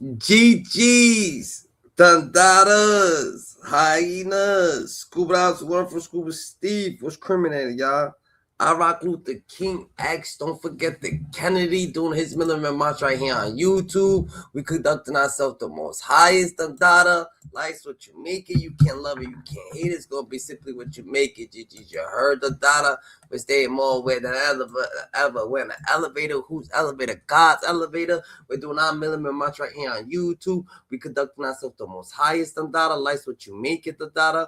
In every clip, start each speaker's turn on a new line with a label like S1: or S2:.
S1: GG's, Dandadas, Hyenas, Scuba House, one for Scuba Steve was criminated, y'all. I rock Luther King X. Don't forget the Kennedy doing his Milliman March right here on YouTube. We conducting ourselves the most highest Dandada. Life's what you make it. You can't love it. You can't hate it. It's going to be simply what you make it. GG's, you heard Dandada. We're staying more aware than ever. We're in the elevator. Whose elevator? God's elevator. We're doing our Milliman March right here on YouTube. We conducting ourselves the most highest Dandada. Life's what you make it, Dandada.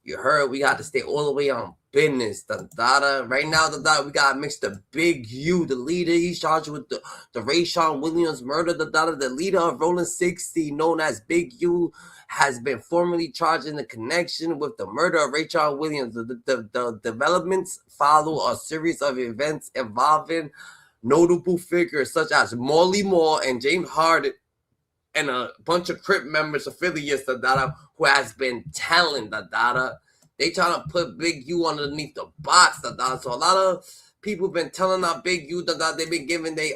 S1: You heard we got to stay all the way on business, Dandada. Right now, Dandada, we got Mr. Big U, the leader. He's charged with the RAYSHAWN Williams murder, Dandada. The leader of ROLLIN 60, known as Big U, has been formally charged in the connection with the murder of RAYSHAWN Williams. The developments follow a series of events involving notable figures such as MALLY and James Harden, and a bunch of Crip members, affiliates, Dandada, who has been telling Dandada. They trying to put Big U underneath the box, Dandada. So a lot of people been telling our Big U, Dandada. They've been giving they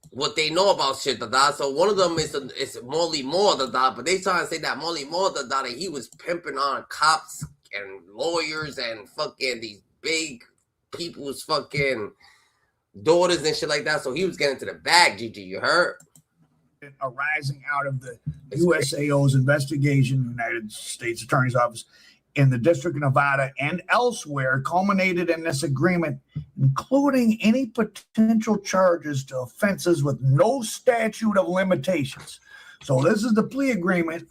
S1: what they know about shit, Dandada. So one of them is MALLY, Dandada. But they trying to say that MALLY, Dandada, he was pimping on cops and lawyers and fucking these big people's fucking daughters and shit like that, so he was getting to the bag. GG, you heard?
S2: Arising out of the USAO's investigation, United States Attorney's Office, in the District of Nevada and elsewhere, culminated in this agreement, including any potential charges to offenses with no statute of limitations. So this is the plea agreement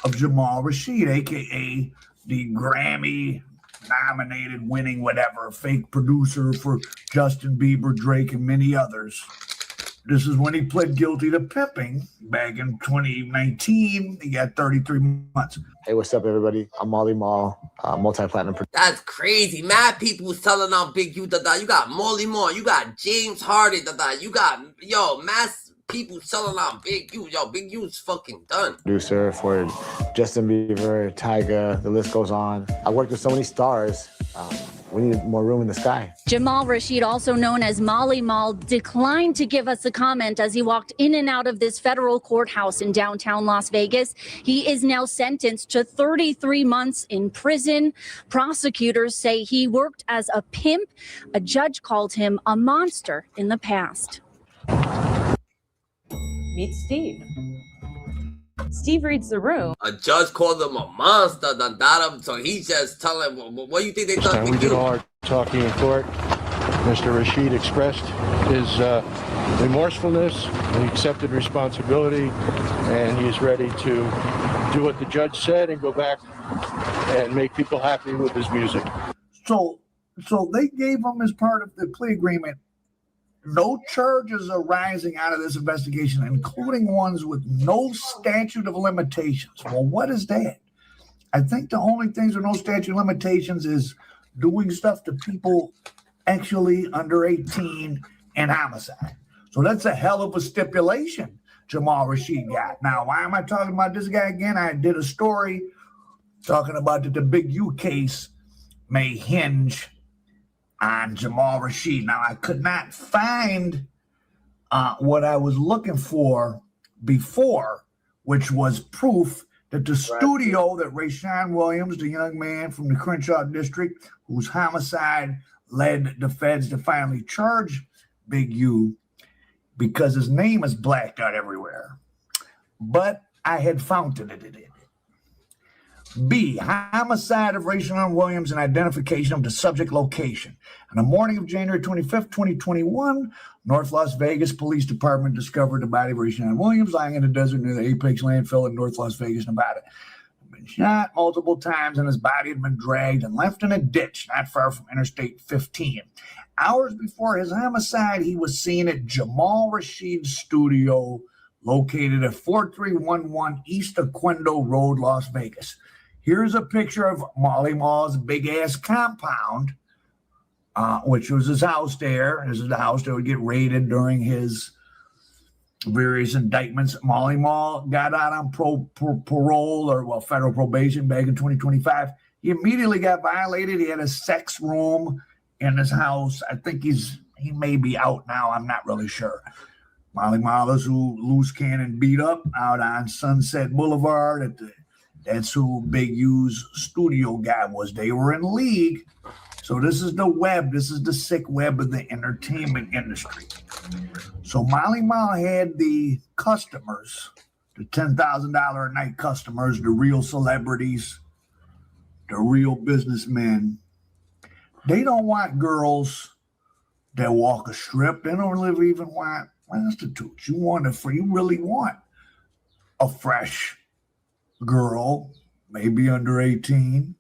S2: of Jamal Rashid, aka the Grammy nominated, winning, whatever, fake producer for Justin Bieber, Drake, and many others. This is when he pled guilty to pimping back in 2019. He got 33 months.
S3: Hey, what's up, everybody? I'm MALLY, multi-platinum.
S1: That's crazy. Mad people was telling on Big U, Dandada. You got MALLY, you got James Harden, Dandada. You got, mass people selling out Big U. Big U's fucking done.
S3: Producer for Justin Bieber, Tyga, the list goes on. I worked with so many stars. We need more room in the sky.
S4: Jamal Rashid, also known as MALLY, declined to give us a comment as he walked in and out of this federal courthouse in downtown Las Vegas. He is now sentenced to 33 months in prison. Prosecutors say he worked as a pimp. A judge called him a monster in the past.
S5: Meet Steve. Steve reads the room.
S1: A judge called him a monster, Dandada. So he's just telling him, what do you think they done?
S6: We did all our talking in court. Mr. Rashid expressed his remorsefulness and accepted responsibility, and he's ready to do what the judge said and go back and make people happy with his music.
S2: So they gave him, as part of the plea agreement, no charges arising out of this investigation, including ones with no statute of limitations. Well, what is that? I think the only things with no statute of limitations is doing stuff to people actually under 18 and homicide. So that's a hell of a stipulation Jamal Rashid got. Now, why am I talking about this guy again? I did a story talking about that the Big U case may hinge on Jamal Rashid. Now, I could not find what I was looking for before, which was proof that the studio that RAYSHAWN Williams, the young man from the Crenshaw district, whose homicide led the feds to finally charge Big U because his name is blacked out everywhere. But I had found it. B, homicide of RAYSHAWN Williams and identification of the subject location. On the morning of January 25th, 2021, North Las Vegas Police Department discovered the body of RAYSHAWN Williams lying in the desert near the Apex landfill in North Las Vegas, Nevada. He'd been shot multiple times and his body had been dragged and left in a ditch not far from Interstate 15. Hours before his homicide, he was seen at Jamal Rashid's studio located at 4311 East Aquendo Road, Las Vegas. Here's a picture of MALLY's big-ass compound, which was his house there. This is the house that would get raided during his various indictments. MALLY got out on parole, or federal probation back in 2025. He immediately got violated. He had a sex room in his house. I think he's He may be out now. I'm not really sure. Molly Mall is who Loose Cannon beat up out on Sunset Boulevard. That's who Big U's studio guy was. They were in league. So this is the web. This is the sick web of the entertainment industry. So Molly Mall had the customers, the $10,000 a night customers, the real celebrities, the real businessmen. They don't want girls that walk a strip. They don't even want prostitutes. You really want a fresh girl, maybe under 18.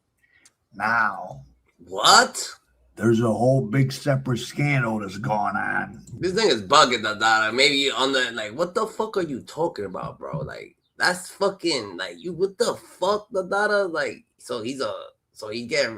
S2: Now,
S1: what?
S2: There's a whole big separate scandal that's going on.
S1: This thing is bugging, Dada. Maybe on the like, what the fuck are you talking about, bro? Like, that's fucking like you. What the fuck, Dada? Like, so he getting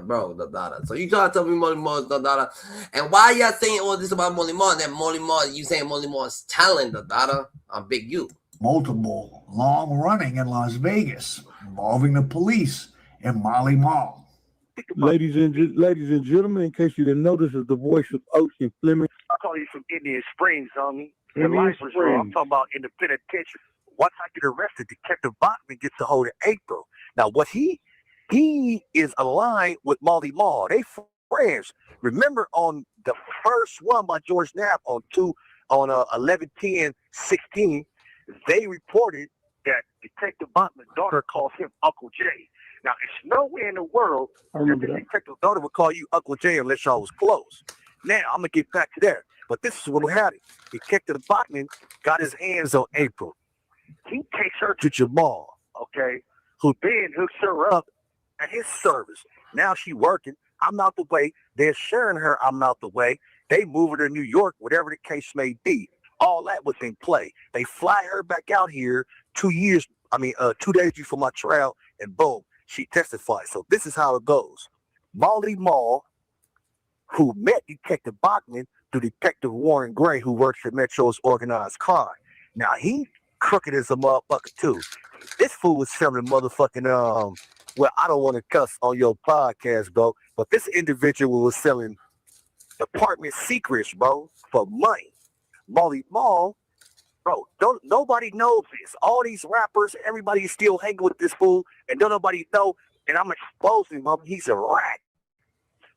S1: bro, Dada. So you trying to tell me Molly Moore is Dada? And why y'all saying all this about Molly Moore? And then Molly Moore, you saying Molly Moore is talent, Dada? On Big U.
S2: Multiple long running in Las Vegas involving the police and Molly Mall.
S7: Ladies and gentlemen, in case you didn't know, this is the voice of Ocean Fleming.
S8: I call you from Indian Springs, homie. The life was wrong. I'm talking about in the penitentiary. Once I get arrested, Detective Bachman gets a hold of April. Now, what he is aligned with Molly Mall. They friends. Remember on the first one by George Knapp on 11/10/16, they reported that Detective Bachman's daughter calls him Uncle J. Now, it's nowhere in the world that the detective's daughter would call you Uncle J unless y'all was close. Now, I'm going to get back to that. But this is what happened. Detective Bachman got his hands on April. He takes her to Jamal, okay, who then hooks her up at his service. Now she working. I'm out the way. They're sharing her. I'm out the way. They move her to New York, whatever the case may be. All that was in play. They fly her back out here 2 days before my trial, and boom. She testified. So this is how it goes. Molly Mall, who met Detective Bachman through Detective Warren Gray, who works for Metro's organized crime. Now, he crooked as a motherfucker, too. This fool was selling motherfucking, well, I don't want to cuss on your podcast, bro, but this individual was selling department secrets, bro, for money. Molly Mall, bro, nobody knows this. All these rappers, everybody is still hanging with this fool, and don't nobody know. And I'm exposing him. He's a rat.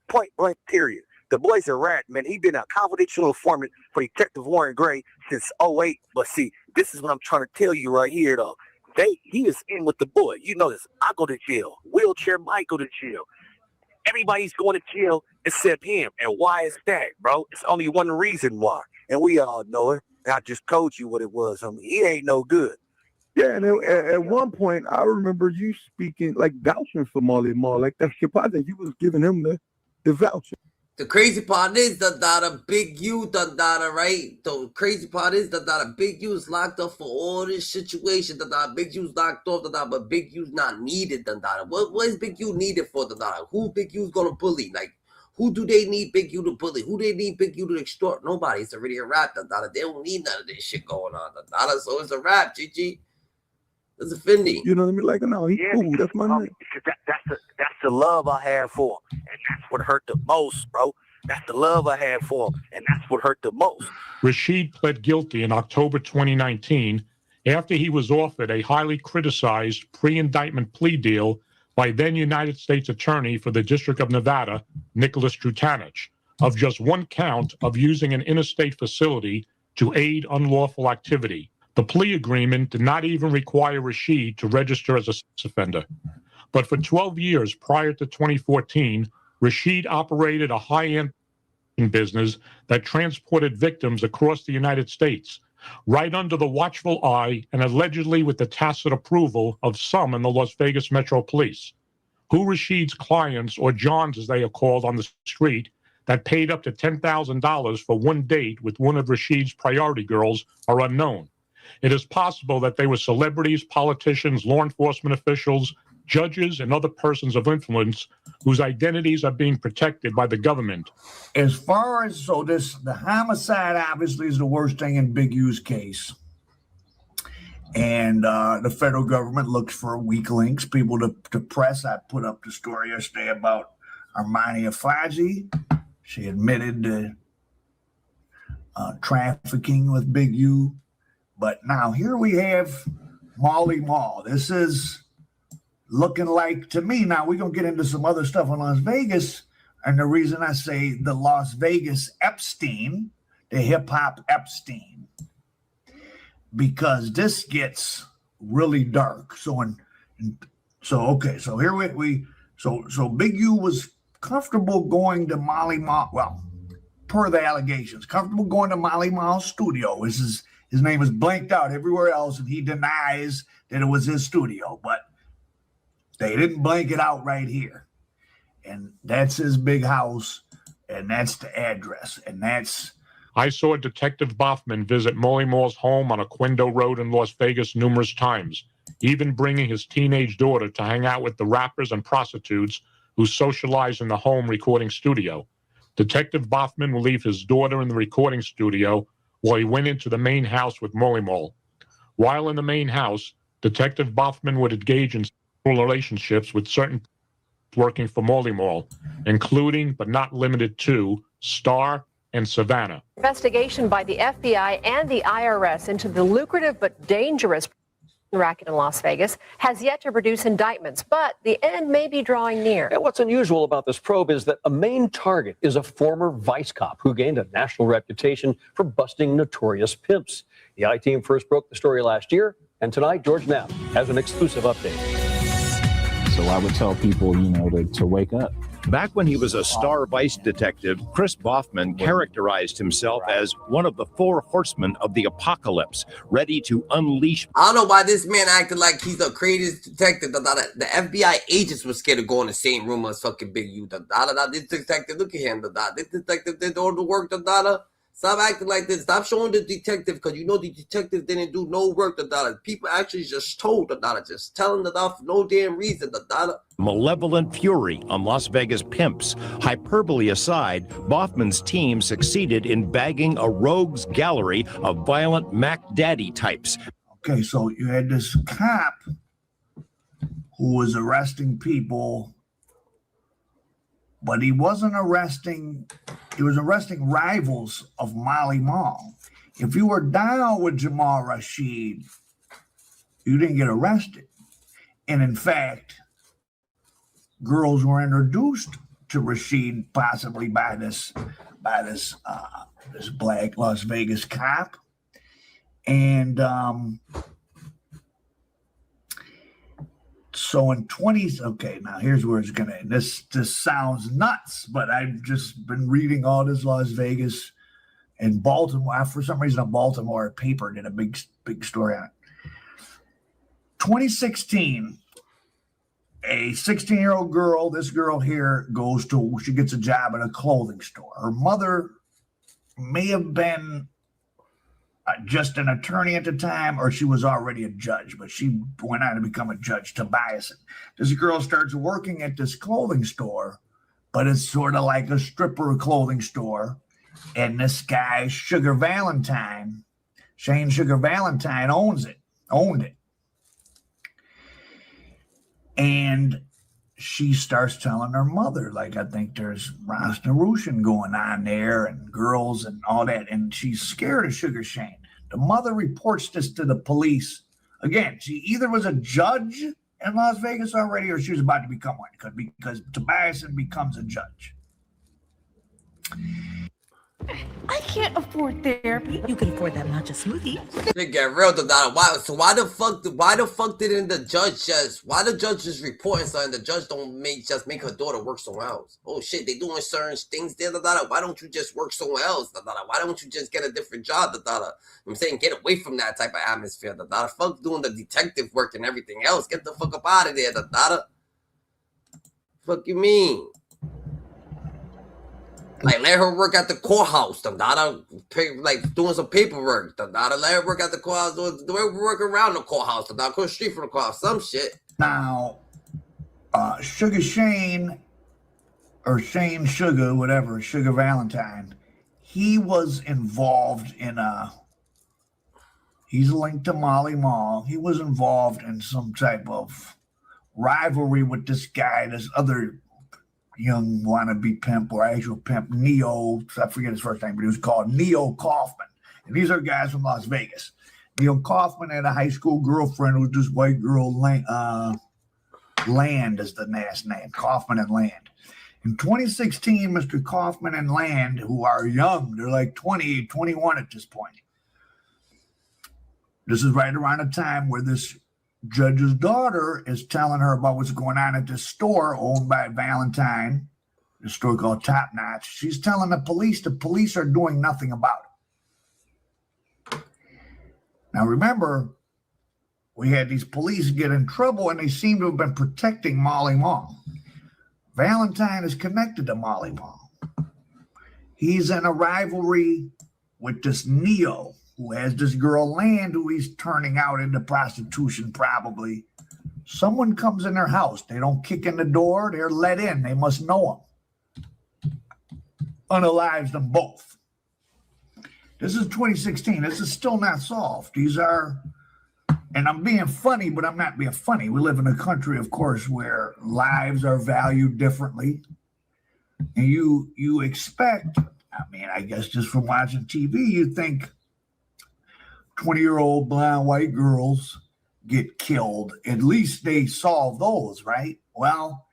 S8: Point blank, period. The boy's a rat, man. He been a confidential informant for Detective Warren Gray since 2008. But see, this is what I'm trying to tell you right here, though. He is in with the boy. You know this. I go to jail. Wheelchair might go to jail. Everybody's going to jail except him. And why is that, bro? It's only one reason why. And we all know it. I just told you what it was. I mean, he ain't no good.
S7: Yeah, and at one point, I remember you speaking, like, vouching for Molly Mall. Like, that's your partner. You was giving him the voucher.
S1: The crazy part is that Big U, right? The crazy part is that Big U is locked up for all this situation. That Big U's locked off. But Big U's not needed. What is Big U needed for? Who Big U's gonna bully? Like, who do they need Big U to bully? Who they need Big U to extort? Nobody. It's already a rap. They don't need none of this shit going on. So it's a rap, GG. It's a Fendi.
S7: You know what I mean? Like, no, he's cool. That's my name.
S8: That's the love I have for him. And that's what hurt the most, bro. That's the love I had for him. And that's what hurt the most.
S9: Rashid pled guilty in October 2019 after he was offered a highly criticized pre-indictment plea deal by then United States Attorney for the District of Nevada, Nicholas Trutanich, of just one count of using an interstate facility to aid unlawful activity. The plea agreement did not even require Rashid to register as a sex offender. But for 12 years prior to 2014, Rashid operated a high-end business that transported victims across the United States, right under the watchful eye and allegedly with the tacit approval of some in the Las Vegas Metro Police. Who Rashid's clients, or Johns as they are called on the street, that paid up to $10,000 for one date with one of Rashid's priority girls are unknown. It is possible that they were celebrities, politicians, law enforcement officials, judges, and other persons of influence whose identities are being protected by the government.
S2: As far as, the homicide obviously is the worst thing in Big U's case. And the federal government looks for weak links, people to press. I put up the story yesterday about Armani Afaji. She admitted to trafficking with Big U. But now here we have Molly Mall. This is looking like, to me, now we're going to get into some other stuff in Las Vegas. And the reason I say the Las Vegas Epstein, the hip hop Epstein, because this gets really dark. So here so Big U was comfortable going to Molly Mall. Well, per the allegations, comfortable going to Molly Mall's studio. His name is blanked out everywhere else, and he denies that it was his studio, but they didn't blank it out right here. And that's his big house, and that's the address, and that's...
S9: I saw Detective Boffman visit Molly Mall's home on Aquindo Road in Las Vegas numerous times, even bringing his teenage daughter to hang out with the rappers and prostitutes who socialize in the home recording studio. Detective Boffman will leave his daughter in the recording studio while he went into the main house with Molly Mall. While in the main house, Detective Boffman would engage in sexual relationships with certain working for Molly Mall, including but not limited to Star and Savannah.
S10: Investigation by the FBI and the IRS into the lucrative but dangerous racket in Las Vegas has yet to produce indictments, but the end may be drawing near.
S11: And what's unusual about this probe is that a main target is a former vice cop who gained a national reputation for busting notorious pimps. The I-Team first broke the story last year, and tonight George Knapp has an exclusive update.
S12: So I would tell people, to wake up.
S13: Back when he was a star vice detective, Chris Boffman characterized himself as one of the 4 horsemen of the apocalypse, ready to unleash.
S1: I don't know why this man acted like he's the greatest detective. The FBI agents were scared to go in the same room as fucking Big U. This detective, look at him. This detective did all the work. Stop acting like this. Stop showing the detective, because you know the detective didn't do no work. People actually just told just telling for no damn reason.
S13: Malevolent fury on Las Vegas pimps. Hyperbole aside, Boffman's team succeeded in bagging a rogues gallery of violent Mac Daddy types.
S2: Okay, so you had this cop who was arresting people, but he wasn't arresting, he was arresting rivals of Molly Mall. If you were down with Jamal Rashid, you didn't get arrested. And in fact, girls were introduced to Rashid possibly by this black Las Vegas cop. And so in okay, now here's where it's gonna end. This sounds nuts, but I've just been reading all this Las Vegas and Baltimore. For some reason, a Baltimore paper did a big story on it. 2016, a 16-year-old girl, this girl here she gets a job at a clothing store. Her mother may have been just an attorney at the time, or she was already a judge, but she went on to become a judge. Tobias. This girl starts working at this clothing store, but it's sort of like a stripper clothing store. And this guy, Shane Sugar Valentine, owned it. And she starts telling her mother, like, I think there's prostitution going on there and girls and all that. And she's scared of Sugar Shane. The mother reports this to the police. Again, she either was a judge in Las Vegas already, or she was about to become one, because Tobias becomes a judge.
S14: I can't afford therapy. You can afford that matcha smoothie.
S1: They get real, why the fuck didn't the judge why the judge just reporting something? The judge don't make her daughter work somewhere else. Oh shit, they doing certain things there, why don't you just work somewhere else? Why don't you just get a different job? I'm saying, get away from that type of atmosphere. Fuck doing the detective work and everything else. Get the fuck up out of there, Fuck you mean? Like, let her work at the courthouse, like doing some paperwork. Let her work at the courthouse, do work around the courthouse, across the street from the courthouse, some shit.
S2: Now, Sugar Shane, or Shane Sugar, whatever, Sugar Valentine, he was involved in he's linked to Molly Mall. He was involved in some type of rivalry with this guy, this other young wannabe pimp or actual pimp, Neo. I forget his first name, but he was called Neo Kaufman. And these are guys from Las Vegas. Neo Kaufman had a high school girlfriend who was this white girl, Land is the last name, Kaufman and Land. In 2016, Mr. Kaufman and Land, who are young, they're like 20, 21 at this point. This is right around the time where this judge's daughter is telling her about what's going on at this store owned by Valentine, the store called Top Notch. She's telling the police are doing nothing about it. Now, remember, we had these police get in trouble, and they seem to have been protecting Molly Mall. Valentine is connected to Molly Mall. He's in a rivalry with this Neo, who has this girl Land, who he's turning out into prostitution probably. Someone comes in their house. They don't kick in the door. They're let in. They must know him. Unalives them both. This is 2016. This is still not solved. These are, and I'm being funny, but I'm not being funny. We live in a country, of course, where lives are valued differently. And you expect, I mean, I guess just from watching TV, you think 20-year-old blonde white girls get killed. At least they solve those, right? Well,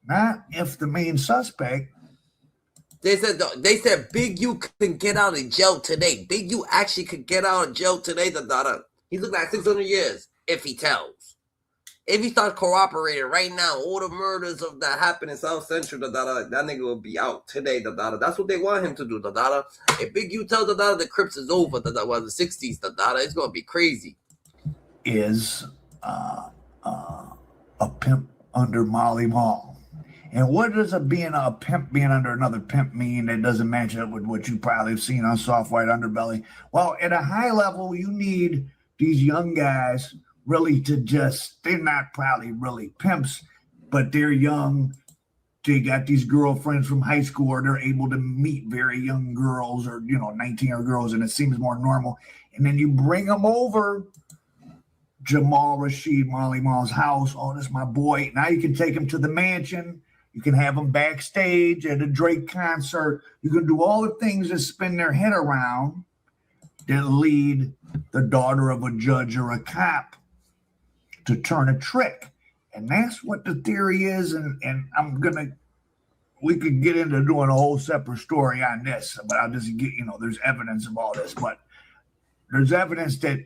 S2: not if the main suspect.
S1: They said Big U couldn't get out of jail today. Big U actually could get out of jail today, He's looking at 600 years if he tells. If he starts cooperating right now, all the murders that happened in South Central, that nigga will be out today, That's what they want him to do, If Big U tells the Crips is over, the 60s, it's gonna be crazy.
S2: Is a pimp under Molly Mall. And what does being a pimp being under another pimp mean that doesn't match up with what you probably have seen on Soft White Underbelly? Well, at a high level, you need these young guys really to just, they're not probably really pimps, but they're young. They got these girlfriends from high school, or they're able to meet very young girls, or 19-year-old girls, and it seems more normal. And then you bring them over Jamal Rashid, Molly Mall's house. Oh, this is my boy. Now you can take him to the mansion. You can have them backstage at a Drake concert. You can do all the things that spin their head around that lead the daughter of a judge or a cop to turn a trick. And that's what the theory is. And we could get into doing a whole separate story on this, but I'll just get, there's evidence of all this. But there's evidence that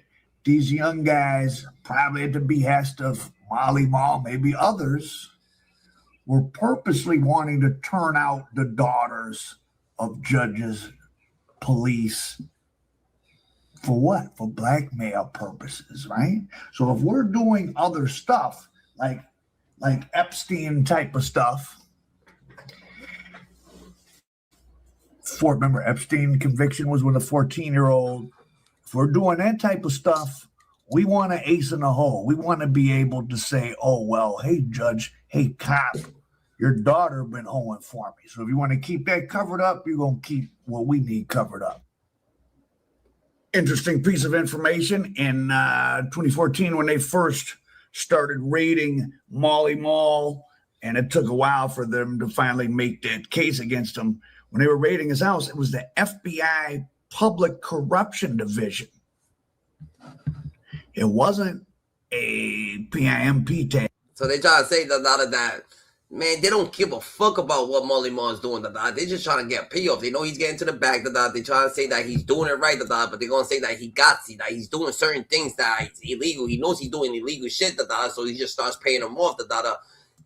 S2: these young guys, probably at the behest of Molly Mall, maybe others, were purposely wanting to turn out the daughters of judges, police. For what? For blackmail purposes, right? So if we're doing other stuff, like Epstein type of stuff, remember Epstein conviction was when a 14-year-old. If we're doing that type of stuff, we want to ace in the hole. We want to be able to say, oh, well, hey, judge, hey, cop, your daughter been hoeing for me. So if you want to keep that covered up, you're going to keep what we need covered up. Interesting piece of information. In 2014, when they first started raiding Molly Mall, and it took a while for them to finally make that case against him, when they were raiding his house, it was the FBI Public Corruption Division. It wasn't a PIMP tag.
S1: So they try to say that, man, they don't give a fuck about what Molly Mall is doing. They just trying to get a payoff. They know he's getting to the bag. They trying to say that he's doing it right. But they're going to say that he got see that he's doing certain things that is illegal. He knows he's doing illegal shit. So he just starts paying them off.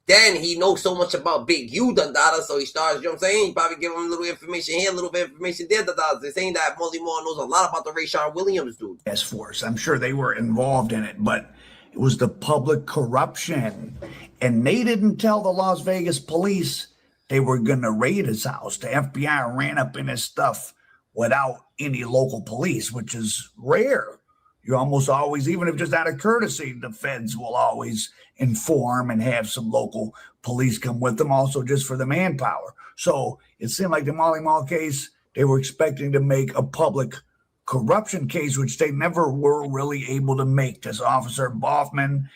S1: Then he knows so much about Big U. So he starts, you know what I'm saying? He probably give him a little information here, a little bit of information there. They're saying that Molly Mall knows a lot about the RAYSHAWN Williams dude.
S2: Task Force. I'm sure they were involved in it, but it was the public corruption. And they didn't tell the Las Vegas police they were going to raid his house. The FBI ran up in his stuff without any local police, which is rare. You almost always, even if just out of courtesy, the feds will always inform and have some local police come with them, also just for the manpower. So it seemed like the Molly Mall case, they were expecting to make a public corruption case, which they never were really able to make. This Officer Boffman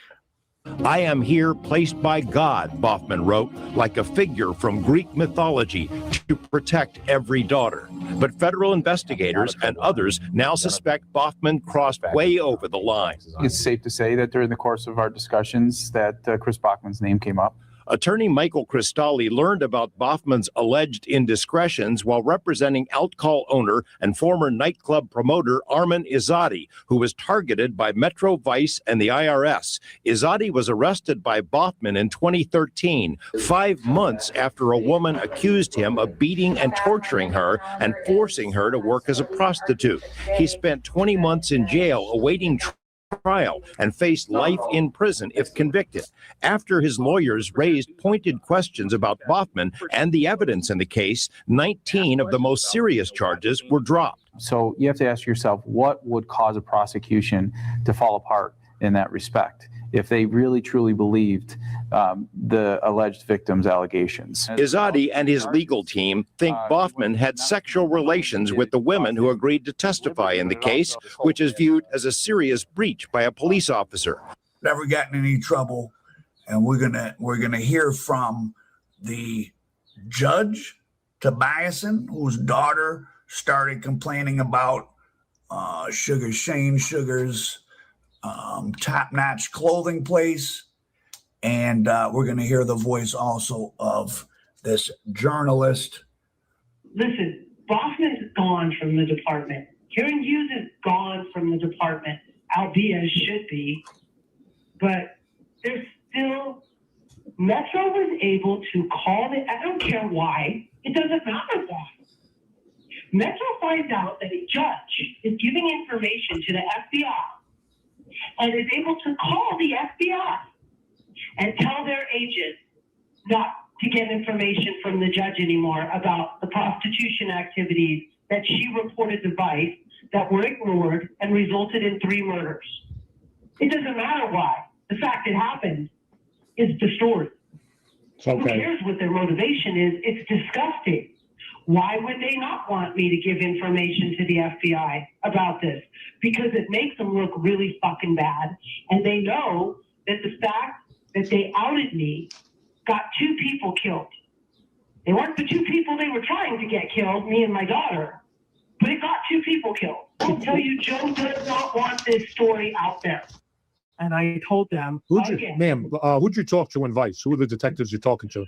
S13: I am here placed by God, Boffman wrote, like a figure from Greek mythology to protect every daughter. But federal investigators and others now suspect Boffman crossed way over the line.
S15: It's safe to say that during the course of our discussions that Chris Bachman's name came up.
S13: Attorney Michael Cristalli learned about Boffman's alleged indiscretions while representing Outcall owner and former nightclub promoter Armin Izzati, who was targeted by Metro Vice and the IRS. Izzati was arrested by Boffman in 2013, 5 months after a woman accused him of beating and torturing her and forcing her to work as a prostitute. He spent 20 months in jail awaiting trial and faced life in prison if convicted. After his lawyers raised pointed questions about Boffman and the evidence in the case, 19 of the most serious charges were dropped.
S15: So you have to ask yourself, what would cause a prosecution to fall apart in that respect if they really truly believed the alleged victim's allegations?
S13: Izzati and his legal team think Boffman had sexual relations with the women who agreed to testify in the case, which is viewed as a serious breach by a police officer.
S2: Never gotten in any trouble, and we're gonna hear from the judge, Tobiasen, whose daughter started complaining about Sugar's top-notch clothing place. And we're going to hear the voice also of this journalist.
S16: Listen, Boffman's gone from the department. Karen Hughes is gone from the department, albeit should be. But there's still, Metro was able to call it. I don't care why. It doesn't matter why. Metro finds out that a judge is giving information to the FBI and is able to call the FBI and tell their agent not to get information from the judge anymore about the prostitution activities that she reported to Vice that were ignored and resulted in 3 murders. It doesn't matter why. The fact it happened is the story.
S9: Okay.
S16: Who cares what their motivation is? It's disgusting. Why would they not want me to give information to the FBI about this? Because it makes them look really fucking bad. And they know that the fact that they outed me got 2 people killed. They weren't the 2 people they were trying to get killed, me and my daughter, but it got 2 people killed. I'll tell you, Joe does not want this story out there. And I told them,
S9: Who'd you talk to in Vice? Who are the detectives you're talking to?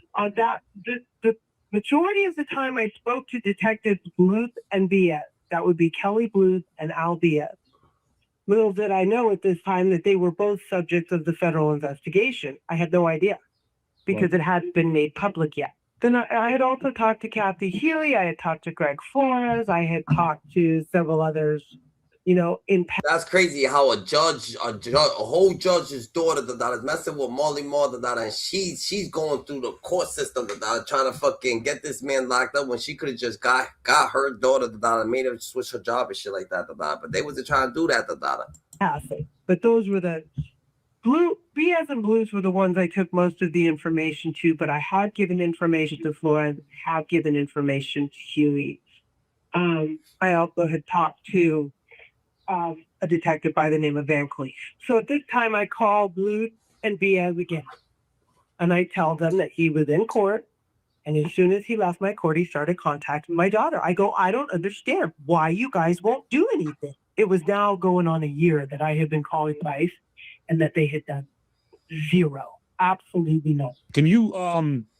S16: The majority of the time I spoke to Detectives Bluth and Diaz. That would be Kelly Bluth and Al Diaz. Little did I know at this time that they were both subjects of the federal investigation. I had no idea because it hadn't been made public yet. Then I had also talked to Kathy Healy. I had talked to Greg Flores. I had talked to several others,
S1: That's crazy how a whole judge's daughter that is messing with Molly Moore and she's going through the court system trying to fucking get this man locked up when she could have just got her daughter and made her switch her job and shit like that. But they wasn't trying to do that.
S16: But those were the BS and Blues were the ones I took most of the information to, but I had given information to Flores, have given information to Huey. I also had talked to a detective by the name of Van Cleef. So at this time, I call Bluth and Diaz again, and I tell them that he was in court, and as soon as he left my court, he started contacting my daughter. I go, I don't understand why you guys won't do anything. It was now going on a year that I had been calling Vice, and that they had done 0. Absolutely no.
S9: Can you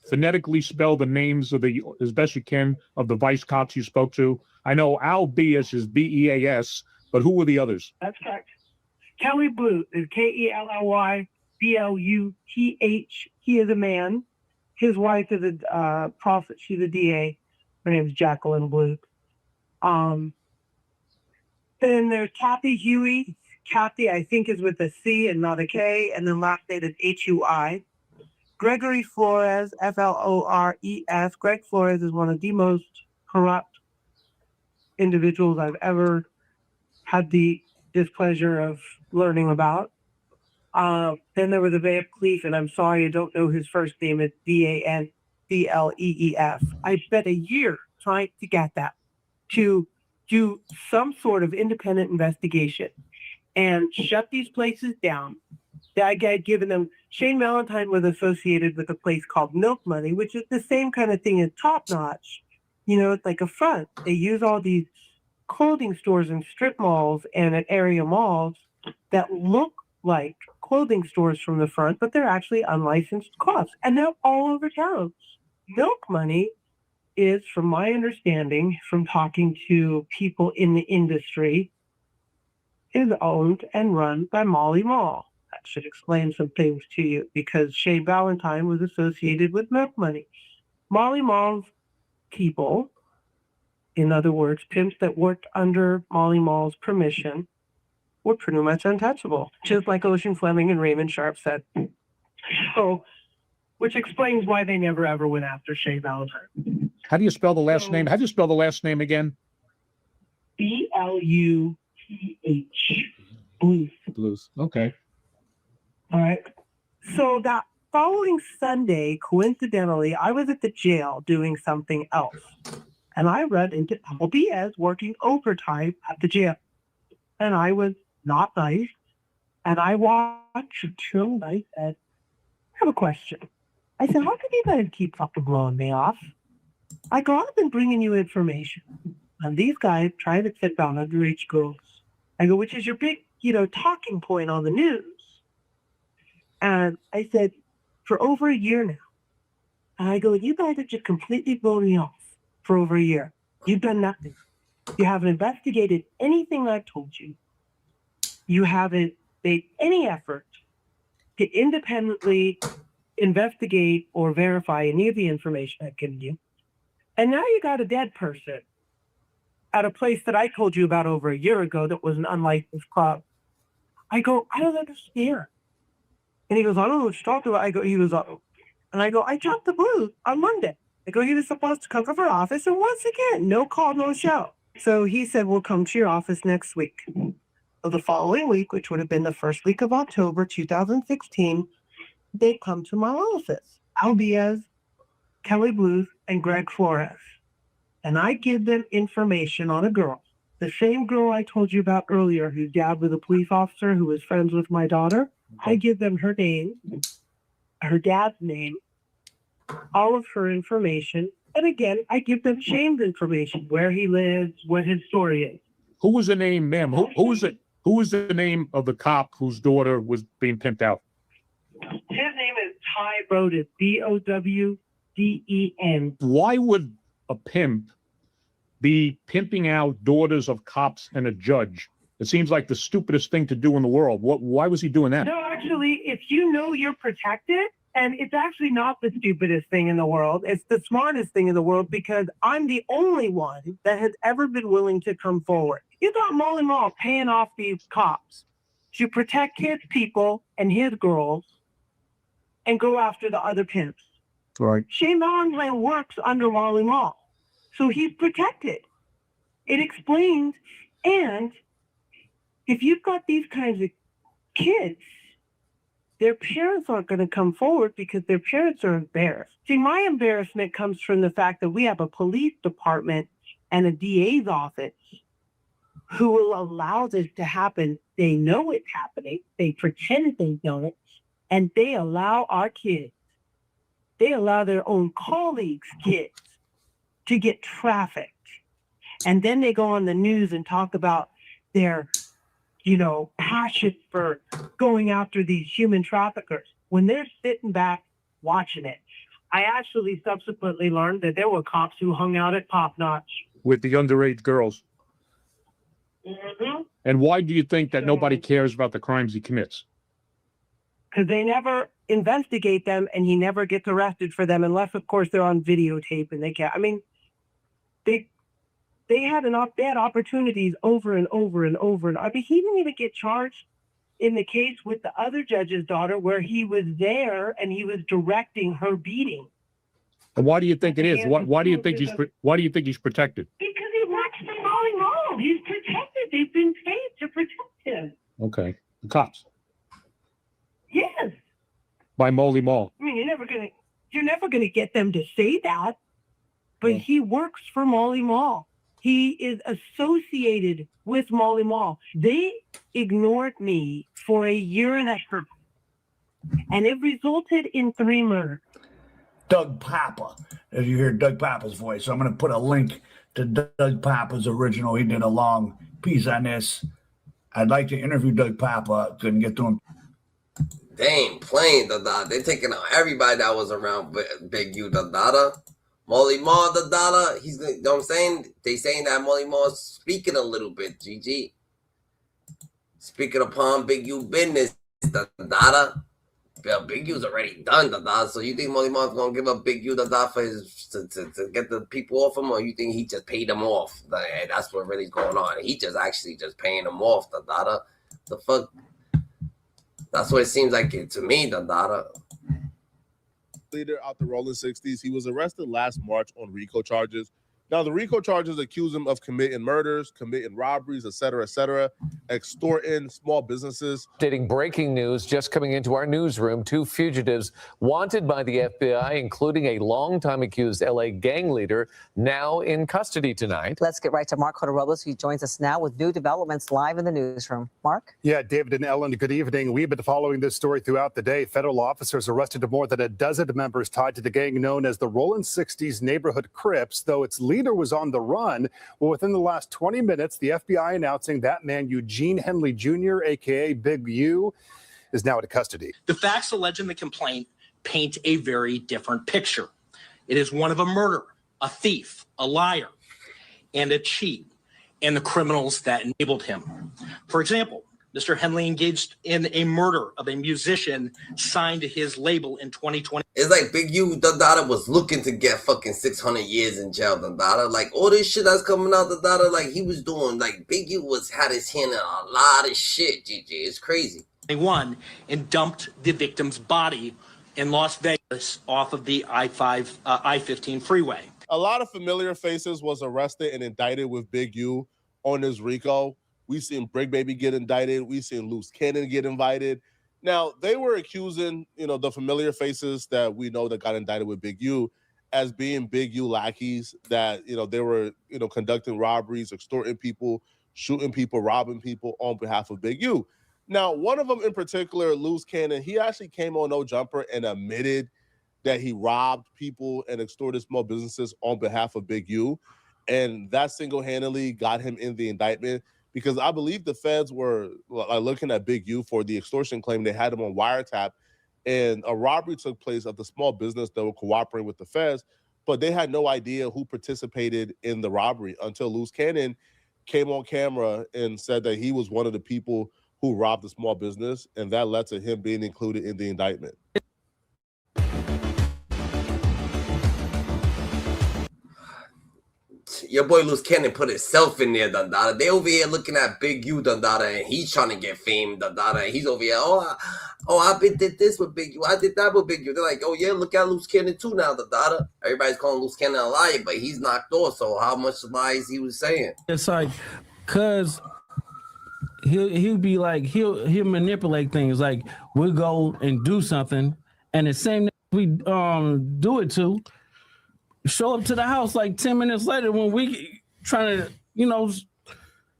S9: phonetically spell the names of as best you can, of the Vice cops you spoke to? I know Al Bias is B-E-A-S, but who were the others?
S16: That's correct. Kelly Bluth is Kelly Bluth. He is a man. His wife is a prophet. She's a DA. Her name is Jacqueline Bluth. Then there's Kathy Huey. Kathy, I think, is with a C and not a K, and then last name is H-U-I. Gregory Flores, F-L-O-R-E-S. Greg Flores is one of the most corrupt individuals I've ever had the displeasure of learning about. Then there was a Van Cleef, and I'm sorry I don't know his first name. It's D-A-N-C-L-E-E-F. I spent a year trying to get that, to do some sort of independent investigation and shut these places down
S17: I had given them. Shane Valentine was associated with a place called Milk Money, which is the same kind of thing as Top Notch. You know, it's like a front. They use all these clothing stores and strip malls and at area malls that look like clothing stores from the front, but they're actually unlicensed clubs, and they're all over town. Milk Money is, from my understanding, from talking to people in the industry, is owned and run by Molly Mall. That should explain some things to you, because Shane Valentine was associated with Milk Money. Molly Mall's people, in other words, pimps that worked under Molly Mall's permission, were pretty much untouchable, just like Ocean Fleming and Raymond Sharp said. So, which explains why they never ever went after Shane Valentine.
S9: How do you spell the last name? How do you spell the last name again?
S17: Bluth. Bluth.
S9: Bluth. Okay.
S17: All right. So that following Sunday, coincidentally, I was at the jail doing something else. And I ran into LBS working overtime at the jail. And I was not nice. And I watched him. I said, I have a question. I said, how can you guys keep fucking blowing me off? I go, I've been bringing you information. And these guys trying to sit down underage girls. I go, which is your big, talking point on the news. And I said, for over a year now. And I go, you guys have just completely blown me off for over a year. You've done nothing. You haven't investigated anything I've told you. You haven't made any effort to independently investigate or verify any of the information I've given you. And now you got a dead person at a place that I told you about over a year ago that was an unlicensed club. I go, I don't understand. And he goes, I don't know what you're talking about. I go, and I go, I dropped the Bluth on Monday. I go, he was supposed to come to our office, and once again, no call, no show. So he said, we'll come to your office next week. So the following week, which would have been the first week of October 2016, they come to my office. Albiez, Kelly Bluth, and Greg Flores. And I give them information on a girl. The same girl I told you about earlier, whose dad was a police officer who was friends with my daughter. I give them her name, her dad's name, all of her information. And again, I give them Shane's information, where he lives, what his story is.
S9: Who was the name, ma'am? Who was it? Who was the name of the cop whose daughter was being pimped out?
S17: His name is Ty Bowden, Bowden.
S9: Why would a pimp be pimping out daughters of cops and a judge? It seems like the stupidest thing to do in the world. Why was he doing that?
S17: No, actually, if you know you're protected, and it's actually not the stupidest thing in the world, it's the smartest thing in the world, because I'm the only one that has ever been willing to come forward. You thought Molly Mall paying off these cops to protect his people and his girls and go after the other pimps.
S9: Right.
S17: Shane Valentine works under Molly Mall, so he's protected. It explains, and if you've got these kinds of kids, their parents aren't going to come forward because their parents are embarrassed. See, my embarrassment comes from the fact that we have a police department and a DA's office who will allow this to happen. They know it's happening. They pretend they don't, and they allow our kids, they allow their own colleagues' kids to get trafficked. And then they go on the news and talk about their passion for going after these human traffickers when they're sitting back watching it. I actually subsequently learned that there were cops who hung out at Top Notch
S9: With the underage girls.
S17: Mm-hmm.
S9: And why do you think that nobody cares about the crimes he commits?
S17: Because they never investigate them, and he never gets arrested for them, unless, of course, they're on videotape and they can't. I mean, they had opportunities over and over and over. And I mean, he didn't even get charged in the case with the other judge's daughter, where he was there and he was directing her beating.
S9: And why do you think it is? Why do you think he's protected?
S17: Because he works for Molly Mall. He's protected. They've been paid to protect him.
S9: Okay, the cops
S17: Yes.
S9: by Molly Mall.
S17: I mean, you're never gonna get them to say that, but he works for Molly Mall. He is associated with Molly Mall. They ignored me for a year and a half. and it resulted in 3 murders.
S2: Doug Papa, as you hear Doug Papa's voice. So I'm going to put a link to Doug Papa's original. He did a long piece on this. I'd like to interview Doug Papa. Couldn't get to him.
S1: They ain't playing the Dada. They're taking out everybody that was around Big U the Dada. Molly Maul the Dada. He's, you know what I'm saying? They saying that Molly Maul's speaking a little bit, GG. Speaking upon Big U business, the Dada. Big U's already done the Dada. So you think Molly Maul's gonna give up Big U the Dada for his, to get the people off him, or you think he just paid them off? Like, that's what really's going on. He just actually just paying them off, the Dada. The fuck? That's what it seems like to me, the Dada.
S18: Leader out the Rolling 60s. He was arrested last March on RICO charges. Now, the RICO charges accuse him of committing murders, committing robberies, etc., extorting small businesses.
S19: Updating breaking news just coming into our newsroom. 2 fugitives wanted by the FBI, including a longtime accused LA gang leader, now in custody tonight.
S20: Let's get right to Mark Robles, who joins us now with new developments live in the newsroom. Mark?
S21: Yeah, David and Ellen, good evening. We've been following this story throughout the day. Federal officers arrested more than a dozen members tied to the gang known as the Rolling 60s Neighborhood Crips, though its leader was on the run. Well, within the last 20 minutes, the FBI announcing that man, Eugene Henley Jr., a.k.a. Big U, is now in custody.
S22: The facts alleged in the complaint paint a very different picture. It is one of a murderer, a thief, a liar, and a cheat, and the criminals that enabled him. For example, Mr. Henley engaged in a murder of a musician signed to his label in 2020.
S1: It's like Big U, the Dada was looking to get fucking 600 years in jail, the Dada. Like, all this shit that's coming out, the Dada, like, he was doing, like, Big U had his hand in a lot of shit, GG. It's crazy.
S22: And dumped the victim's body in Las Vegas off of the I-15 freeway.
S18: A lot of familiar faces was arrested and indicted with Big U on this RICO. We seen Brick Baby get indicted. We seen Loose Cannon get invited. Now, they were accusing, the familiar faces that we know that got indicted with Big U as being Big U lackeys, that, they were, conducting robberies, extorting people, shooting people, robbing people on behalf of Big U. Now, one of them in particular, Loose Cannon, he actually came on No Jumper and admitted that he robbed people and extorted small businesses on behalf of Big U. And that single-handedly got him in the indictment, because I believe the feds were looking at Big U for the extortion claim. They had him on wiretap, and a robbery took place of the small business that were cooperating with the feds, but they had no idea who participated in the robbery until Loose Cannon came on camera and said that he was one of the people who robbed the small business, and that led to him being included in the indictment.
S1: Your boy Loose Cannon put himself in there, the Dada. They over here looking at Big U, the Dada, and he's trying to get fame, the Dada. And he's over here, I did this with Big U. I did that with Big U. They're like, oh yeah, look at Loose Cannon too now, the Dada. Everybody's calling Loose Cannon a liar, but he's knocked off. So how much lies he was saying?
S23: It's like, cause he'll be like, he'll manipulate things. Like, we'll go and do something, and the same we do it to, show up to the house like 10 minutes later when we trying to,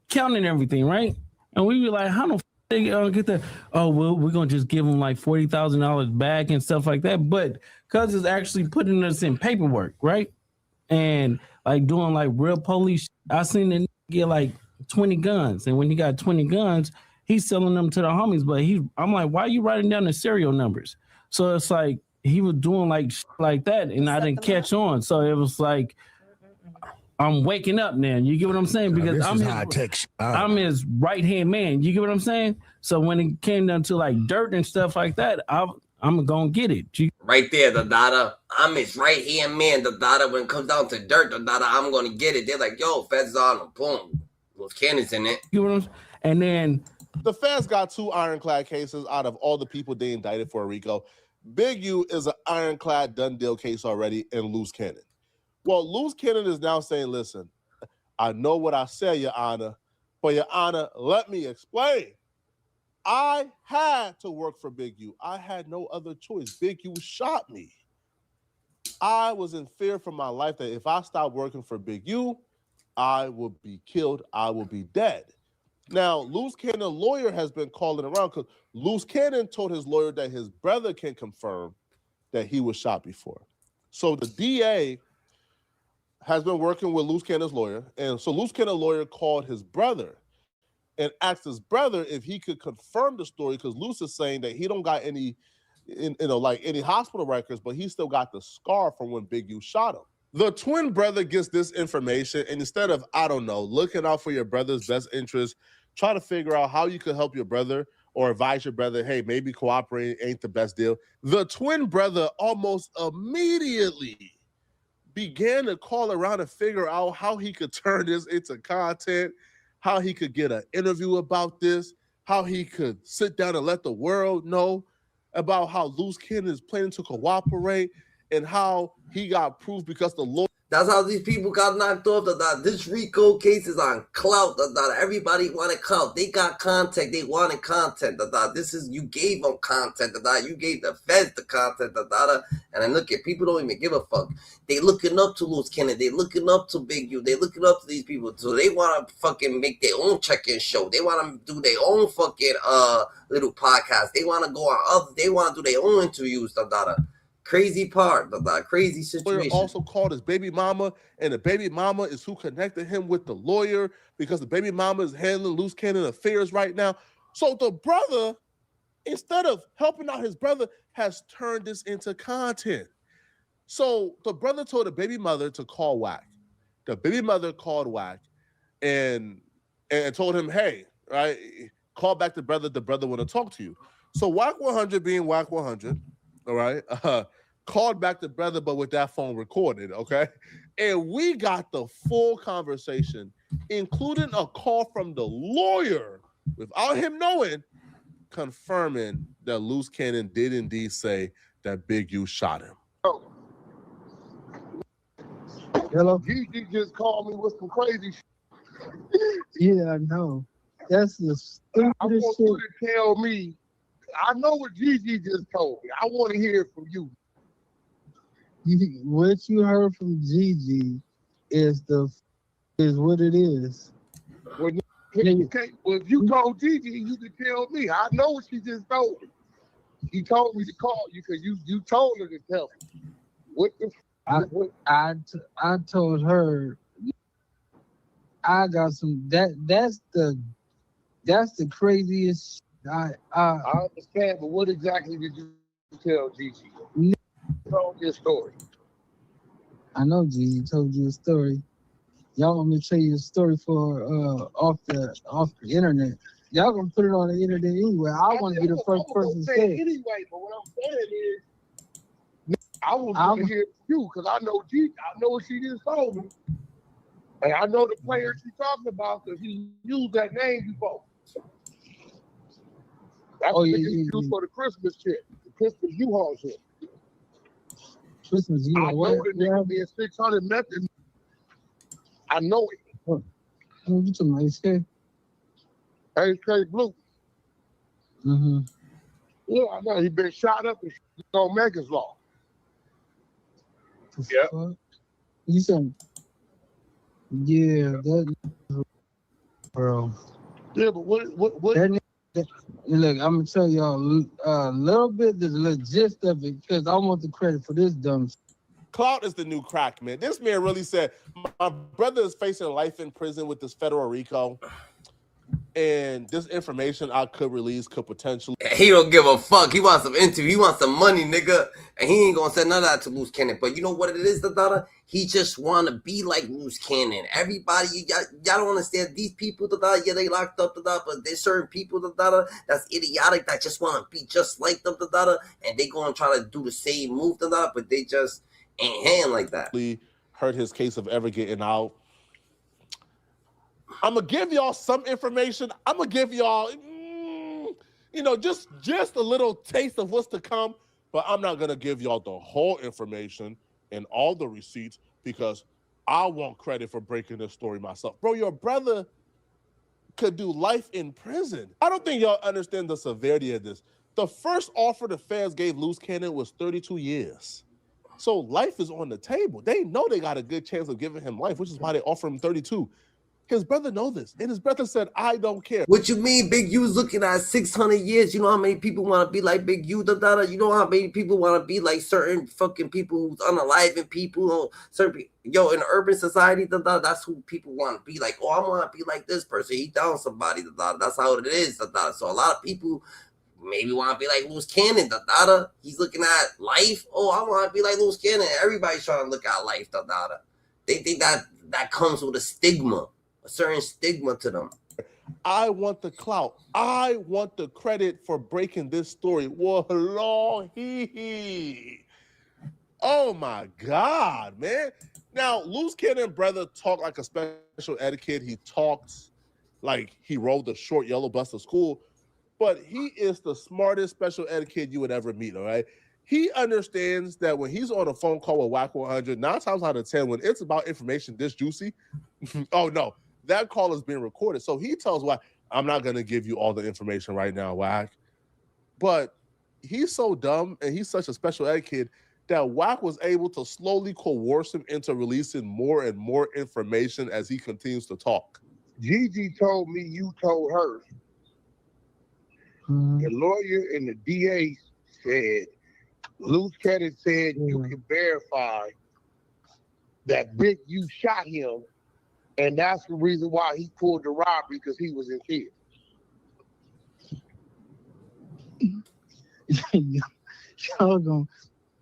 S23: counting everything, right? And we be like, how the they get that? Oh, well, we're going to just give them like $40,000 back and stuff like that. But because it's actually putting us in paperwork, right? And like doing like real police. I seen the get like 20 guns. And when he got 20 guns, he's selling them to the homies. But I'm like, why are you writing down the serial numbers? So it's like, he was doing like that, and I didn't catch on. So it was like, I'm waking up now. You get what I'm saying? Because I'm his right-hand man. You get what I'm saying? So when it came down to like dirt and stuff like that, I'm going to get it.
S1: Right there, the Dada. I'm his right-hand man, the Dada. When it comes down to dirt, the Dada, I'm going to get it. They're like, yo, feds on him. Boom. Those cannons in it.
S23: You know what I'm saying? And then
S18: the feds got 2 ironclad cases out of all the people they indicted for RICO. Big U is an ironclad done deal case already in Loose Cannon. Well, Loose Cannon is now saying, listen, I know what I said, Your Honor, but Your Honor, let me explain. I had to work for Big U. I had no other choice. Big U shot me. I was in fear for my life that if I stopped working for Big U, I would be killed. I would be dead. Now, Loose Cannon lawyer has been calling around because Loose Cannon told his lawyer that his brother can confirm that he was shot before. So the DA has been working with Loose Cannon's lawyer, and so Loose Cannon's lawyer called his brother and asked his brother if he could confirm the story because Loose is saying that he don't got any, like any hospital records, but he still got the scar from when Big U shot him. The twin brother gets this information, and instead of, I don't know, looking out for your brother's best interest, try to figure out how you could help your brother or advise your brother, hey, maybe cooperating ain't the best deal. The twin brother almost immediately began to call around and figure out how he could turn this into content, how he could get an interview about this, how he could sit down and let the world know about how Loose Cannon is planning to cooperate and how he got proof because the law.
S1: That's how these people got knocked off. This RICO case is on clout. Everybody wanted clout. They got content. They wanted content. This is, you gave them content. You gave the feds the content. And then look at people don't even give a fuck. They looking up to Loose Cannon. They looking up to Big U. They looking up to these people. So they want to fucking make their own check-in show. They want to do their own fucking little podcast. They want to go on other. They want to do their own interviews. Crazy part, crazy situation.
S18: Lawyer also called his baby mama, and the baby mama is who connected him with the lawyer because the baby mama is handling Loose Cannon affairs right now. So the brother, instead of helping out his brother, has turned this into content. So the brother told the baby mother to call Wack. The baby mother called Wack and told him, hey, right, call back the brother want to talk to you. So Wack 100 being Wack 100, all right, called back the brother, but with that phone recorded, okay? And we got the full conversation, including a call from the lawyer, without him knowing, confirming that Loose Cannon did indeed say that Big U shot him.
S3: Hello? Gigi just called me with some crazy shit. Yeah, I know. That's the stupidest I want you to tell me. I know what Gigi just told me. I want to hear it from you. What you heard from Gigi is what it is. Well, if you told Gigi, you can tell me. I know what she just told me. She told me to call you because you told her to tell me. What the? I told her I got some. That's the craziest. I understand, but what exactly did you tell Gigi? Told your story. I know Gigi told you a story. Y'all want me to tell you a story for off the internet? Y'all gonna put it on the internet anyway. I want to be the first person to say it anyway. But what I'm saying is, I want to hear it from you because I know Gigi. I know what she just told me, and I know the player she's talking about because he used that name before. That's what they used for the Christmas shit, the Christmas U-Haul shit. Christmas U-Haul. I know the nigga being 600 method. I know it. What you talking about? AK Blue. Mm-hmm. Yeah, I know. He been shot up on Megan's Law. Yeah. You said, yeah, that bro. Yeah, but what? Look, I'm gonna tell y'all a little bit the gist of it because I want the credit for this dumb.
S18: Clout is the new crack, man. This man really said, my brother is facing life in prison with this federal RICO, and this information I could release could potentially.
S1: He don't give a fuck. He wants some interview. He wants some money, nigga. And he ain't gonna say none of that to Loose Cannon. But you know what it is, he just want to be like Loose Cannon. Everybody, y'all don't understand. These people, yeah, they locked up, but there's certain people, that's idiotic, that just want to be just like them, and they gonna try to do the same move, but they just ain't hand like that.
S18: Heard his case of ever getting out. I'm gonna give y'all some information. I'm gonna give y'all, just a little taste of what's to come. But I'm not gonna give y'all the whole information and all the receipts because I want credit for breaking this story myself. Bro, your brother could do life in prison. I don't think y'all understand the severity of this. The first offer the feds gave Loose Cannon was 32 years. So life is on the table. They know they got a good chance of giving him life, which is why they offer him 32. His brother know this, and his brother said, "I don't care."
S1: What you mean, Big U's looking at 600 years? You know how many people want to be like Big U? You know how many people want to be like certain fucking people who's unaliving people? Certain yo in urban society, that's who people want to be like. Oh, I want to be like this person. He down somebody. That's how it is. So a lot of people maybe want to be like Loose Cannon. He's looking at life. Oh, I want to be like Loose Cannon. Everybody's trying to look at life. They think that comes with a stigma. A certain stigma to them.
S18: I want the clout. I want the credit for breaking this story. Wallahi. Oh my God, man. Now, Loose Cannon brother talked like a special etiquette. He talks like he rode the short yellow bus to school, but he is the smartest special etiquette you would ever meet, all right? He understands that when he's on a phone call with Wack 100, 9 times out of 10, when it's about information this juicy, oh no, that call is being recorded. So he tells Wack, I'm not going to give you all the information right now, Wack. But he's so dumb and he's such a special ed kid that Wack was able to slowly coerce him into releasing more and more information as he continues to talk.
S3: Gigi told me you told her. The lawyer and the DA said, Loose Cannon said you can verify that Big U shot him, and that's the reason why he pulled the robbery, because he was in fear.
S23: Y'all gonna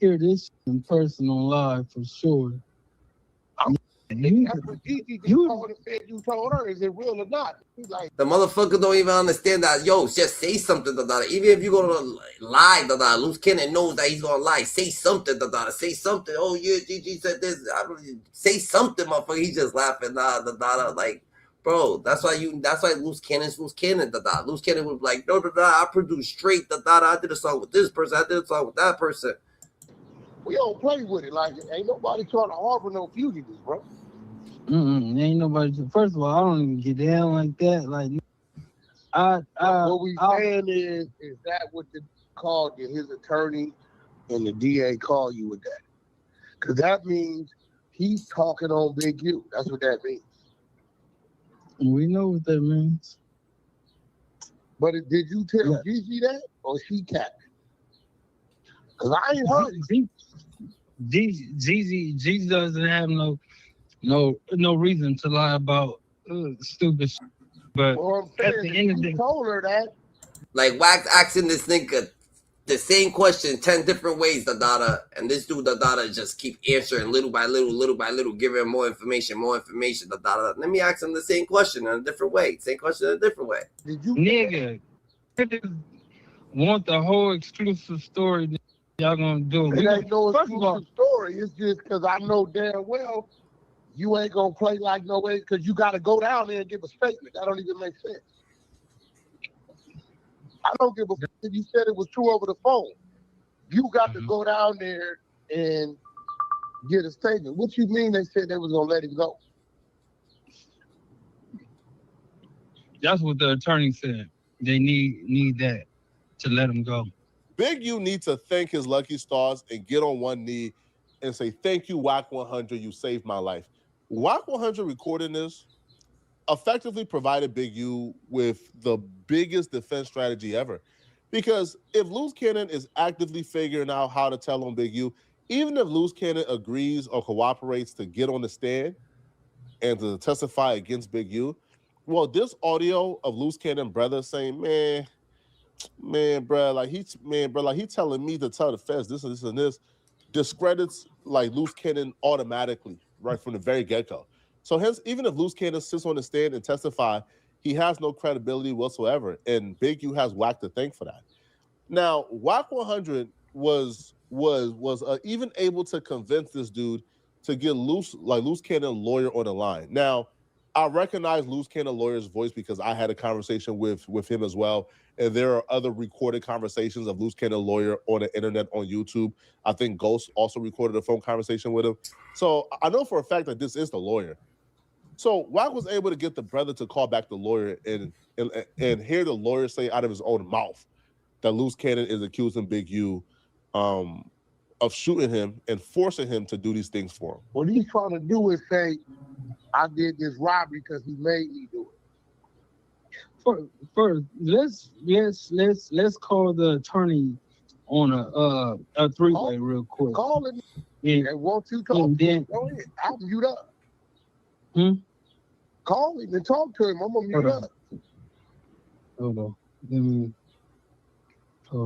S23: hear this in person on live for sure.
S3: That's what Gigi called and said you told her. Is it real or not? He's like,
S1: the motherfucker don't even understand that. Yo, just say something. Even if you're gonna lie, Loose Cannon knows that he's gonna lie. Say something. Say something. Oh yeah, Gigi said this. Say something, motherfucker. He's just laughing. Like, bro, that's why Loose Cannon's Loose Cannon. Loose Cannon was like, no, I produced straight. I did a song with this person. I did a song with that person.
S3: we don't play with it. Like, ain't nobody trying to harbor no fugitives, bro.
S23: Ain't nobody. First of all, I don't even get down like that. Like,
S3: what we saying is that what the called you, his attorney and the DA call you with that? Because that means he's talking on Big U. That's what that means.
S23: We know what that means.
S3: But did you tell Gigi that, or she capped? Because I ain't heard it.
S23: Gigi doesn't have no reason to lie about stupid shit. But at the end of the day,
S3: told her that.
S1: Like Wack asking this nigga the same question 10 different ways, and this dude, just keep answering little by little, giving him more information. Let me ask him the same question in a different way. Same question in a different way.
S3: Did you,
S23: nigga, want the whole exclusive story? Y'all gonna do
S3: it? It ain't no exclusive story. It's just because I know damn well you ain't gonna play like no way, because you got to go down there and give a statement. That don't even make sense. I don't give a fuck if you said it was true over the phone. You got to go down there and get a statement. What you mean they said they was gonna let him go?
S23: That's what the attorney said. They need that to let him go.
S18: Big U needs to thank his lucky stars and get on one knee and say, thank you, Wack 100, you saved my life. Wack 100 recording this effectively provided Big U with the biggest defense strategy ever. Because if Loose Cannon is actively figuring out how to tell on Big U, even if Loose Cannon agrees or cooperates to get on the stand and to testify against Big U, well, this audio of Loose Cannon brother saying, bro, he telling me to tell the feds this and this and this, discredits like Loose Cannon automatically right from the very get-go. So hence, even if Loose Cannon sits on the stand and testify, he has no credibility whatsoever, and Big U has Wack to thank for that. Now, Wack 100 was even able to convince this dude to get Loose Cannon lawyer on the line. Now, I recognize Loose Cannon lawyer's voice because I had a conversation with him as well. And there are other recorded conversations of Loose Cannon lawyer on the internet on YouTube. I think Ghost also recorded a phone conversation with him. So I know for a fact that this is the lawyer. So Wack was able to get the brother to call back the lawyer and hear the lawyer say out of his own mouth that Loose Cannon is accusing Big U of of shooting him and forcing him to do these things for him.
S3: What he's trying to do is say, I did this robbery because he made me do it.
S23: First, let's call the attorney on a three-way real quick.
S3: Call him.
S23: And
S3: won't you talk?
S23: and then,
S3: Go ahead. I'll mute up.
S23: Hmm?
S3: Call him and talk to him. I'm gonna mute up.
S23: Hold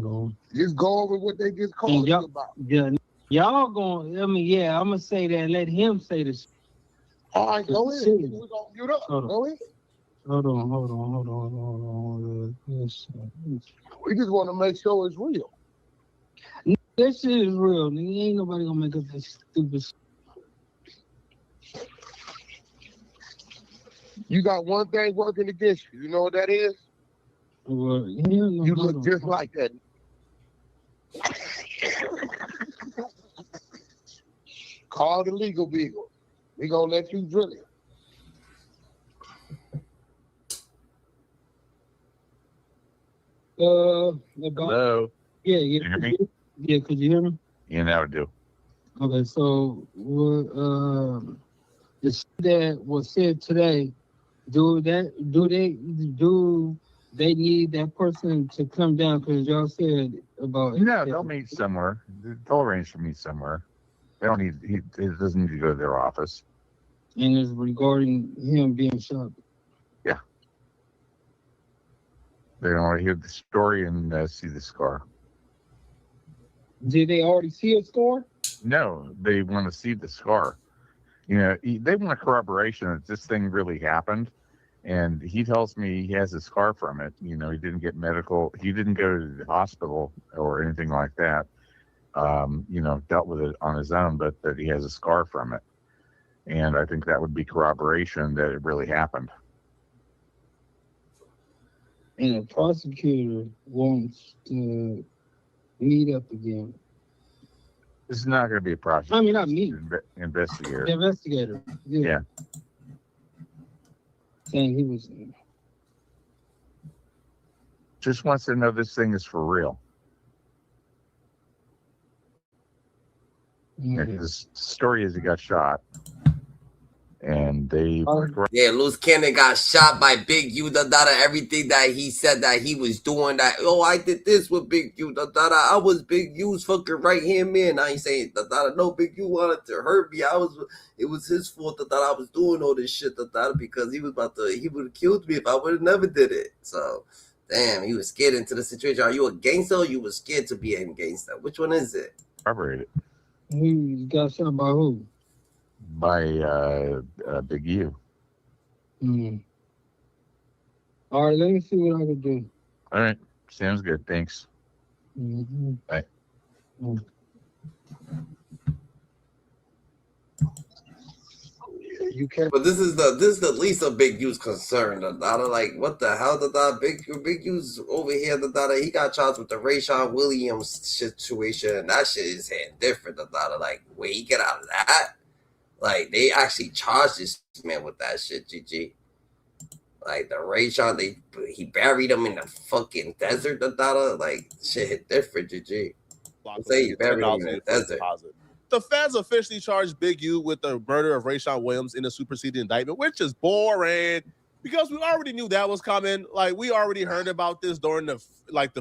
S23: on.
S3: Just go over what they just called you about.
S23: Yeah, y'all going. I mean, yeah, I'm gonna say that. And let him say this.
S3: All right, go ahead. We're gonna mute up. Go ahead.
S23: Hold on. Yes.
S3: We just want to make sure it's real.
S23: This shit is real. Nigga, ain't nobody gonna make up that stupid.
S3: You got one thing working against you. You know what that is?
S23: Well,
S3: you look just like that. Call the legal beagle. We gonna let you drill it.
S4: Hello.
S23: Yeah.
S4: Can you hear me?
S23: Yeah, could you hear me?
S4: Yeah, now I do.
S23: Okay, so the shit that was said today, do they need that person to come down? Because y'all said about
S4: No, they'll meet somewhere. They'll arrange to meet somewhere. They don't need. He doesn't need to go to their office.
S23: And it's regarding him being shot.
S4: Yeah. They want to hear the story and see the scar.
S23: Did they already see a scar?
S4: No, they want to see the scar. You know, they want corroboration that this thing really happened. And he tells me he has a scar from it. You know, he didn't get medical. He didn't go to the hospital or anything like that. You know, dealt with it on his own, but that he has a scar from it. And I think that would be corroboration that it really happened.
S23: And the prosecutor wants to meet up again.
S4: This is not going to be a prosecutor.
S23: I mean, not me.
S4: Investigator.
S23: The investigator.
S4: Yeah.
S23: Saying he was.
S4: Just wants to know this thing is for real. His story is he got shot. And they
S1: yeah, Loose Cannon got shot by Big U, everything that he said that he was doing, that I did this with Big U, I was Big U's fucking right hand man. I ain't saying no, Big U wanted to hurt me. It was his fault that I was doing all this shit because he would have killed me if I would have never did it. So damn, he was scared into the situation. Are you a gangster or you was scared to be a gangster? Which one is it?
S4: Corroborated.
S23: He got shot by who?
S4: By Big U.
S23: All right, let me see what I can do.
S4: All right, sounds good. Thanks. Bye.
S3: You can't.
S1: But this is the least of Big U's concern. Like, what the hell? Big U's over here. He got charged with the RAYSHAWN Williams situation. That shit is different. Like, where he get out of that? Like, they actually charged this man with that shit, GG. Like, the RAYSHAWN, he buried him in the fucking desert, like, shit hit different, GG. Say he buried him in the desert.
S18: The feds officially charged Big U with the murder of RAYSHAWN Williams in a superseding indictment, which is boring because we already knew that was coming. Like, we already heard about this during the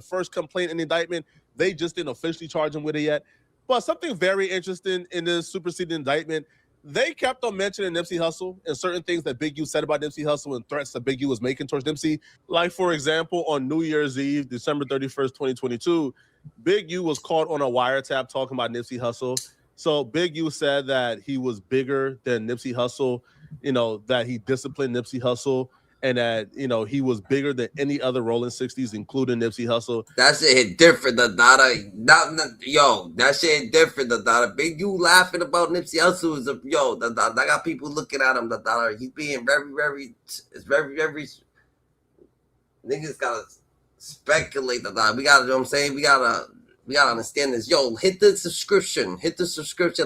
S18: first complaint in the indictment. They just didn't officially charge him with it yet. But something very interesting in this superseding indictment, they kept on mentioning Nipsey Hussle and certain things that Big U said about Nipsey Hussle and threats that Big U was making towards Nipsey. Like, for example, on New Year's Eve, December 31st, 2022, Big U was caught on a wiretap talking about Nipsey Hussle. So Big U said that he was bigger than Nipsey Hussle, you know, that he disciplined Nipsey Hussle, and that, you know, he was bigger than any other Rollin 60s, including Nipsey Hussle.
S1: That shit hit different, yo, that shit hit different, Big U laughing about Nipsey Hussle is I got people looking at him, he's being very, it's very, niggas gotta speculate, we gotta, you know what I'm saying, we gotta understand this. Yo, hit the subscription,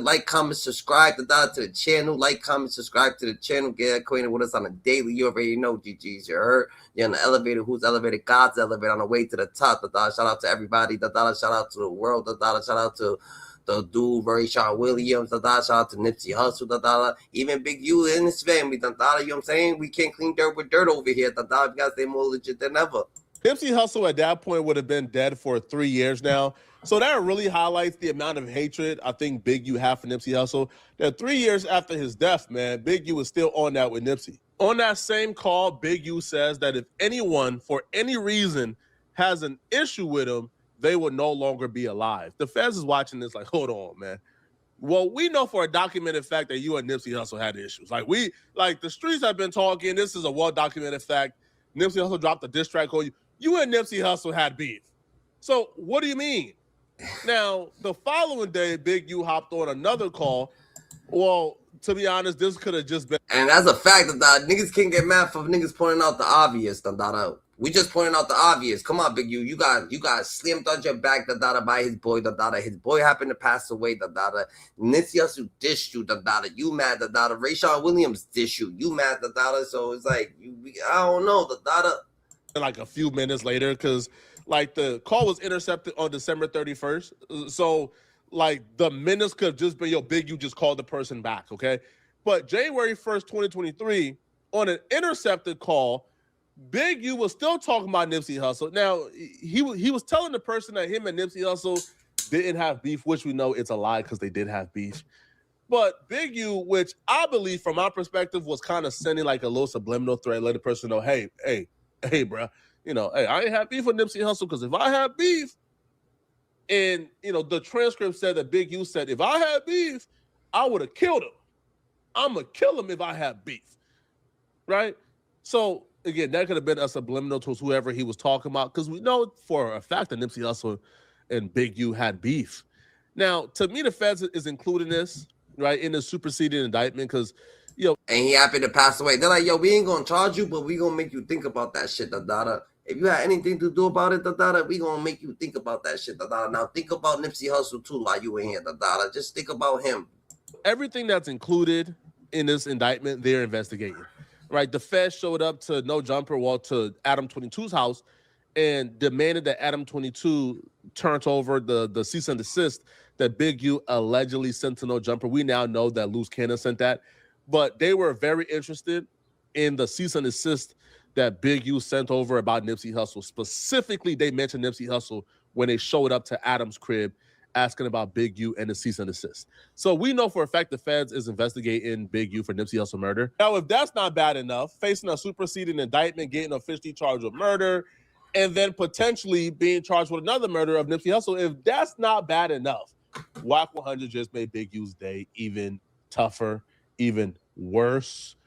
S1: like, comment, subscribe to the channel, like, comment, subscribe to the channel, get acquainted with us on a daily. You already know, GG's, you heard. You're on the elevator. Who's elevated? God's elevator on the way to the top. Shout out to everybody. Shout out to the world. Shout out to the dude, RAYSHAWN Williams, shout out to Nipsey Hussle, even Big U and his family, you know what I'm saying? We can't clean dirt with dirt over here, we gotta stay more legit than ever.
S18: Nipsey Hussle at that point would have been dead for 3 years now. So that really highlights the amount of hatred I think Big U had for Nipsey Hussle. That 3 years after his death, man, Big U is still on that with Nipsey. On that same call, Big U says that if anyone, for any reason, has an issue with him, they will no longer be alive. The feds is watching this like, hold on, man. Well, we know for a documented fact that you and Nipsey Hussle had issues. Like the streets have been talking. This is a well-documented fact. Nipsey Hussle dropped a diss track on you. You and Nipsey Hussle had beef. So what do you mean? Now, the following day, Big U hopped on another call. Well, to be honest, this could have just been.
S1: And that's a fact that niggas can't get mad for niggas pointing out the obvious. We just pointing out the obvious. Come on, Big U. You got slammed on your back by his boy. His boy happened to pass away. Nipsey Hussle dissed you. You mad. RAYSHAWN Williams dissed you. You mad. So it's like I don't know.
S18: Like a few minutes later, because like the call was intercepted on December 31st. So like the minutes could have just been, yo, Big U just called the person back, okay? But January 1st, 2023, on an intercepted call, Big U was still talking about Nipsey Hussle. Now, he was telling the person that him and Nipsey Hussle didn't have beef, which we know it's a lie because they did have beef. But Big U, which I believe from my perspective was kind of sending like a little subliminal threat, let the person know, hey, bro, hey, I ain't have beef with Nipsey Hussle because if I had beef, and, the transcript said that Big U said, if I had beef, I would have killed him. I'm going to kill him if I had beef, right? So, again, that could have been a subliminal to whoever he was talking about because we know for a fact that Nipsey Hussle and Big U had beef. Now, to me, the feds is including this, right, in the superseding indictment because,
S1: and he happened to pass away. They're like, yo, we ain't going to charge you, but we going to make you think about that shit, If you had anything to do about it, we going to make you think about that shit, Now, think about Nipsey Hussle, too, while you in here, Just think about him.
S18: Everything that's included in this indictment, they're investigating, right? The feds showed up to No Jumper, to Adam 22's house and demanded that Adam 22 turns over the cease and desist that Big U allegedly sent to No Jumper. We now know that Loose Cannon sent that. But they were very interested in the cease and desist that Big U sent over about Nipsey Hussle. Specifically, they mentioned Nipsey Hussle when they showed up to Adam's crib asking about Big U and the cease and desist. So we know for a fact the feds is investigating Big U for Nipsey Hussle murder. Now, if that's not bad enough, facing a superseding indictment, getting officially charged with murder, and then potentially being charged with another murder of Nipsey Hussle, if that's not bad enough, Wack 100 just made Big U's day even tougher, even worse,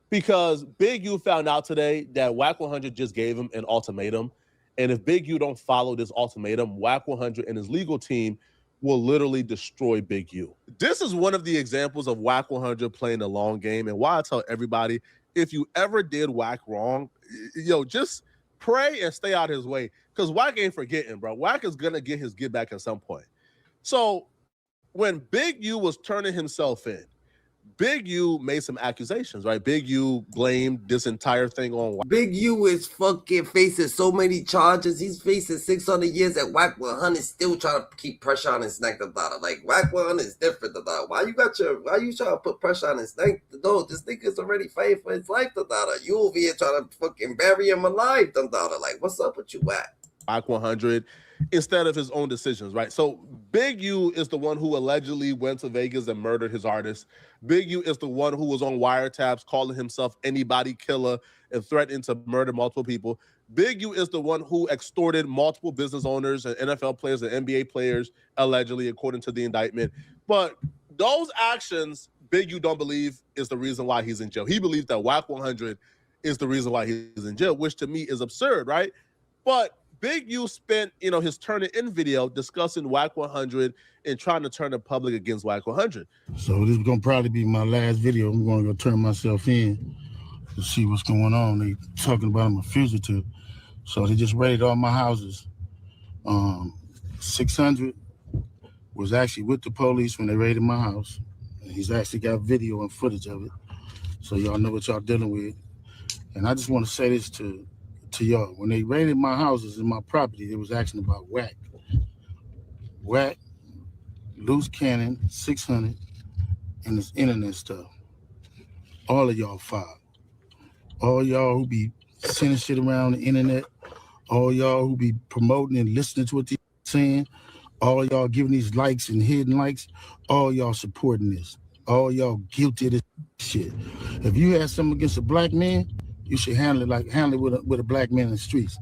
S18: because Big U found out today that Wack 100 just gave him an ultimatum, and if Big U don't follow this ultimatum, Wack 100 and his legal team will literally destroy Big U. This is one of the examples of Wack 100 playing the long game, and why I tell everybody, if you ever did Wack wrong, just pray and stay out his way, because Wack ain't forgetting, bro. Wack is gonna get his get back at some point. So when Big U was turning himself in, Big U made some accusations, right? Big U blamed this entire thing on Wack.
S1: Big U is fucking facing so many charges. He's facing 600 years at Wack 100, still trying to keep pressure on his neck. Like Wack 100 is different. Why you trying to put pressure on his neck? No, this nigga's already fighting for his life. You over here trying to fucking bury him alive. Like, what's up with you, Wack?
S18: Wack 100 instead of his own decisions, right? So Big U is the one who allegedly went to Vegas and murdered his artist. Big U is the one who was on wiretaps calling himself anybody killer and threatening to murder multiple people. Big U is the one who extorted multiple business owners and NFL players and NBA players, allegedly, according to the indictment. But those actions, Big U don't believe is the reason why he's in jail. He believes that Wack 100 is the reason why he's in jail, which to me is absurd, right? But Big U spent, his turning in video discussing Wack 100 and trying to turn the public against Wack 100.
S5: So this is gonna probably be my last video. I'm gonna go turn myself in to see what's going on. They talking about I'm a fugitive. So they just raided all my houses. 600 was actually with the police when they raided my house. And he's actually got video and footage of it. So y'all know what y'all dealing with. And I just want to say this to y'all. When they raided my houses and my property, they was asking about Wack. Wack Loose Cannon, 600, and this internet stuff. All of y'all filed. All y'all who be sending shit around the internet, all y'all who be promoting and listening to what they're saying, all y'all giving these likes and hidden likes, all y'all supporting this. All y'all guilty of this shit. If you had something against a black man, you should handle it with a black man in the streets.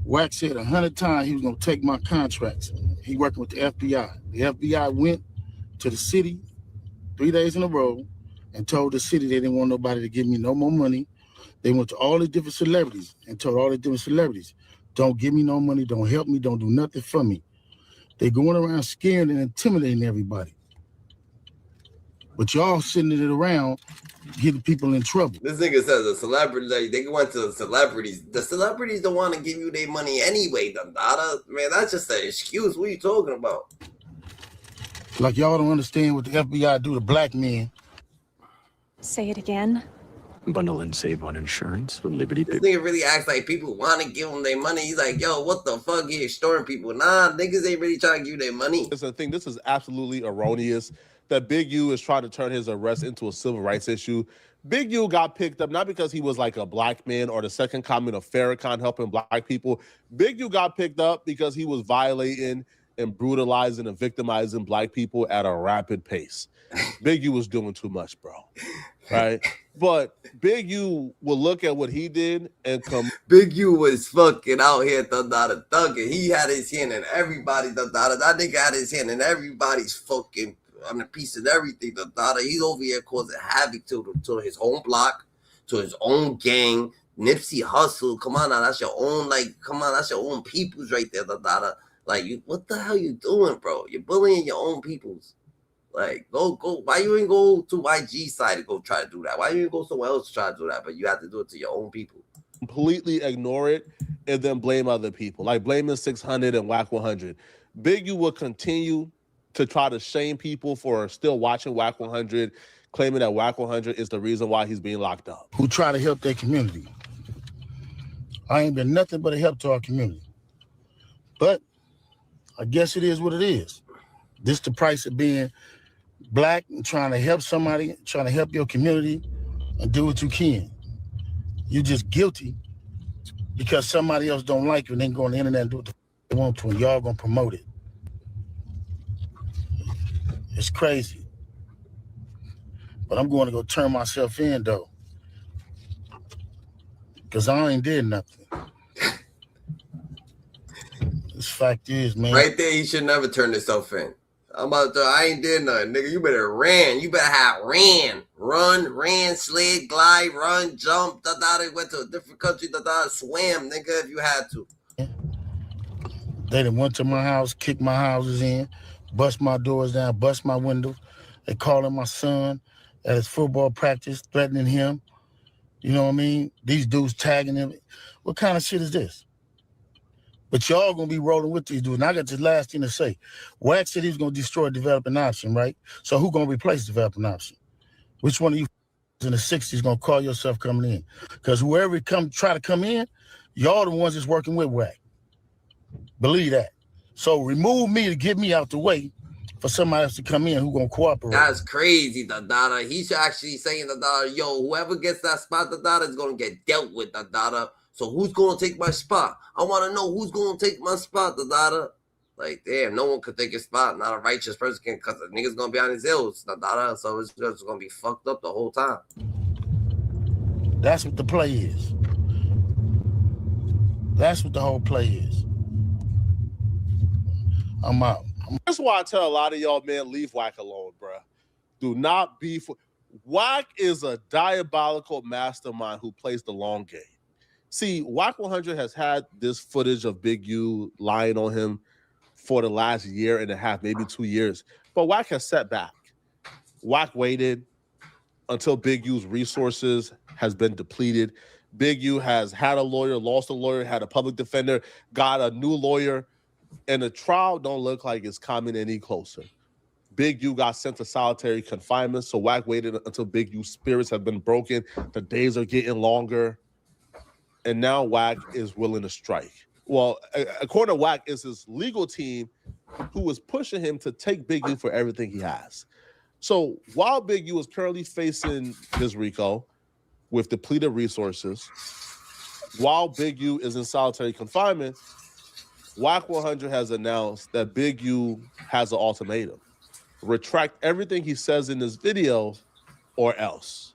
S5: Wack said 100 times he was gonna take my contracts. He working with the FBI. The FBI went to the city 3 days in a row and told the city they didn't want nobody to give me no more money. They went to all the different celebrities and told all the different celebrities, don't give me no money, don't help me, don't do nothing for me. They going around scaring and intimidating everybody. But y'all sending it around, getting people in trouble.
S1: This nigga says a celebrity, like, they went to the celebrities. The celebrities don't want to give you their money anyway, Dada. Man, that's just an excuse. What are you talking about?
S5: Like y'all don't understand what the FBI do to black men.
S6: Say it again.
S7: Bundle and save on insurance for Liberty.
S1: This nigga really acts like people want to give him their money. He's like, yo, what the fuck? He extorting people. Nah, niggas ain't really trying to give you their money.
S18: It's a thing. This is absolutely erroneous. That Big U is trying to turn his arrest into a civil rights issue. Big U got picked up not because he was like a black man or the second coming of Farrakhan helping black people. Big U got picked up because he was violating and brutalizing and victimizing black people at a rapid pace. Big U was doing too much, bro. Right? But Big U will look at what he did and come.
S1: Big U was fucking out here thugging. He had his hand in everybody. That nigga had his hand in everybody's fucking on a piece of everything. He's over here causing havoc to his own block, to his own gang. Nipsey Hussle, come on now, that's your own, like, come on, that's your own peoples right there. Like, what the hell you doing, bro? You're bullying your own peoples. Like, go. Why you ain't go to YG side to go try to do that? Why you ain't go somewhere else to try to do that? But you have to do it to your own people.
S18: Completely ignore it and then blame other people, like blaming 600 and Wack 100. Big U will continue to try to shame people for still watching Wack 100, claiming that Wack 100 is the reason why he's being locked up.
S5: Who try to help their community. I ain't been nothing but a help to our community. But I guess it is what it is. This the price of being black and trying to help somebody, trying to help your community and do what you can. You're just guilty because somebody else don't like you and they can go on the internet and do what they want to and y'all gonna promote it. It's crazy. But I'm going to go turn myself in, though. Because I ain't did nothing. This fact is, man.
S1: Right there, you should never turn yourself in. I'm about to, I ain't did nothing, nigga. You better ran. You better have ran. Run, ran, slid, glide, run, jump, went to a different country, swam, nigga, if you had to.
S5: They done went to my house, kicked my houses in, bust my doors down, bust my windows. They calling my son at his football practice, threatening him. You know what I mean? These dudes tagging him. What kind of shit is this? But y'all gonna be rolling with these dudes. And I got this last thing to say. Wack said he was gonna destroy developing option, right? So who gonna replace developing option? Which one of you in the 60s gonna call yourself coming in? Because whoever try to come in, y'all the ones that's working with Wack. Believe that. So remove me to get me out the way for somebody else to come in who gonna cooperate.
S1: That's crazy, Dada. He should actually saying, Dada, yo, whoever gets that spot, Dada, is gonna get dealt with, Dada. So who's gonna take my spot? I wanna know who's gonna take my spot, Dada. Like, damn, no one could take his spot. Not a righteous person can, because the nigga's gonna be on his heels, Dada. So it's just gonna be fucked up the whole time.
S5: That's what the play is. That's what the whole play is. I'm out.
S18: That's why I tell a lot of y'all, man, leave Wack alone, bro. Do not beef. Wack is a diabolical mastermind who plays the long game. See, Wack 100 has had this footage of Big U lying on him for the last year and a half, maybe 2 years. But Wack has set back. Wack waited until Big U's resources has been depleted. Big U has had a lawyer, lost a lawyer, had a public defender, got a new lawyer, and the trial don't look like it's coming any closer. Big U got sent to solitary confinement, so Wack waited until Big U's spirits have been broken. The days are getting longer, and now Wack is willing to strike. Well, according to Wack, it's his legal team who was pushing him to take Big U for everything he has. So while Big U is currently facing this RICO with depleted resources, while Big U is in solitary confinement, Wack 100 has announced that Big U has an ultimatum. Retract everything he says in this video or else.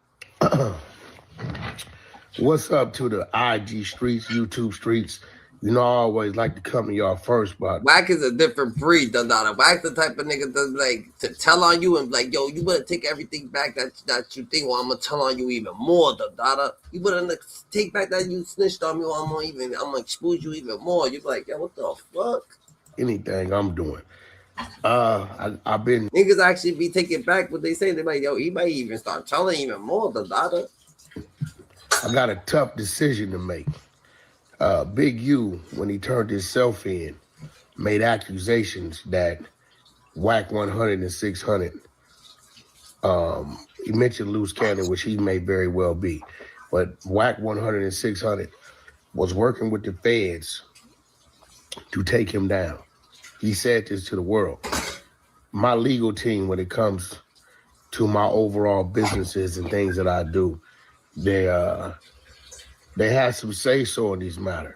S8: What's up to the IG streets, YouTube streets? You know, I always like to come to y'all first, but
S1: Wack is a different breed, Dada. Wack the type of nigga that's like to tell on you and like, yo, you better take everything back that you think, or I'm gonna tell on you even more, Dada. You better take back that you snitched on me, or I'm gonna expose you even more. You're like, yo, what the fuck?
S8: anything I'm doing. I've been
S1: Niggas actually be taking back what they say. They're like, yo, he might even start telling even more, Dada.
S8: I got a tough decision to make. Big U, when he turned himself in, made accusations that Wack 100 and 600. He mentioned loose cannon, which he may very well be, but Wack 100 and 600 was working with the feds to take him down. He said this to the world. My legal team, when it comes to my overall businesses and things that I do, they have some say-so in these matters.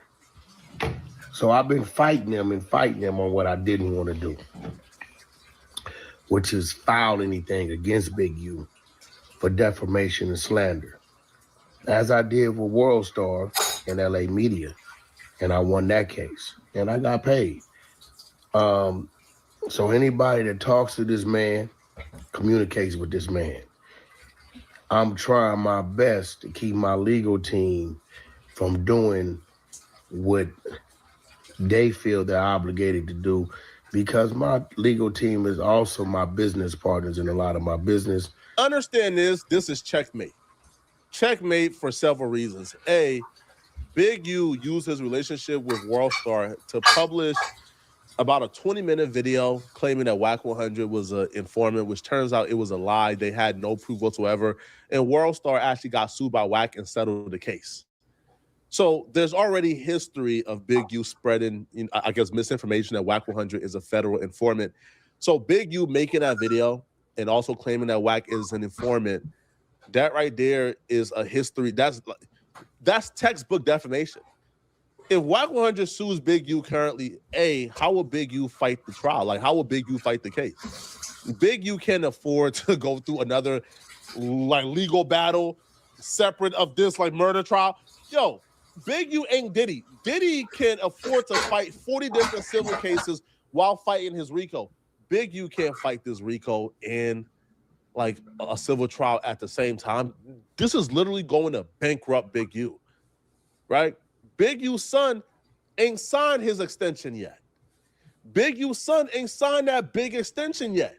S8: So I've been fighting them on what I didn't want to do, which is file anything against Big U for defamation and slander, as I did with World Star and LA Media, and I won that case, and I got paid. So anybody that talks to this man, communicates with this man. I'm trying my best to keep my legal team from doing what they feel they're obligated to do, because my legal team is also my business partners in a lot of my business.
S18: Understand this is checkmate. Checkmate for several reasons. A, Big U used his relationship with World Star to publish about a 20-minute video claiming that Wack 100 was an informant, which turns out it was a lie. They had no proof whatsoever. And World Star actually got sued by Wack and settled the case. So there's already history of Big U spreading, I guess, misinformation that Wack 100 is a federal informant. So Big U making that video and also claiming that Wack is an informant, that right there is a history. That's textbook defamation. If Wack 100 sues Big U currently, A, how will Big U fight the trial? Like, how will Big U fight the case? Big U can't afford to go through another like legal battle separate of this like murder trial. Yo, Big U ain't Diddy. Diddy can afford to fight 40 different civil cases while fighting his RICO. Big U can't fight this RICO and like a civil trial at the same time. This is literally going to bankrupt Big U, right? Big U's son ain't signed his extension yet. Big U's son ain't signed that big extension yet.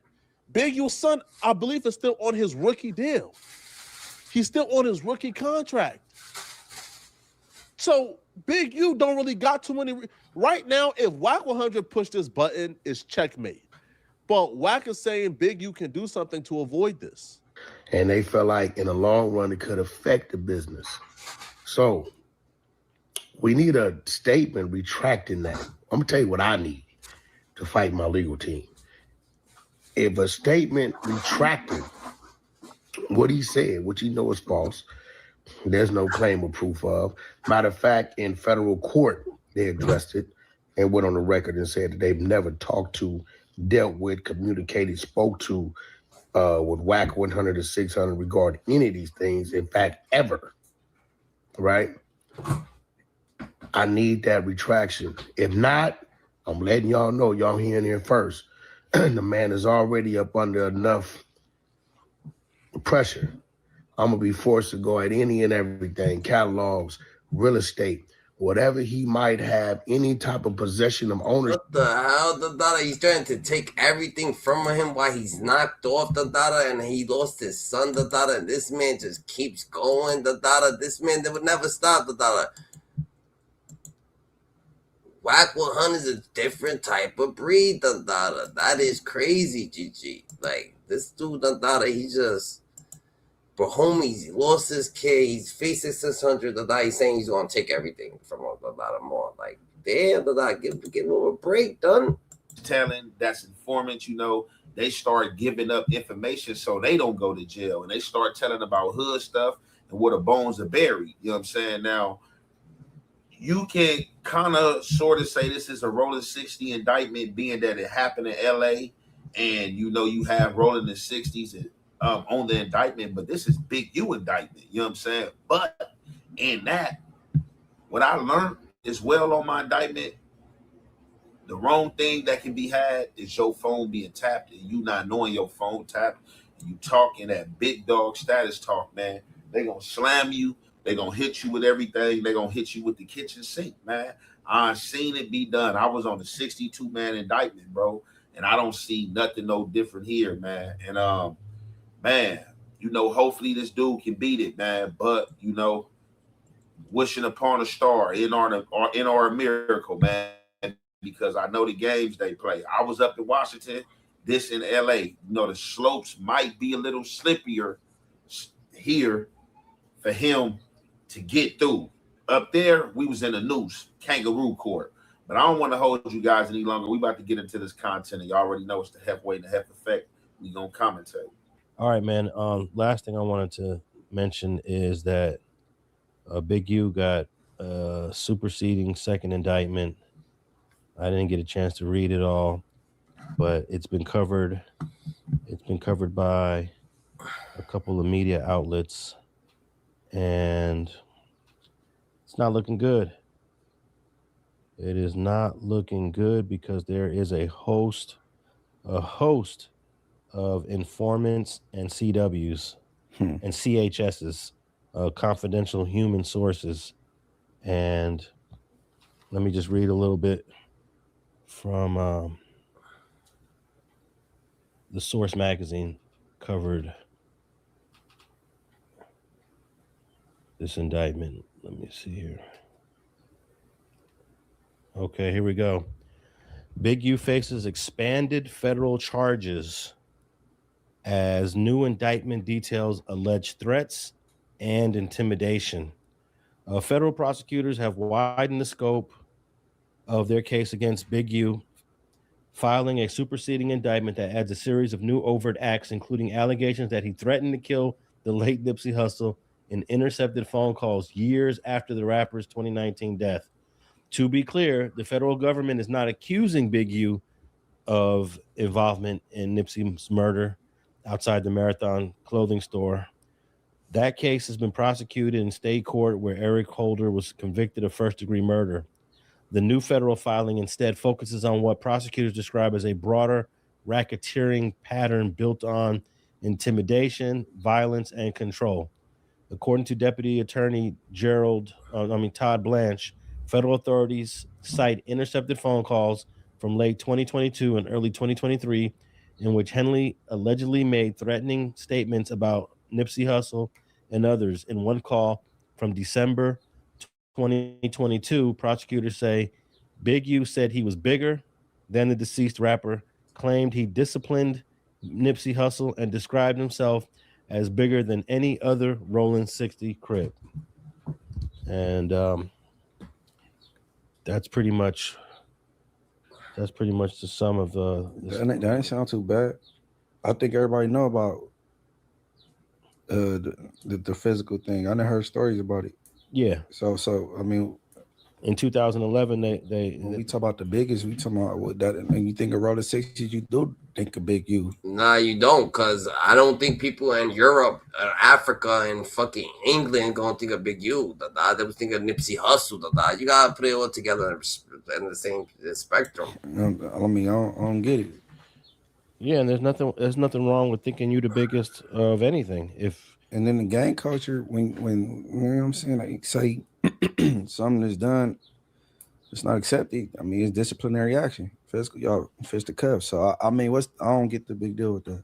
S18: Big U's son, I believe, is still on his rookie deal. He's still on his rookie contract. So Big U don't really got too many. Right now, if Wack 100 push this button, it's checkmate. But Wack is saying Big U can do something to avoid this.
S8: And they felt like in the long run, it could affect the business. So we need a statement retracting that. I'm gonna tell you what I need to fight my legal team. If a statement retracted what he said, which he knows is false, there's no claim or proof of. Matter of fact, in federal court, they addressed it and went on the record and said that they've never talked to, dealt with, communicated, spoke to with Wack 100 or 600 regarding any of these things, in fact, ever, right? I need that retraction. If not, I'm letting y'all know, y'all hearing here first. The man is already up under enough pressure. I'm going to be forced to go at any and everything, catalogs, real estate, whatever he might have, any type of possession of ownership.
S1: What the hell, the Dada? He's trying to take everything from him while he's knocked off the Dada, and he lost his son, the Dada, and this man just keeps going, the Dada. This man, they would never stop, the Dada. Wack 100 is a different type of breed, the Dada. That is crazy, GG. Like, this dude, the Dada, he just... But homies, he lost his kid. He's facing 600. The Dada, he's saying he's going to take everything from him, the Dada more. Like, damn, the Dada, give him a break, done.
S10: telling, that's informants, you know, they start giving up information so they don't go to jail, and they start telling about hood stuff and where the bones are buried. You know what I'm saying? Now, you can kind of sort of say this is a rolling 60 indictment, being that it happened in LA, and you know you have rolling the 60s and, on the indictment, but this is Big U indictment. You know what I'm saying? But in that, what I learned as well on my indictment, the wrong thing that can be had is your phone being tapped and you not knowing your phone tapped. You talking that big dog status talk, man. They gonna slam you. They gonna hit you with everything. They gonna hit you with the kitchen sink, man. I seen it be done. I was on the 62-man indictment, bro, and I don't see nothing no different here, man. And man, you know, hopefully this dude can beat it, man. But you know, wishing upon a star in our miracle, man. Because I know the games they play. I was up in Washington, this in LA. You know, the slopes might be a little slippier here for him to get through. Up there, we was in a noose, kangaroo court. But I don't want to hold you guys any longer. We about to get into this content, and you already know it's the Hef Weight and the Hef Effect. We gonna commentate.
S11: All right, man. Last thing I wanted to mention is that Big U got a superseding second indictment. I didn't get a chance to read it all, but it's been covered. It's been covered by a couple of media outlets, and it's not looking good. It is not looking good because there is a host of informants and CWs and CHSs, confidential human sources. And let me just read a little bit from the Source magazine covered this indictment. Let me see here. Okay, here we go. Big U faces expanded federal charges as new indictment details alleged threats and intimidation. Federal prosecutors have widened the scope of their case against Big U, filing a superseding indictment that adds a series of new overt acts, including allegations that he threatened to kill the late Nipsey Hussle in intercepted phone calls years after the rapper's 2019 death. To be clear, the federal government is not accusing Big U of involvement in Nipsey's murder outside the Marathon clothing store. That case has been prosecuted in state court where Eric Holder was convicted of first-degree murder. The new federal filing instead focuses on what prosecutors describe as a broader racketeering pattern built on intimidation, violence, and control. According to Deputy Attorney Todd Blanche, federal authorities cite intercepted phone calls from late 2022 and early 2023 in which Henley allegedly made threatening statements about Nipsey Hussle and others. In one call from December 2022, prosecutors say Big U said he was bigger than the deceased rapper, claimed he disciplined Nipsey Hussle, and described himself as bigger than any other Rolling 60 Crip. And that's pretty much the sum of
S12: that ain't sound too bad. I think everybody know about the physical thing. I never heard stories about it.
S11: Yeah.
S12: So I mean,
S11: in 2011,
S12: when we talk about the biggest, we talk about what that. And you think of Rolling 60s, you do think of Big U.
S1: Nah, you don't, because I don't think people in Europe, Africa, and fucking England gonna think of Big U. They would think of Nipsey Hussle. You gotta put it all together in the same spectrum.
S12: I mean, I don't get it.
S11: Yeah, and there's nothing wrong with thinking you the biggest of anything.
S12: And then the gang culture, when you know what I'm saying, like say something is done, it's not accepted. I mean, it's disciplinary action. Y'all fist the cuffs. So I mean, I don't get the big deal with that.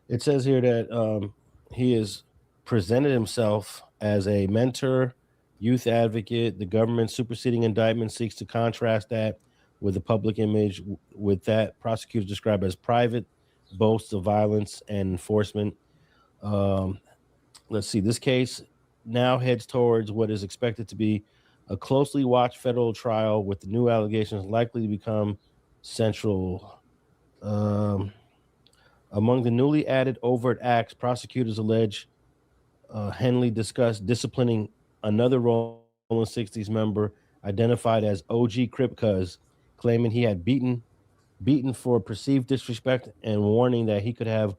S11: It says here that he has presented himself as a mentor, youth advocate. The government's superseding indictment seeks to contrast that with the public image with that prosecutors describe as private boasts of violence and enforcement. Let's see. This case now heads towards what is expected to be a closely watched federal trial, with the new allegations likely to become Central. Among the newly added overt acts, prosecutors allege Henley discussed disciplining another Rolling 60s member identified as OG Crip Cuz, claiming he had beaten for perceived disrespect and warning that he could have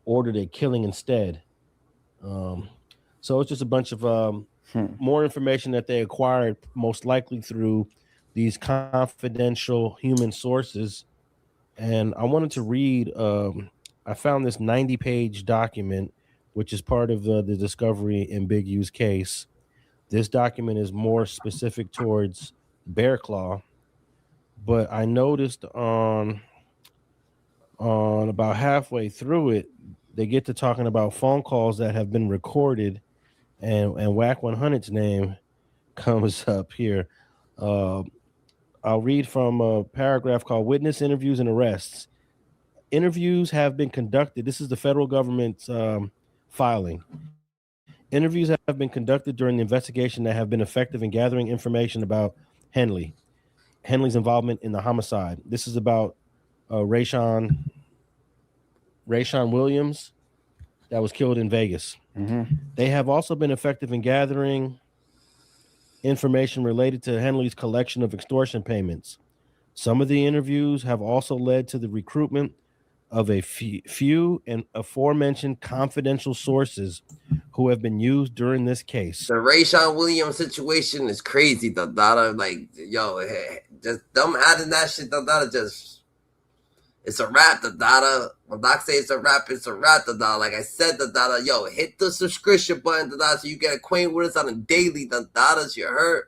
S11: ordered a killing instead. So it's just a bunch of more information that they acquired, most likely through these confidential human sources. And I wanted to read, I found this 90-page document, which is part of the discovery in Big U's case. This document is more specific towards Bear Claw, but I noticed on about halfway through it, they get to talking about phone calls that have been recorded, and Wack 100's name comes up here. I'll read from a paragraph called Witness Interviews and Arrests. Interviews have been conducted. This is the federal government's filing. Interviews have been conducted during the investigation that have been effective in gathering information about Henley's involvement in the homicide. This is about RAYSHAWN Williams that was killed in Vegas. They have also been effective in gathering information related to Henley's collection of extortion payments. Some of the interviews have also led to the recruitment of a few and aforementioned confidential sources who have been used during this case.
S1: The RAYSHAWN Williams situation is crazy, the data. Like, yo, just them adding that shit, the data just, it's a wrap, the data. When Doc say it's a wrap, the data. Like I said, the data, yo, hit the subscription button, the data, so you get acquainted with us on a daily, the data, you heard.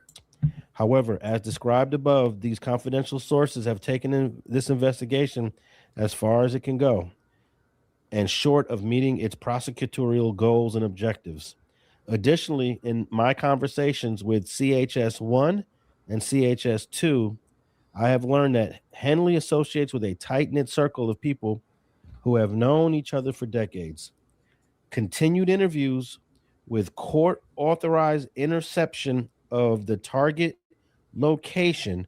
S11: However, as described above, these confidential sources have taken in this investigation as far as it can go, and short of meeting its prosecutorial goals and objectives. Additionally, in my conversations with CHS-1 and CHS-2, I have learned that Henley associates with a tight-knit circle of people who have known each other for decades. Continued interviews with court-authorized interception of the target location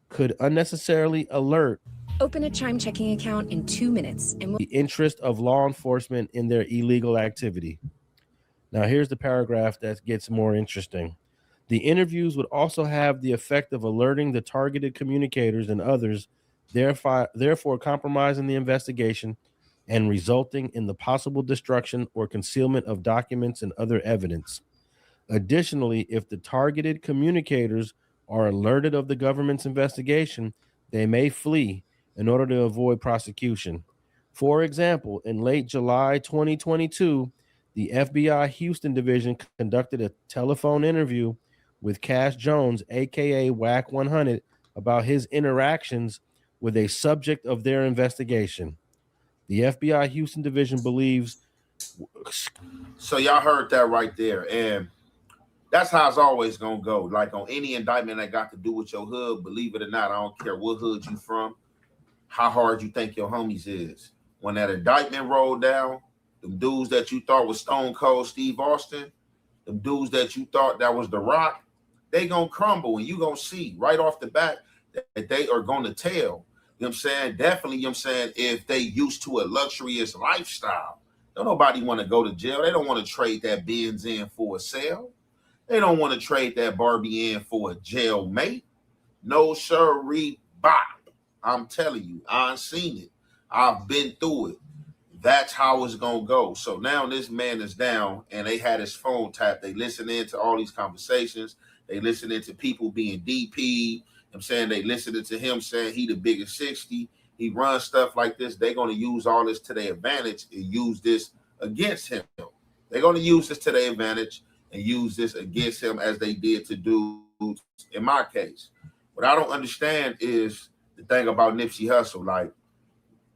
S11: could unnecessarily alert
S13: Open a Chime checking account in 2 minutes and
S11: the interest of law enforcement in their illegal activity. Now, here's the paragraph that gets more interesting. The interviews would also have the effect of alerting the targeted communicators and others, therefore compromising the investigation and resulting in the possible destruction or concealment of documents and other evidence. Additionally, if the targeted communicators are alerted of the government's investigation, they may flee in order to avoid prosecution. For example, in late July 2022, the FBI Houston Division conducted a telephone interview with Cash Jones, aka Wack 100, about his interactions with a subject of their investigation. The FBI Houston Division believes.
S10: So y'all heard that right there, and that's how it's always gonna go. Like on any indictment that got to do with your hood, believe it or not, I don't care what hood you from, how hard you think your homies is. When that indictment rolled down, them dudes that you thought was Stone Cold Steve Austin, them dudes that you thought that was The Rock, they gonna crumble, and you gonna see right off the bat that they are gonna tell. You know what I'm saying? Definitely, you know what I'm saying, if they used to a luxurious lifestyle. Don't nobody want to go to jail. They don't want to trade that Benz in for a cell. They don't want to trade that Barbie in for a jail mate. No sirree bop. I'm telling you, I've seen it. I've been through it. That's how it's going to go. So now this man is down and they had his phone tapped. They listening to all these conversations. They listening to people being DP. I'm saying they listening to him saying he the biggest 60. He runs stuff like this. They're going to use all this to their advantage and use this against him. They're going to use this to their advantage and use this against him as they did to do in my case. What I don't understand is the thing about Nipsey Hussle. Like,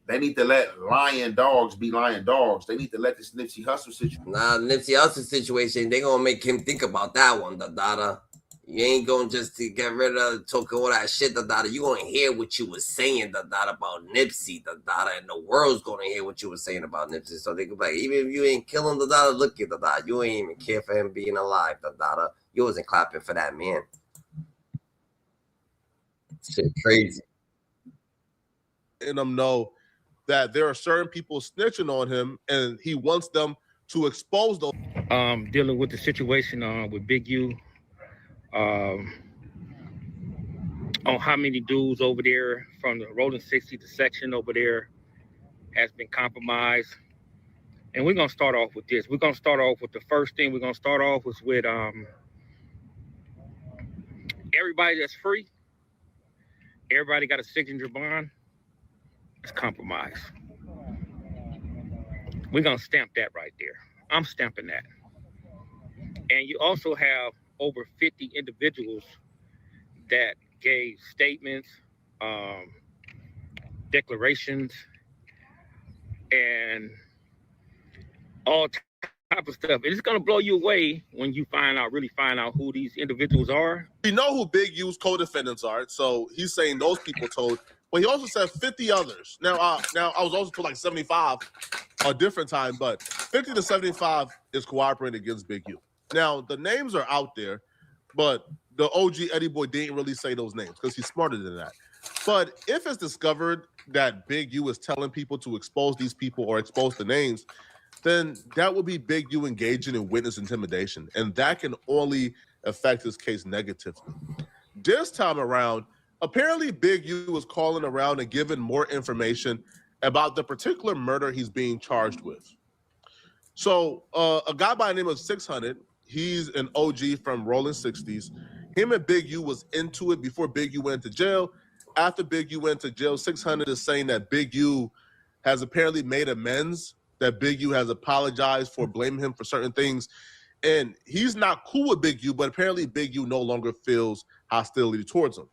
S10: they need to let lion dogs be lion dogs. They need to let this Nipsey Hussle situation.
S1: Nah, Nipsey Hussle situation, they gonna make him think about that one, the data. You ain't gonna just to get rid of talking all that shit, the data. You gonna hear what you was saying, the data, about Nipsey, the data, and the world's gonna hear what you was saying about Nipsey. So they could be like, even if you ain't killing the data, look at the data. You ain't even care for him being alive, the data. You wasn't clapping for that man. Shit crazy.
S18: letting them know that there are certain people snitching on him, and he wants them to expose those.
S14: Dealing with the situation with Big U, on how many dudes over there from the Rolling 60 the section over there has been compromised. And we're gonna start off with this. We're gonna start off with the first thing we're gonna start off with everybody that's free, everybody got a signature bond, it's compromised. We're gonna stamp that right there. I'm stamping that. And you also have over 50 individuals that gave statements, declarations, and all type of stuff. It's gonna blow you away when you really find out who these individuals are.
S18: We know who Big U's co-defendants are, so he's saying those people told. But he also said 50 others. Now I was also told like 75 a different time, but 50 to 75 is cooperating against Big U. Now the names are out there, but the OG Eddie Boy didn't really say those names because he's smarter than that. But if it's discovered that Big U is telling people to expose these people or expose the names, then that would be Big U engaging in witness intimidation, and that can only affect his case negatively. This time around, apparently Big U was calling around and giving more information about the particular murder he's being charged with. So a guy by the name of 600, he's an OG from Rolling 60s. Him and Big U was into it before Big U went to jail. After Big U went to jail, 600 is saying that Big U has apparently made amends, that Big U has apologized for blaming him for certain things. And he's not cool with Big U, but apparently Big U no longer feels hostility towards him.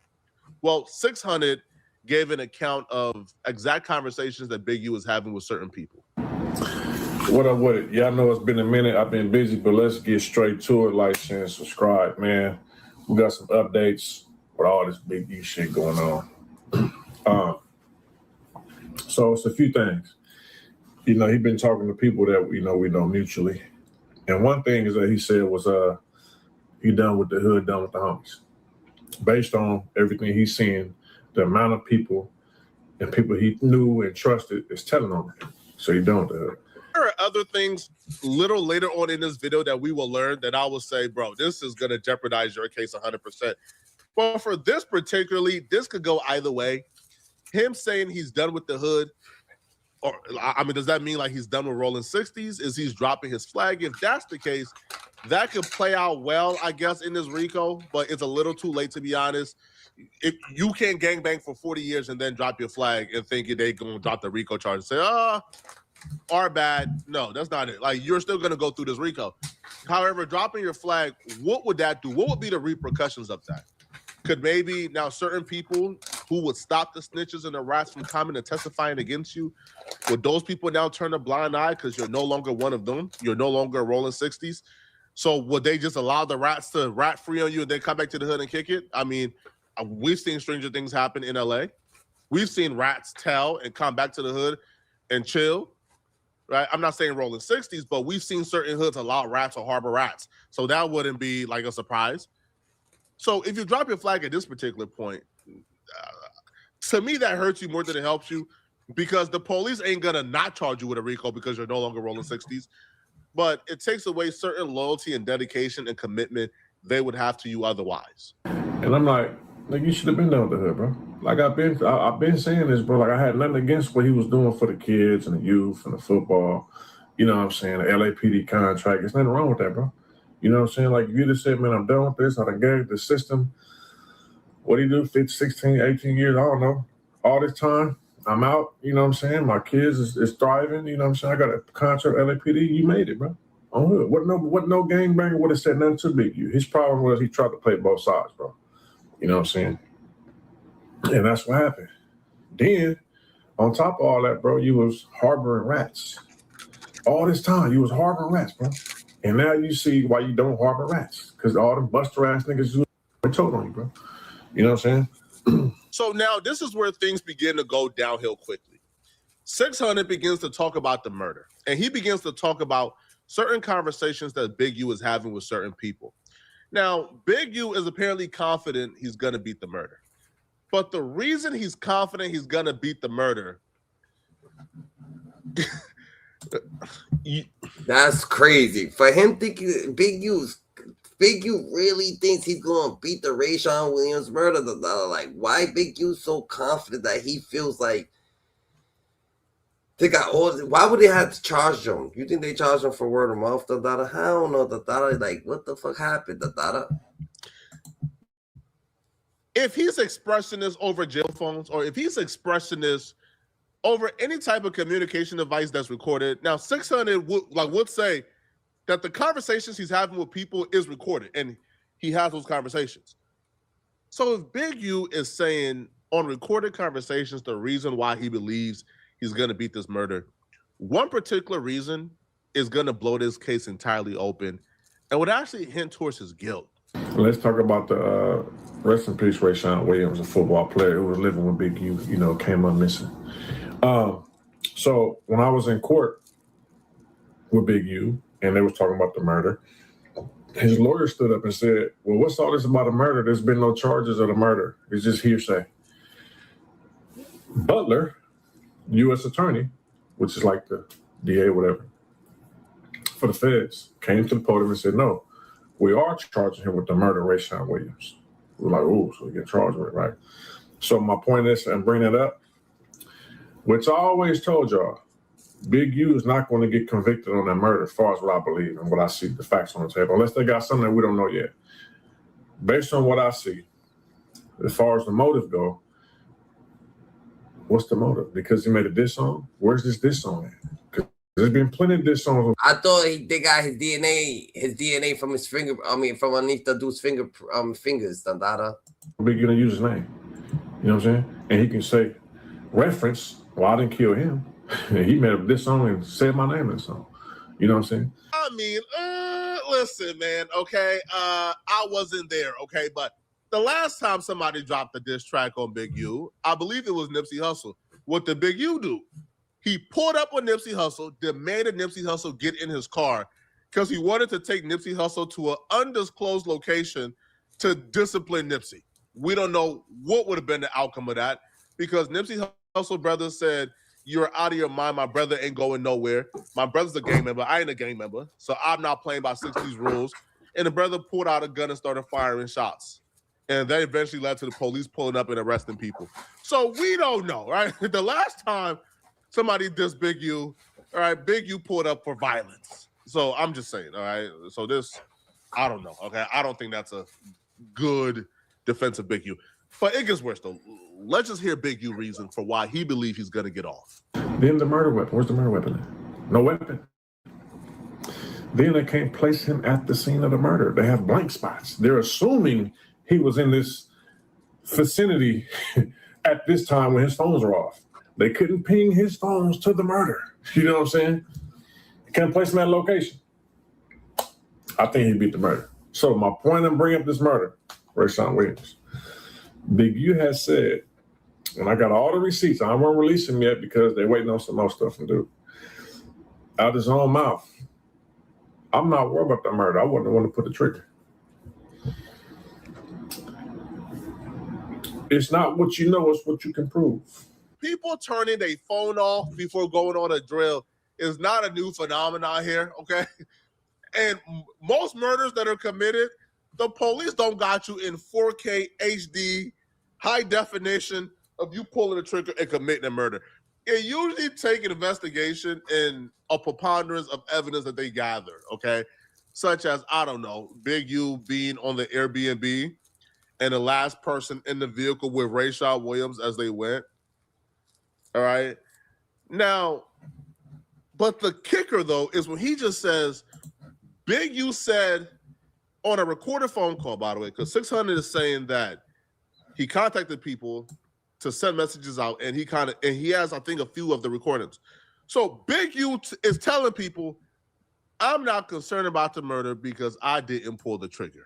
S18: Well, 600 gave an account of exact conversations that Big U was having with certain people.
S15: What up with it? Y'all know it's been a minute. I've been busy, but let's get straight to it. Like, share, and subscribe, man. We got some updates with all this Big U shit going on. So it's a few things. You know, he's been talking to people that we know mutually. And one thing is that he said was he done with the hood, done with the homies. Based on everything he's seeing, the amount of people and people he knew and trusted is telling on him. So he done with the hood.
S18: There are other things a little later on in this video that we will learn that I will say, bro, this is going to jeopardize your case 100%. But for this particularly, this could go either way. Him saying he's done with the hood, or I mean, does that mean like he's done with Rolling 60s? Is he's dropping his flag? If that's the case, that could play out well, I guess, in this RICO, but it's a little too late, to be honest. If you can't gangbang for 40 years and then drop your flag and think they're going to drop the RICO charge and say, our bad. No, that's not it. Like, you're still going to go through this RICO. However, dropping your flag, what would that do? What would be the repercussions of that? Could maybe now certain people who would stop the snitches and the rats from coming and testifying against you, would those people now turn a blind eye because you're no longer one of them? You're no longer a Rolling 60s. So would they just allow the rats to rat free on you and then come back to the hood and kick it? I mean, we've seen stranger things happen in LA. We've seen rats tell and come back to the hood and chill. Right? I'm not saying Rolling 60s, but we've seen certain hoods allow rats or harbor rats. So that wouldn't be like a surprise. So if you drop your flag at this particular point, to me, that hurts you more than it helps you, because the police ain't going to not charge you with a RICO because you're no longer Rolling 60s. But it takes away certain loyalty and dedication and commitment they would have to you otherwise.
S15: And I'm like you should have been done with the hood, bro. Like I've been saying this, bro. Like I had nothing against what he was doing for the kids and the youth and the football. You know what I'm saying? The LAPD contract. There's nothing wrong with that, bro. You know what I'm saying? Like, if you just said, man, I'm done with this, I done gave the system, what do you do, 15, 16, 18 years, I don't know, all this time, I'm out, you know what I'm saying? My kids is thriving, you know what I'm saying? I got a contract LAPD, you made it, bro. On hood. What no gangbanger would have said nothing to Big U. His problem was he tried to play both sides, bro. You know what I'm saying? And that's what happened. Then, on top of all that, bro, you was harboring rats. All this time, you was harboring rats, bro. And now you see why you don't harbor rats, because all the buster ass niggas who told on you, bro. You know what I'm saying?
S18: So now this is where things begin to go downhill quickly. 600 begins to talk about the murder, and he begins to talk about certain conversations that Big U is having with certain people. Now, Big U is apparently confident he's going to beat the murder. But the reason he's confident he's gonna beat the murder,
S1: that's crazy. For him thinking Big U really thinks he's gonna beat the RAYSHAWN Williams murder. Like, why Big U so confident that he feels like they got all? Why would they have to charge him? You think they charged him for word of mouth? I don't know. Like, what the fuck happened?
S18: If he's expressing this over jail phones, or if he's expressing this over any type of communication device that's recorded, now 600 would say that the conversations he's having with people is recorded, and he has those conversations. So if Big U is saying on recorded conversations the reason why he believes he's going to beat this murder, one particular reason is going to blow this case entirely open and would actually hint towards his guilt.
S15: Let's talk about the rest in peace, RAYSHAWN Williams, a football player who was living with Big U, came up missing. So when I was in court with Big U and they was talking about the murder, his lawyer stood up and said, well, what's all this about a murder? There's been no charges of the murder. It's just hearsay. Butler, U.S. attorney, which is like the DA, whatever, for the feds, came to the podium and said, no, we are charging him with the murder of RAYSHAWN Williams. We're like, oh, so he get charged with it, right? So my point is, and bring that up, which I always told y'all, Big U is not going to get convicted on that murder as far as what I believe and what I see, the facts on the table, unless they got something that we don't know yet. Based on what I see, as far as the motive go, what's the motive? Because he made a diss song? Where's this diss song at? Because there's been plenty of diss songs.
S1: I thought they got his DNA from his finger. I mean, from underneath the dude's fingers.
S15: Big U gonna use his name. You know what I'm saying? And he can say, reference, well, I didn't kill him. He made up this song and said my name in the song. You know what I'm saying?
S18: I mean, listen, man, okay? I wasn't there, okay? But the last time somebody dropped a diss track on Big U, I believe it was Nipsey Hussle. What did Big U do? He pulled up on Nipsey Hussle, demanded Nipsey Hussle get in his car because he wanted to take Nipsey Hussle to an undisclosed location to discipline Nipsey. We don't know what would have been the outcome of that because Nipsey Hussle brother said, you're out of your mind. My brother ain't going nowhere. My brother's a gang member. I ain't a gang member. So I'm not playing by 60s rules. And the brother pulled out a gun and started firing shots. And that eventually led to the police pulling up and arresting people. So we don't know, right? The last time somebody dissed Big U, all right, Big U pulled up for violence. So I'm just saying, all right? So this, I don't know, okay? I don't think that's a good defense of Big U. But it gets worse, though. Let's just hear Big U reason for why he believes he's going to get off.
S15: Then the murder weapon. Where's the murder weapon at? No weapon. Then they can't place him at the scene of the murder. They have blank spots. They're assuming he was in this vicinity at this time when his phones are off. They couldn't ping his phones to the murder. You know what I'm saying? Can't place him at location. I think he beat the murder. So my point in bringing up this murder, RAYSHAWN Williams, Big U has said, and I got all the receipts. I won't release them yet because they're waiting on some more stuff to do. Out of his own mouth, I'm not worried about that murder. I wouldn't want to pull the trigger. It's not what you know, it's what you can prove.
S18: People turning their phone off before going on a drill is not a new phenomenon here, okay? And most murders that are committed, the police don't got you in 4K HD, high definition of you pulling the trigger and committing a murder. It usually takes an investigation and a preponderance of evidence that they gather, okay? Such as, I don't know, Big U being on the Airbnb and the last person in the vehicle with RAYSHAWN Williams as they went, all right? Now, but the kicker, though, is when he just says, Big U said, on a recorded phone call, by the way, because 600 is saying that he contacted people to send messages out, and he has, I think, a few of the recordings. So Big U is telling people, I'm not concerned about the murder because I didn't pull the trigger.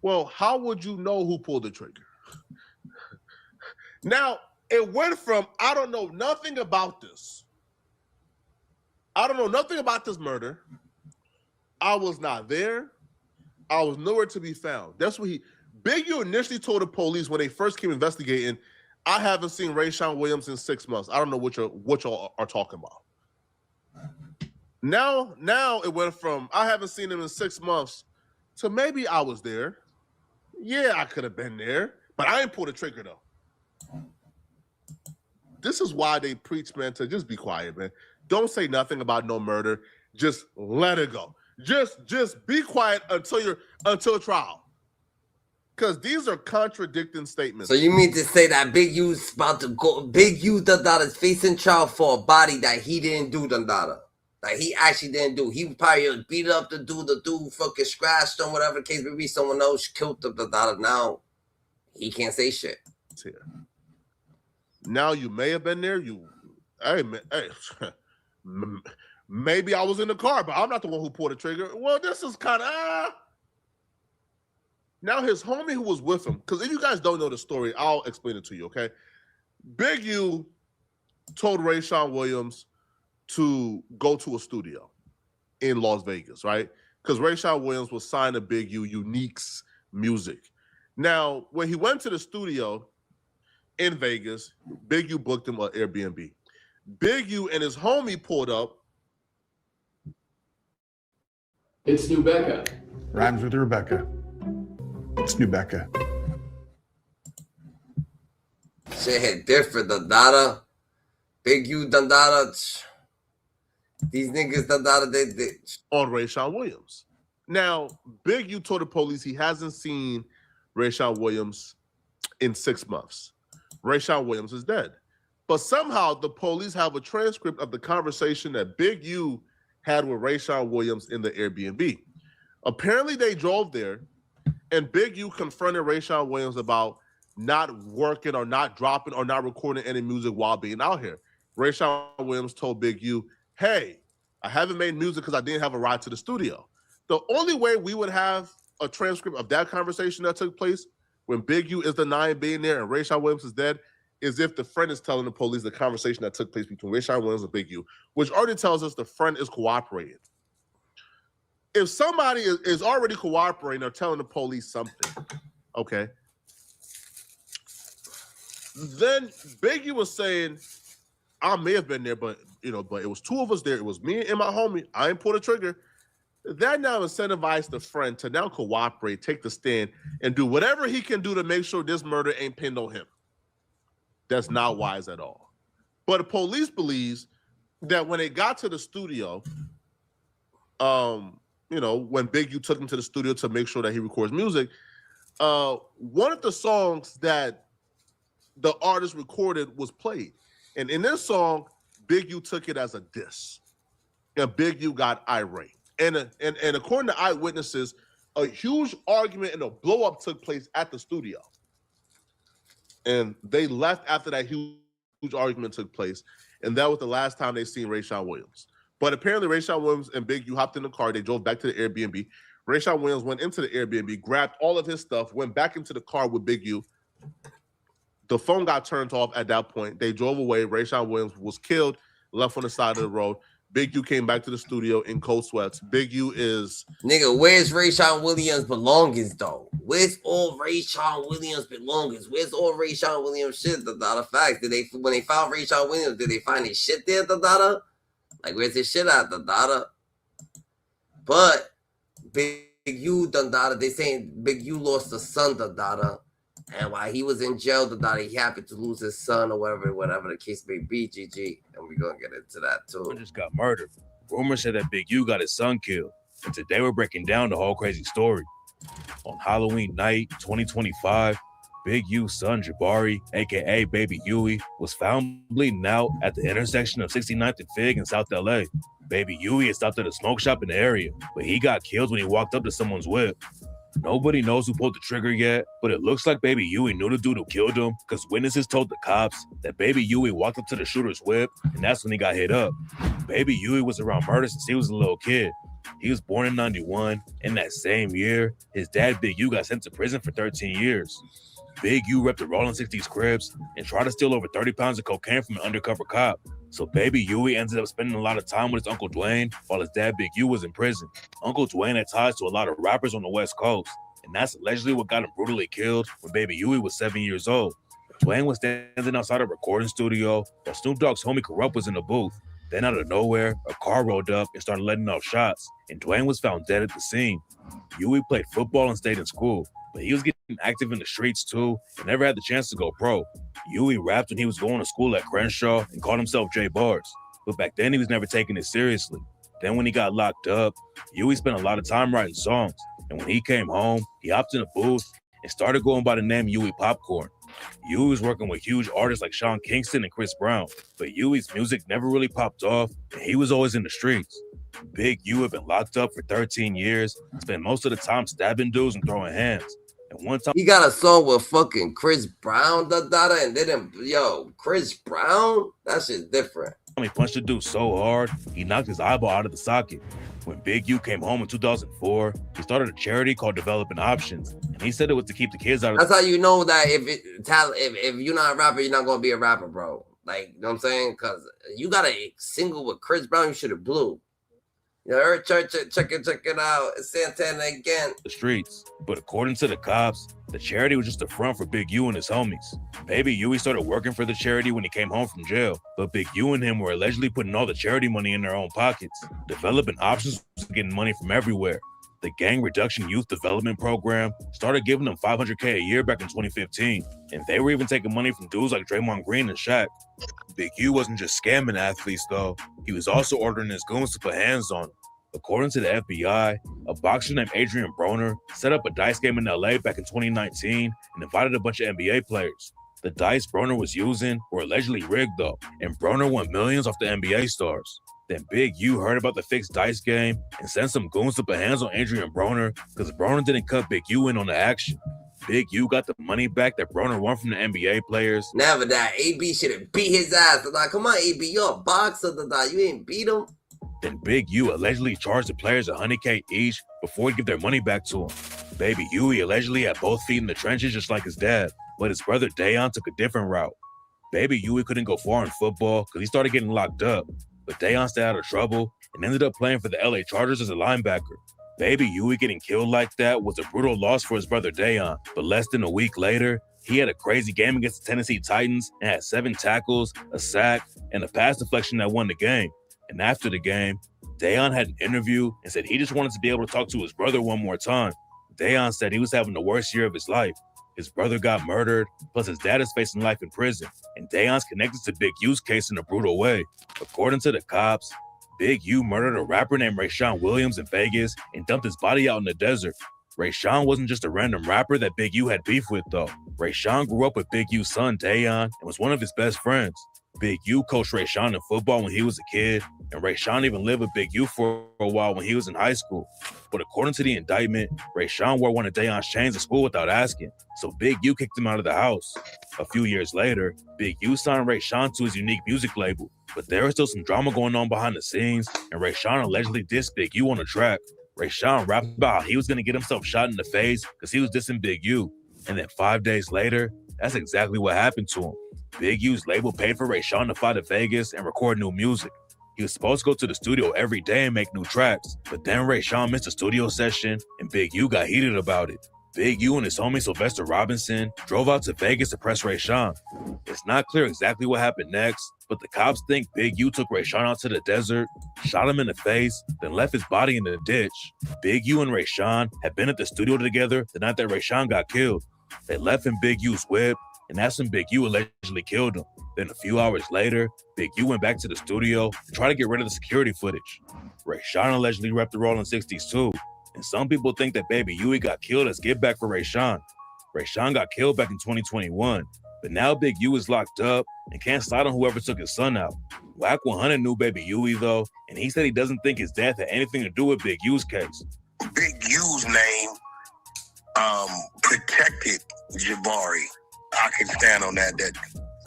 S18: Well, how would you know who pulled the trigger? Now, it went from, I don't know nothing about this. I don't know nothing about this murder. I was not there. I was nowhere to be found. That's what Big U initially told the police when they first came investigating, I haven't seen RAYSHAWN Williams in 6 months. I don't know what y'all are talking about. Now it went from I haven't seen him in 6 months to maybe I was there. Yeah, I could have been there, but I ain't pulled the trigger though. This is why they preach, man, to just be quiet, man. Don't say nothing about no murder. Just let it go. Just be quiet until trial. Because these are contradicting statements.
S1: So you mean to say that Big U's about to go? Big U Dandada's facing trial for a body that he didn't do, Dandada. Like he actually didn't do. He probably beat up the dude fucking scratched him, whatever the case may be. Someone else killed the Dandada. Now he can't say shit.
S18: Here. Now you may have been there. Hey, maybe I was in the car, but I'm not the one who pulled the trigger. Well, this is kind of. Now his homie who was with him, because if you guys don't know the story, I'll explain it to you, okay? Big U told RAYSHAWN Williams to go to a studio in Las Vegas, right? Because RAYSHAWN Williams was signed to Big U Unique's music. Now, when he went to the studio in Vegas, Big U booked him an Airbnb. Big U and his homie pulled up.
S9: It's New Becca.
S16: Rhymes with Rebecca. It's New Becca.
S1: Shit hit different, Dandada. Big U Dandada. These niggas Dandada, they
S18: on RAYSHAWN Williams. Now, Big U told the police he hasn't seen RAYSHAWN Williams in 6 months. RAYSHAWN Williams is dead. But somehow the police have a transcript of the conversation that Big U had with RAYSHAWN Williams in the Airbnb. Apparently they drove there and Big U confronted RAYSHAWN Williams about not working or not dropping or not recording any music while being out here. RAYSHAWN Williams told Big U, hey, I haven't made music because I didn't have a ride to the studio. The only way we would have a transcript of that conversation that took place when Big U is denying being there and RAYSHAWN Williams is dead is if the friend is telling the police the conversation that took place between RAYSHAWN Williams and Big U, which already tells us the friend is cooperating. If somebody is already cooperating or telling the police something, okay, then Big U was saying, I may have been there, but it was 2 of us there. It was me and my homie. I ain't pulled a trigger. That now incentivized the friend to now cooperate, take the stand, and do whatever he can do to make sure this murder ain't pinned on him. That's not wise at all. But the police believes that when they got to the studio, when Big U took him to the studio to make sure that he records music, one of the songs that the artist recorded was played. And in this song, Big U took it as a diss. And Big U got irate. And according to eyewitnesses, a huge argument and a blow-up took place at the studio. And they left after that huge argument took place. And that was the last time they seen RAYSHAWN Williams. But apparently RAYSHAWN Williams and Big U hopped in the car. They drove back to the Airbnb. RAYSHAWN Williams went into the Airbnb, grabbed all of his stuff, went back into the car with Big U. The phone got turned off at that point. They drove away. RAYSHAWN Williams was killed, left on the side of the road. Big U came back to the studio in cold sweats. Big U is...
S1: Nigga, where's RAYSHAWN Williams' belongings, though? Where's all RAYSHAWN Williams' belongings? Where's all RAYSHAWN Williams shit, the data fact? When they found RAYSHAWN Williams, did they find his shit there, the data? Like, where's his shit at, the data? But Big U, the data, they saying Big U lost a son, the data. And while he was in jail, the data, he happened to lose his son or whatever the case may be, GG. And we're going to get into that, too.
S17: Just got murdered. Rumors said that Big U got his son killed. And today we're breaking down the whole crazy story. On Halloween night, 2025, Big U's son, Jabari, a.k.a. Baby Yui, was found bleeding out at the intersection of 69th and Fig in South L.A. Baby Yui had stopped at a smoke shop in the area, but he got killed when he walked up to someone's whip. Nobody knows who pulled the trigger yet, but it looks like Baby Yui knew the dude who killed him because witnesses told the cops that Baby Yui walked up to the shooter's whip, and that's when he got hit up. Baby Yui was around murder since he was a little kid. He was born in 91. In that same year, his dad, Big U, got sent to prison for 13 years. Big U repped the ROLLIN 60s Crips and tried to steal over 30 pounds of cocaine from an undercover cop. So Baby Yui ended up spending a lot of time with his Uncle Dwayne while his dad, Big U, was in prison. Uncle Dwayne had ties to a lot of rappers on the West Coast. and that's allegedly what got him brutally killed when Baby Yui was 7 years old. Dwayne was standing outside a recording studio while Snoop Dogg's homie Corrupt was in the booth. Then out of nowhere, a car rolled up and started letting off shots, and Dwayne was found dead at the scene. Yui played football and stayed in school, but he was getting active in the streets too and never had the chance to go pro. Yui rapped when he was going to school at Crenshaw and called himself J Bars, but back then he was never taking it seriously. Then when he got locked up, Yui spent a lot of time writing songs, and when he came home, he hopped in a booth and started going by the name Yui Popcorn. Yui was working with huge artists like Sean Kingston and Chris Brown, but Yui's music never really popped off, and he was always in the streets. Big Yui had been locked up for 13 years, spent most of the time stabbing dudes and throwing hands. And one time
S1: he got a song with fucking Chris Brown, and didn't, Chris Brown? That shit's different.
S17: he punched the dude so hard, he knocked his eyeball out of the socket. When Big U came home in 2004, he started a charity called Developing Options, and he said it was to keep the kids out of.
S1: That's how you know that if you're not a rapper, you're not gonna be a rapper, bro. Like, you know what I'm saying? Because you got a single with Chris Brown, you should have blew. You know, check it out. It's Santana again.
S17: The streets, but according to the cops, the charity was just a front for Big U and his homies. Baby Yui started working for the charity when he came home from jail, but Big U and him were allegedly putting all the charity money in their own pockets. Developing Options was getting money from everywhere. The Gang Reduction Youth Development Program started giving them $500K a year back in 2015, and they were even taking money from dudes like Draymond Green and Shaq. Big U wasn't just scamming athletes though, he was also ordering his goons to put hands on them. According to the FBI, a boxer named Adrian Broner set up a dice game in LA back in 2019 and invited a bunch of NBA players. The dice Broner was using were allegedly rigged though, and Broner won millions off the NBA stars. Then Big U heard about the fixed dice game and sent some goons to put hands on Adrian Broner because Broner didn't cut Big U in on the action. Big U got the money back that Broner won from the NBA players.
S1: Never that. AB should have beat his ass. Like, come on, AB, you're a boxer. You ain't beat him.
S17: Then Big U allegedly charged the players $100K each before he'd give their money back to him. Baby Yui allegedly had both feet in the trenches just like his dad, but his brother Dayon took a different route. Baby Yui couldn't go far in football because he started getting locked up, but Dayon stayed out of trouble and ended up playing for the LA Chargers as a linebacker. Baby Yui getting killed like that was a brutal loss for his brother Dayon, but less than a week later, he had a crazy game against the Tennessee Titans and had 7 tackles, a sack, and a pass deflection that won the game. And after the game, Dayon had an interview and said he just wanted to be able to talk to his brother one more time. Dayon said he was having the worst year of his life. His brother got murdered, plus his dad is facing life in prison, and Dayon's connected to Big U's case in a brutal way. According to the cops, Big U murdered a rapper named RAYSHAWN Williams in Vegas and dumped his body out in the desert. RAYSHAWN wasn't just a random rapper that Big U had beef with though. RAYSHAWN grew up with Big U's son Dayon and was one of his best friends. Big U coached RAYSHAWN in football when he was a kid, and RAYSHAWN even lived with Big U for a while when he was in high school. But according to the indictment, RAYSHAWN wore one of Dayon's chains to school without asking, so Big U kicked him out of the house. A few years later, Big U signed RAYSHAWN to his unique music label, but there was still some drama going on behind the scenes, and RAYSHAWN allegedly dissed Big U on a track. RAYSHAWN rapped about how he was going to get himself shot in the face because he was dissing Big U, and then 5 days later, that's exactly what happened to him. Big U's label paid for RAYSHAWN to fly to Vegas and record new music. He was supposed to go to the studio every day and make new tracks, but then RAYSHAWN missed a studio session and Big U got heated about it. Big U and his homie Sylvester Robinson drove out to Vegas to press RAYSHAWN. It's not clear exactly what happened next, but the cops think Big U took RAYSHAWN out to the desert, shot him in the face, then left his body in the ditch. Big U and RAYSHAWN had been at the studio together the night that RAYSHAWN got killed. They left in Big U's whip, and that's when Big U allegedly killed him. Then a few hours later, Big U went back to the studio to try to get rid of the security footage. RAYSHAWN allegedly repped the ROLLIN 60s too, and some people think that Baby Yui got killed as give back for RAYSHAWN. RAYSHAWN got killed back in 2021, but now Big U is locked up and can't slide on whoever took his son out. Wack 100 knew Baby Yui though, and he said he doesn't think his death had anything to do with Big U's case.
S8: Big U's name protected Jabari. I can stand on that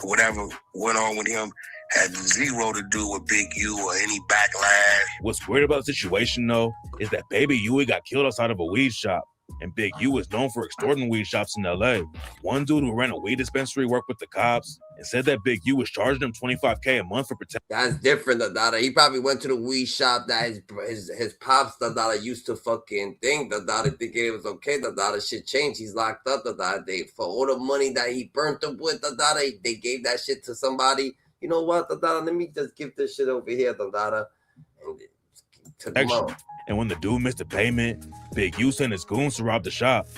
S8: whatever went on with him had zero to do with Big U or any backlash.
S17: What's weird about the situation though is that Baby Yui got killed outside of a weed shop. And Big U was known for extorting weed shops in LA. One dude who ran a weed dispensary worked with the cops and said that Big U was charging him $25K a month for protection.
S1: That's different, Dada. He probably went to the weed shop that his pops, Dada, used to fucking think. Dada thinking it was okay. Dada shit changed. He's locked up. Dada, for all the money that he burnt up with, Dada, they gave that shit to somebody. You know what, Dada? Let me just give this shit over here, Dada. And took him out.
S17: And when the dude missed a payment, Big U sent his goons to rob the shop.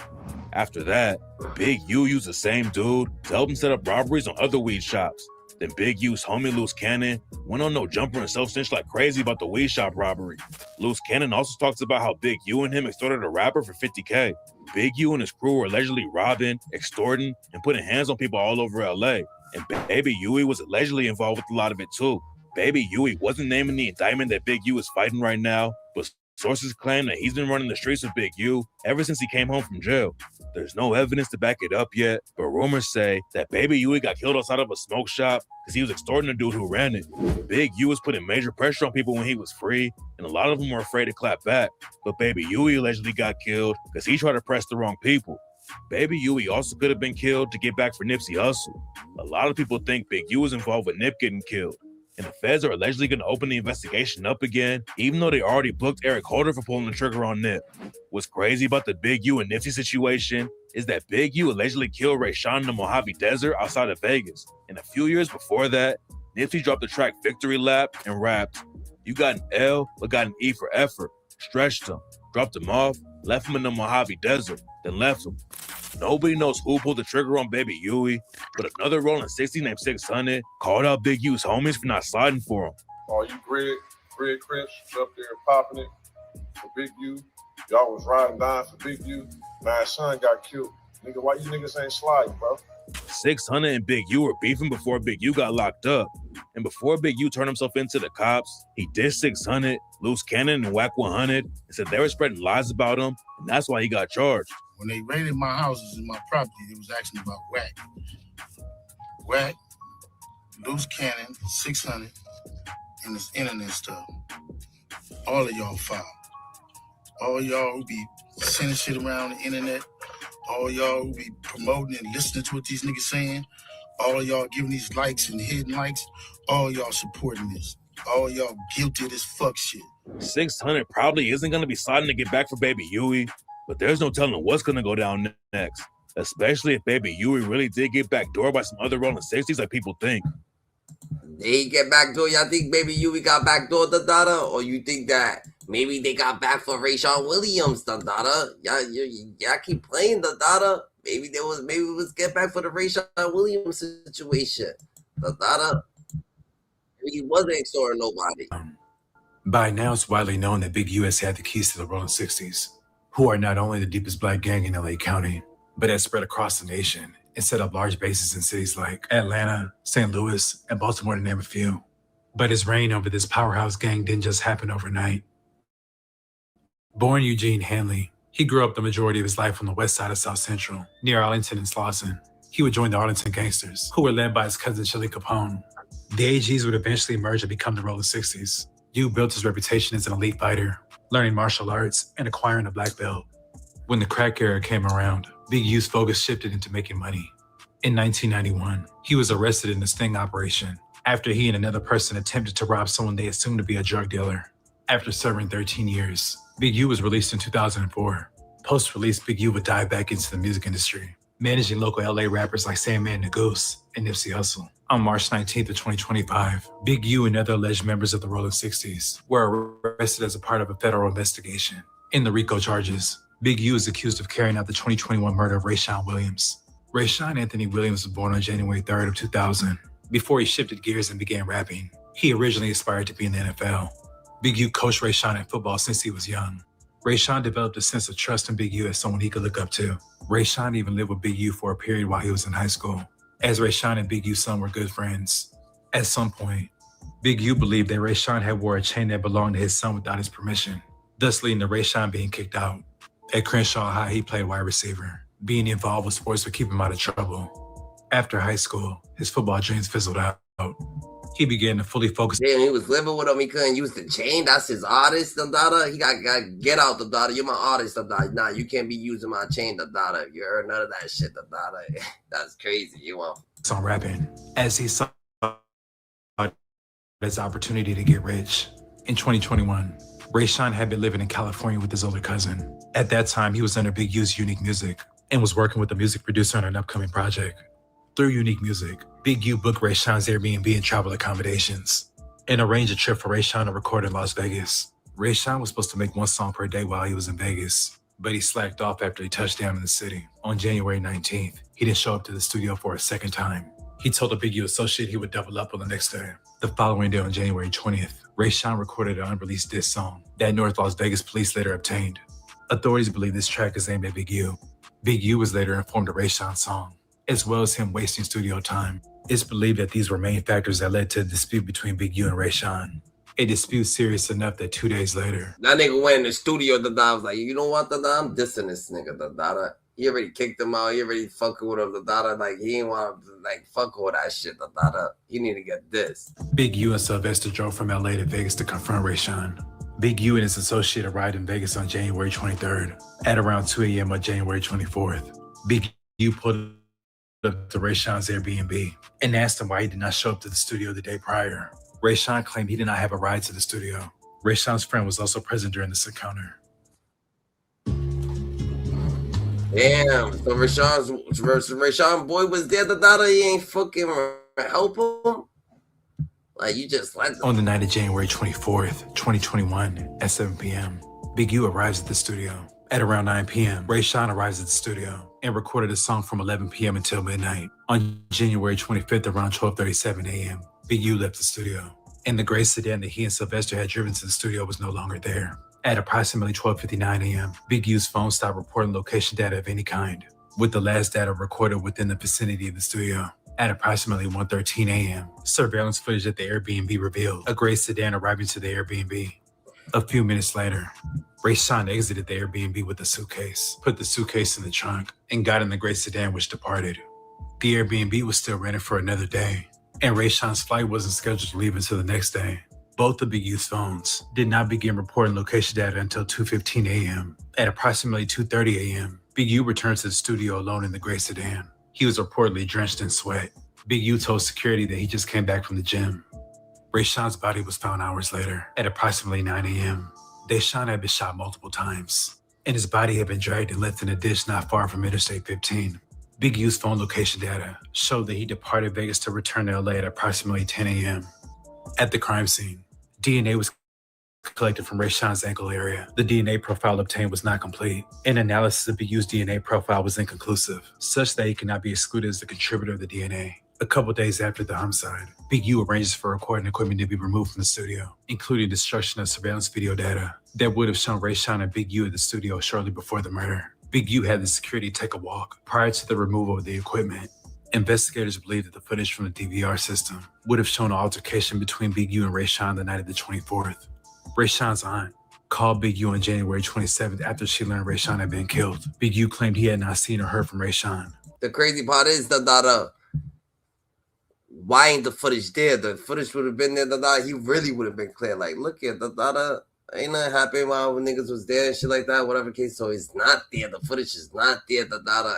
S17: After that, Big U used the same dude to help him set up robberies on other weed shops. Then Big U's homie Loose Cannon went on No Jumper and self-snitched like crazy about the weed shop robbery. Loose Cannon also talks about how Big U and him extorted a rapper for $50K. Big U and his crew were allegedly robbing, extorting, and putting hands on people all over LA. And Baby Yui was allegedly involved with a lot of it too. Baby Yui wasn't named in the indictment that Big U is fighting right now, but sources claim that he's been running the streets with Big U ever since he came home from jail. There's no evidence to back it up yet, but rumors say that Baby Yui got killed outside of a smoke shop because he was extorting a dude who ran it. Big U was putting major pressure on people when he was free, and a lot of them were afraid to clap back. But Baby Yui allegedly got killed because he tried to press the wrong people. Baby Yui also could have been killed to get back for Nipsey Hussle. A lot of people think Big U was involved with Nip getting killed. And the feds are allegedly going to open the investigation up again, even though they already booked Eric Holder for pulling the trigger on Nip. What's crazy about the Big U and Nipsey situation is that Big U allegedly killed RAYSHAWN in the Mojave Desert outside of Vegas. And a few years before that, Nipsey dropped the track Victory Lap and rapped, "You got an L, but got an E for effort." Stretched him, dropped him off, left him in the Mojave Desert, then left him. Nobody knows who pulled the trigger on Baby Yui, but another Rollin 60 named 600 called out Big U's homies for not sliding for him.
S15: All you Greg Chris up there popping it for Big U. Y'all was riding down for Big U. My son got killed. Nigga, why you niggas ain't sliding, bro?
S17: 600 and Big U were beefing before Big U got locked up. And before Big U turned himself into the cops, he dissed 600, Loose Cannon, and Wack 100 and said they were spreading lies about him, and that's why he got charged.
S5: When they raided my houses and my property, they was asking about Wack. Wack, Loose Cannon, 600, and this internet stuff. All of y'all filed. All y'all who be sending shit around the internet. All y'all who be promoting and listening to what these niggas saying. All y'all giving these likes and hidden likes. All y'all supporting this. All y'all guilty of this fuck shit.
S17: 600 probably isn't going to be sliding to get back for Baby Yui, but there's no telling what's going to go down next, especially if Baby Yui really did get backdoored by some other Rollin 60s like people think.
S1: Did he get backdoor? Y'all think Baby Yui got backdoor, Dada? Or you think that maybe they got back for RAYSHAWN Williams, Dada? Y'all keep playing, Dada. Maybe we was get back for the RAYSHAWN Williams situation, Dada. He wasn't extorting nobody.
S2: By now, it's widely known that Big U has had the keys to the Rollin 60s, who are not only the deepest black gang in LA County, but has spread across the nation and set up large bases in cities like Atlanta, St. Louis, and Baltimore, to name a few. But his reign over this powerhouse gang didn't just happen overnight. Born Eugene Hanley, he grew up the majority of his life on the west side of South Central, near Arlington and Slauson. He would join the Arlington Gangsters, who were led by his cousin Chili Capone. The AGs would eventually emerge and become the Rollin 60s. U built his reputation as an elite fighter, learning martial arts and acquiring a black belt. When the crack era came around, Big U's focus shifted into making money. In 1991, he was arrested in a sting operation after he and another person attempted to rob someone they assumed to be a drug dealer. After serving 13 years, Big U was released in 2004. Post-release, Big U would dive back into the music industry, managing local LA rappers like Sandman the Goose and Nipsey Hussle. On March 19th of 2025, Big U and other alleged members of the Rollin 60s were arrested as a part of a federal investigation. In the RICO charges, Big U is accused of carrying out the 2021 murder of RAYSHAWN Williams. RAYSHAWN Anthony Williams was born on January 3rd of 2000. Before he shifted gears and began rapping, he originally aspired to be in the NFL. Big U coached RAYSHAWN in football since he was young. RAYSHAWN developed a sense of trust in Big U as someone he could look up to. RAYSHAWN even lived with Big U for a period while he was in high school, as RAYSHAWN and Big U's son were good friends. At some point, Big U believed that RAYSHAWN had wore a chain that belonged to his son without his permission, thus leading to RAYSHAWN being kicked out. At Crenshaw High, he played wide receiver. Being involved with sports would keep him out of trouble. After high school, his football dreams fizzled out. he began to fully focus.
S1: Damn, he was living with him. He couldn't use the chain. That's his artist, the daughter. He got get out, the daughter. You're my artist, the daughter. Nah, you can't be using my chain, the daughter. You heard none of that shit, the daughter. That's crazy. You want
S2: on rapping as he saw his opportunity to get rich. In 2021, RAYSHAWN had been living in California with his older cousin. At that time, he was under Big U's Unique Music and was working with a music producer on an upcoming project. Through Unique Music, Big U booked RAYSHAWN's Airbnb and travel accommodations and arranged a trip for RAYSHAWN to record in Las Vegas. RAYSHAWN was supposed to make 1 song per day while he was in Vegas, but he slacked off after he touched down in the city. On January 19th, he didn't show up to the studio for a second time. He told a Big U associate he would double up on the next day. The following day, on January 20th, RAYSHAWN recorded an unreleased diss song that North Las Vegas police later obtained. Authorities believe this track is aimed at Big U. Big U was later informed of RAYSHAWN's song, as well as him wasting studio time. It's believed that these were main factors that led to the dispute between Big U and RAYSHAWN. A dispute serious enough that 2 days later,
S1: that nigga went in the studio, the daughter was like, you know what, the daughter? I'm dissing this nigga, the daughter. He already kicked him out. He already fucking with him, the daughter. Like, he ain't want to, like, fuck with that shit, the daughter. He need to get this.
S2: Big U and Sylvester drove from LA to Vegas to confront RAYSHAWN. Big U and his associate arrived in Vegas on January 23rd. At around 2 a.m. on January 24th, Big U pulled up to RAYSHAWN's Airbnb and asked him why he did not show up to the studio the day prior. RAYSHAWN claimed he did not have a ride to the studio. RAYSHAWN's friend was also present during this encounter.
S1: Damn, so RAYSHAWN boy was there, the daughter. He ain't fucking help him. Like, you just let them.
S2: On the night of January 24th, 2021, at 7 p.m., Big U arrives at the studio. At around 9 p.m., RAYSHAWN arrives at the studio and recorded a song from 11 p.m. until midnight. On January 25th, around 12:37 a.m., Big U left the studio, and the gray sedan that he and Sylvester had driven to the studio was no longer there. At approximately 12:59 a.m., Big U's phone stopped reporting location data of any kind, with the last data recorded within the vicinity of the studio. At approximately 1:13 a.m., surveillance footage at the Airbnb revealed a gray sedan arriving to the Airbnb. A few minutes later, RAYSHAWN exited the Airbnb with a suitcase, put the suitcase in the trunk, and got in the gray sedan which departed. The Airbnb was still rented for another day, and RAYSHAWN's flight wasn't scheduled to leave until the next day. Both of Big U's phones did not begin reporting location data until 2:15 a.m. At approximately 2:30 a.m., Big U returned to the studio alone in the gray sedan. He was reportedly drenched in sweat. Big U told security that he just came back from the gym. RAYSHAWN's body was found hours later at approximately 9 a.m. RAYSHAWN had been shot multiple times, and his body had been dragged and left in a ditch not far from Interstate 15. Big U's phone location data showed that he departed Vegas to return to LA at approximately 10 a.m. At the crime scene, DNA was collected from RAYSHAWN's ankle area. The DNA profile obtained was not complete. An analysis of Big U's DNA profile was inconclusive, such that he could not be excluded as the contributor of the DNA. A couple days after the homicide, Big U arranges for recording equipment to be removed from the studio, including destruction of surveillance video data that would have shown RAYSHAWN and Big U at the studio shortly before the murder. Big U had the security take a walk prior to the removal of the equipment. Investigators believe that the footage from the DVR system would have shown an altercation between Big U and RAYSHAWN the night of the 24th. RAYSHAWN's aunt called Big U on January 27th after she learned RAYSHAWN had been killed. Big U claimed he had not seen or heard from RAYSHAWN.
S1: The crazy part is that why ain't the footage there? The footage would have been there. He really would have been clear. Like, look at the ain't nothing happening while niggas was there and shit like that, whatever case. So he's not there. The footage is not there,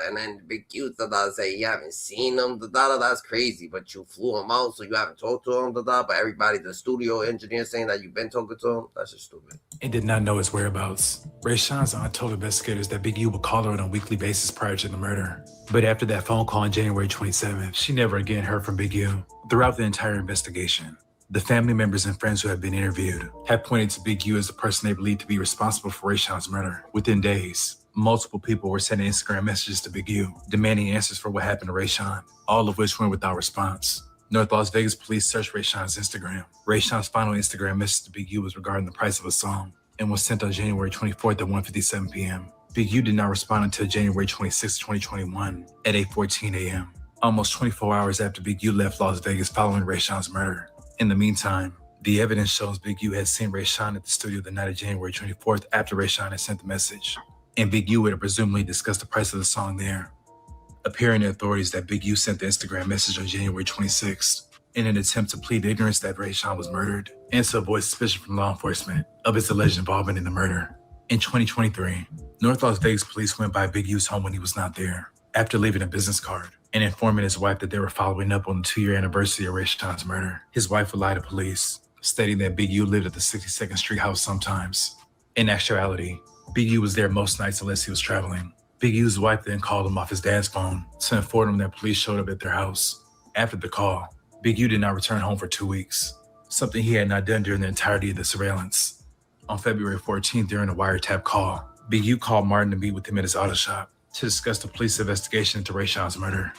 S1: and then Big Q say you haven't seen him, that's crazy. But you flew him out, so you haven't talked to him, but everybody, the studio engineer saying that you've been talking to him, that's just stupid.
S2: And did not know his whereabouts. RAYSHAWN's aunt told investigators that Big U would call her on a weekly basis prior to the murder. But after that phone call on January 27th, she never again heard from Big U. Throughout the entire investigation, the family members and friends who have been interviewed have pointed to Big U as the person they believe to be responsible for RAYSHAWN's murder. Within days, multiple people were sending Instagram messages to Big U, demanding answers for what happened to RAYSHAWN, all of which went without response. North Las Vegas police searched RAYSHAWN's Instagram. RAYSHAWN's final Instagram message to Big U was regarding the price of a song and was sent on January 24th at 1:57 p.m. Big U did not respond until January 26, 2021 at 8:14 a.m., almost 24 hours after Big U left Las Vegas following RAYSHAWN's murder. In the meantime, the evidence shows Big U had seen RAYSHAWN at the studio the night of January 24th after RAYSHAWN had sent the message, and Big U would have presumably discussed the price of the song there. Appearing to authorities that Big U sent the Instagram message on January 26th in an attempt to plead ignorance that RAYSHAWN was murdered and to avoid suspicion from law enforcement of his alleged involvement in the murder. In 2023, North Las Vegas police went by Big U's home when he was not there, after leaving a business card and informing his wife that they were following up on the 2-year anniversary of RAYSHAWN's murder. His wife would lie to police, stating that Big U lived at the 62nd Street house sometimes. In actuality, Big U was there most nights unless he was traveling. Big U's wife then called him off his dad's phone to inform him that police showed up at their house. After the call, Big U did not return home for 2 weeks, something he had not done during the entirety of the surveillance. On February 14th, during a wiretap call, Big U called Martin to meet with him at his auto shop to discuss the police investigation into RAYSHAWN's murder.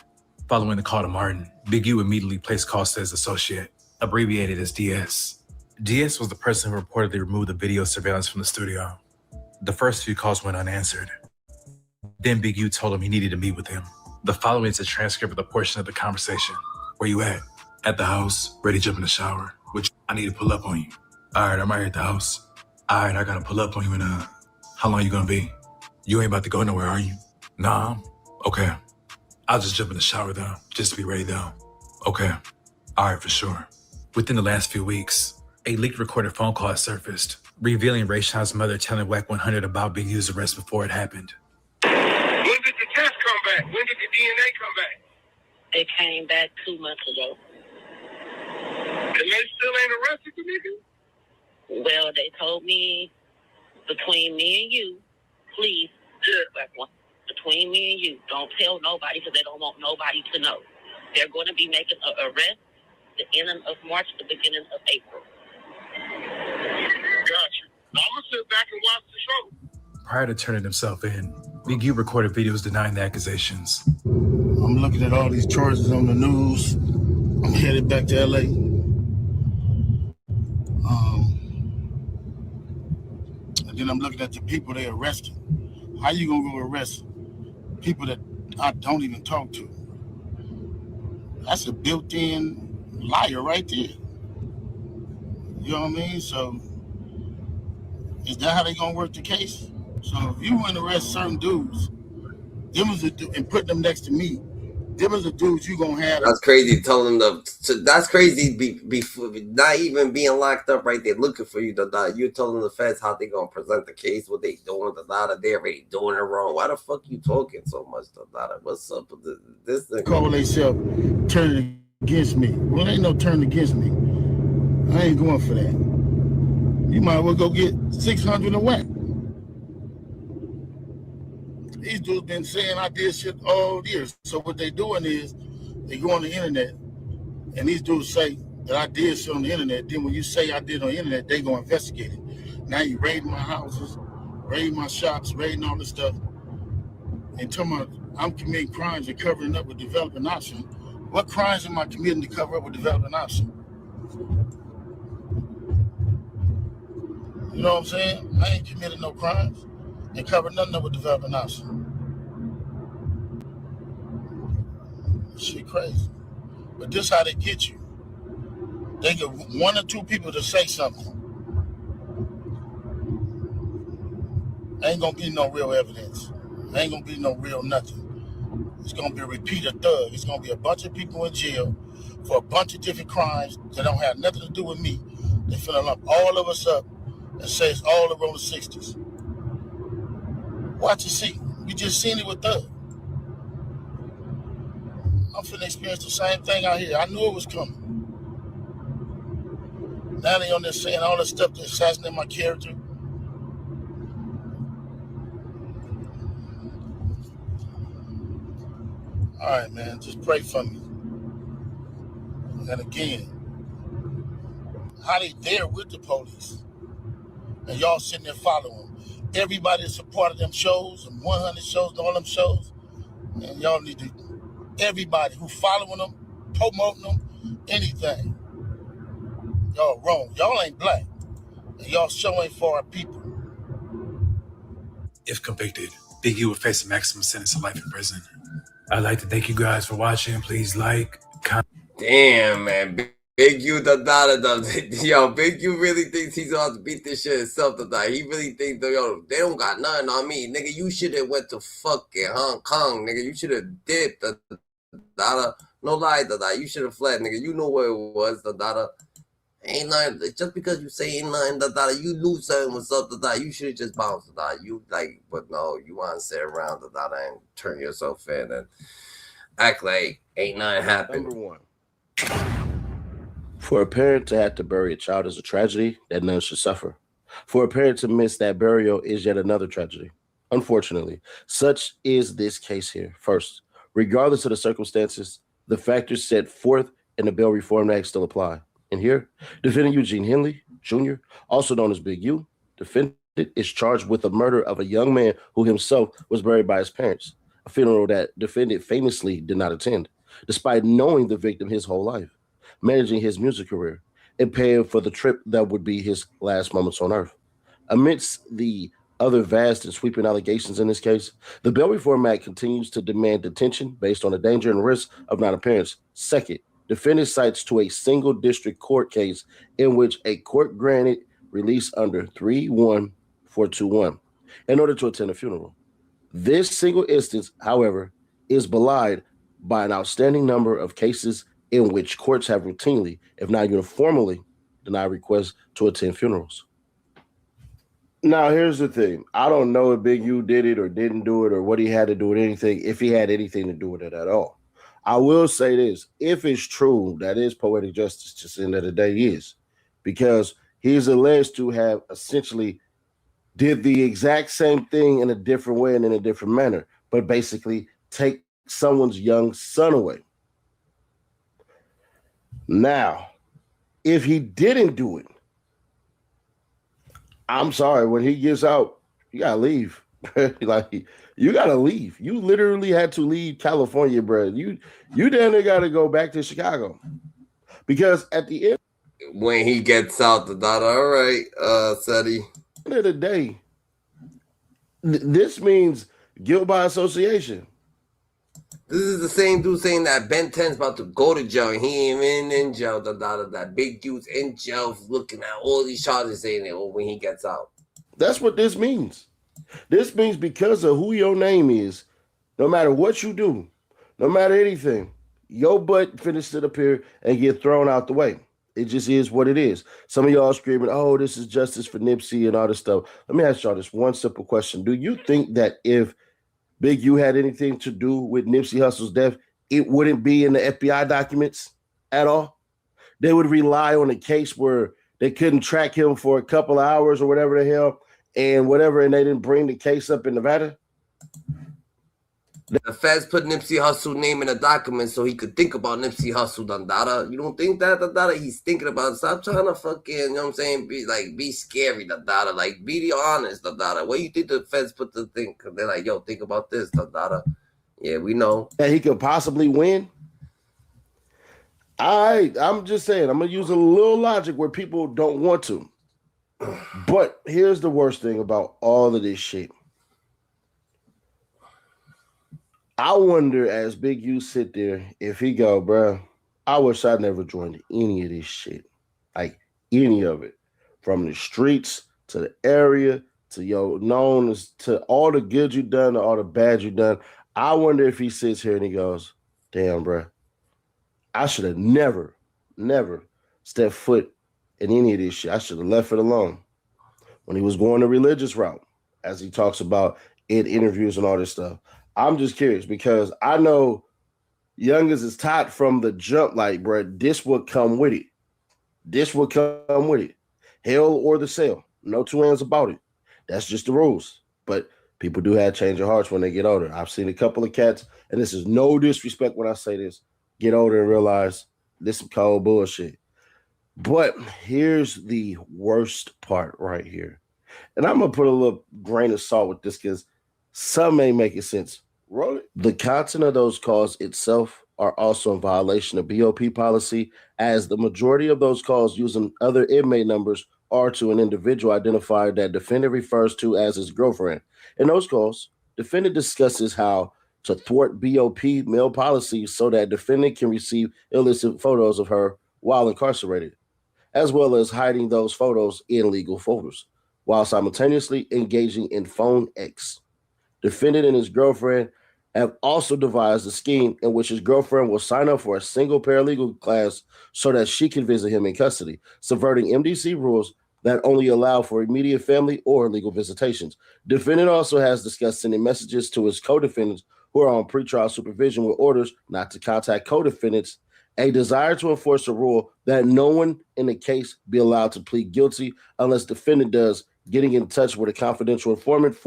S2: Following the call to Martin, Big U immediately placed calls to his associate, abbreviated as DS. DS was the person who reportedly removed the video surveillance from the studio. The first few calls went unanswered. Then Big U told him he needed to meet with him. The following is a transcript of the portion of the conversation. Where you at? At the house, ready to jump in the shower. Which I need to pull up on you. All right, I'm right here at the house. All right, I gotta pull up on you in how long you gonna be? You ain't about to go nowhere, are you? Nah, okay. I'll just jump in the shower though, just to be ready though. Okay, all right, for sure. Within the last few weeks, a leaked recorded phone call has surfaced, revealing RAYSHAWN's mother telling Wack 100 about Big U's arrest before it happened.
S3: When did the test come back? When did the DNA come back?
S19: It came back 2 months ago.
S3: And they still ain't arrested the nigga?
S19: Well, they told me between me and you, please, between me and you, don't tell nobody because they don't want nobody to know. They're going to be making an arrest the end of March, the beginning of April.
S3: Gotcha. Now I'm going to sit back and watch the show.
S2: Prior to turning himself in, Big U recorded videos denying the accusations.
S5: I'm looking at all these charges on the news. I'm headed back to LA. And then I'm looking at the people they arrested. How you gonna go arrest people that I don't even talk to? That's a built-in liar right there. You know what I mean? So is that how they gonna work the case? So if you want to arrest certain dudes, and put them next to me, them is the dudes you gonna have.
S1: That's crazy. Telling them that's crazy. Not even being locked up right there looking for you. You're telling the feds how they gonna present the case, what they doing. They already doing it wrong. Why the fuck you talking so much? What's up with this thing?
S5: Call themselves turning against me. Well, ain't no turn against me. I ain't going for that. You might well go get 600 and Wack. These dudes been saying I did shit all years. So what they doing is they go on the internet and these dudes say that I did shit on the internet. Then when you say I did on the internet, they go investigate it. Now you raiding my houses, raiding my shops, raiding all this stuff. And talking about I'm committing crimes and covering up with developing option. What crimes am I committing to cover up with developing option? You know what I'm saying? I ain't committed no crimes and covered nothing up with developing option. Shit crazy. But this how they get you. They get 1 or 2 people to say something. Ain't gonna be no real evidence. Ain't gonna be no real nothing. It's gonna be a repeated thug. It's gonna be a bunch of people in jail for a bunch of different crimes that don't have nothing to do with me. They finna lump all of us up and say it's all the Rolling 60s. Watch and see. We just seen it with Thug. I'm finna experience the same thing out here. I knew it was coming. Now they on there saying all this stuff to assassinate my character. All right, man, just pray for me. And again, how they there with the police and y'all sitting there following them. Everybody that's a part of them shows, and 100 shows, and all them shows, and y'all need to, everybody who following them, promoting them, anything. Y'all wrong. Y'all ain't black. And y'all show ain't for our people.
S2: If convicted, Big U would face a maximum sentence of life in prison. I'd like to thank you guys for watching. Please like, comment.
S1: Damn, man. Big U yo, Big U really thinks he's about to beat this shit himself tonight. He really thinks, yo, they don't got nothing on me. Nigga, you should have went to fucking Hong Kong, nigga. You should have dipped. No lie, Dada. You should have fled, nigga. You know where it was, Dada. Ain't nothing. Just because you say ain't nothing, Dada, you knew something was up, Dada. You should have just bounced, Dada. You like, but no, you want to sit around, Dada, and turn yourself in and act like ain't nothing happened.
S20: Number one. For a parent to have to bury a child is a tragedy that none should suffer. For a parent to miss that burial is yet another tragedy. Unfortunately, such is this case here. First, regardless of the circumstances, the factors set forth in the Bail Reform Act still apply. And here, defendant Eugene Henley, Jr., also known as Big U, defendant is charged with the murder of a young man who himself was buried by his parents, a funeral that defendant famously did not attend, despite knowing the victim his whole life, managing his music career, and paying for the trip that would be his last moments on earth. Amidst the other vast and sweeping allegations in this case, the Bail Reform Act continues to demand detention based on the danger and risk of non-appearance. Second, defendant cites to a single district court case in which a court granted release under 31421 in order to attend a funeral. This single instance, however, is belied by an outstanding number of cases in which courts have routinely, if not uniformly, denied requests to attend funerals. Now, here's the thing. I don't know if Big U did it or didn't do it or what he had to do with anything, if he had anything to do with it at all. I will say this. If it's true, that is poetic justice, just the end of the day is, because he's alleged to have essentially did the exact same thing in a different way and in a different manner, but basically take someone's young son away. Now, if he didn't do it, I'm sorry, when he gets out, you gotta leave. Like, you gotta leave. You literally had to leave California, bro. You damn near gotta go back to Chicago. Because at the end,
S1: when he gets out, the daughter, all right, Seti.
S20: End of the day, this means guilt by association.
S1: This is the same dude saying that Ben 10's about to go to jail and he ain't even in jail. That Big U's in jail looking at all these charges saying it when he gets out.
S20: That's what this means. This means because of who your name is, no matter what you do, no matter anything, your butt finna sit up here and get thrown out the way. It just is what it is. Some of y'all screaming, oh, this is justice for Nipsey and all this stuff. Let me ask y'all this one simple question. Do you think that if Big U had anything to do with Nipsey Hussle's death, it wouldn't be in the FBI documents at all? They would rely on a case where they couldn't track him for a couple of hours or whatever the hell, and they didn't bring the case up in Nevada?
S1: The feds put Nipsey Hussle name in a document so he could think about Nipsey Hussle, Dandada. You don't think that, Dandada? He's thinking about it. Stop trying to fucking, you know what I'm saying, be scary, Dandada. Like, be honest, Dandada. What do you think the feds put the thing? Because they're like, yo, think about this, Dandada. Yeah, we know.
S20: That he could possibly win? I'm just saying, I'm going to use a little logic where people don't want to. But here's the worst thing about all of this shit. I wonder, as Big U sit there, if he go, bro, I wish I never joined any of this shit. Like, any of it. From the streets to the area to your known to all the good you done to all the bad you done. I wonder if he sits here and he goes, damn, bro, I should have never stepped foot in any of this shit. I should have left it alone. When he was going the religious route, as he talks about in interviews and all this stuff. I'm just curious because I know Youngers is taught from the jump, like, bro, this would come with it. This would come with it. Hell or the cell. No two hands about it. That's just the rules. But people do have change of hearts when they get older. I've seen a couple of cats, and this is no disrespect when I say this, get older and realize this is cold bullshit. But here's the worst part right here. And I'm going to put a little grain of salt with this because some may make it sense. Roll it. The content of those calls itself are also in violation of BOP policy, as the majority of those calls using other inmate numbers are to an individual identifier that defendant refers to as his girlfriend. In those calls, defendant discusses how to thwart BOP male policy so that defendant can receive illicit photos of her while incarcerated, as well as hiding those photos in legal folders, while simultaneously engaging in phone X. Defendant and his girlfriend have also devised a scheme in which his girlfriend will sign up for a single paralegal class so that she can visit him in custody, subverting MDC rules that only allow for immediate family or legal visitations. Defendant also has discussed sending messages to his co-defendants who are on pretrial supervision with orders not to contact co-defendants, a desire to enforce a rule that no one in the case be allowed to plead guilty unless defendant does, getting in touch with a confidential informant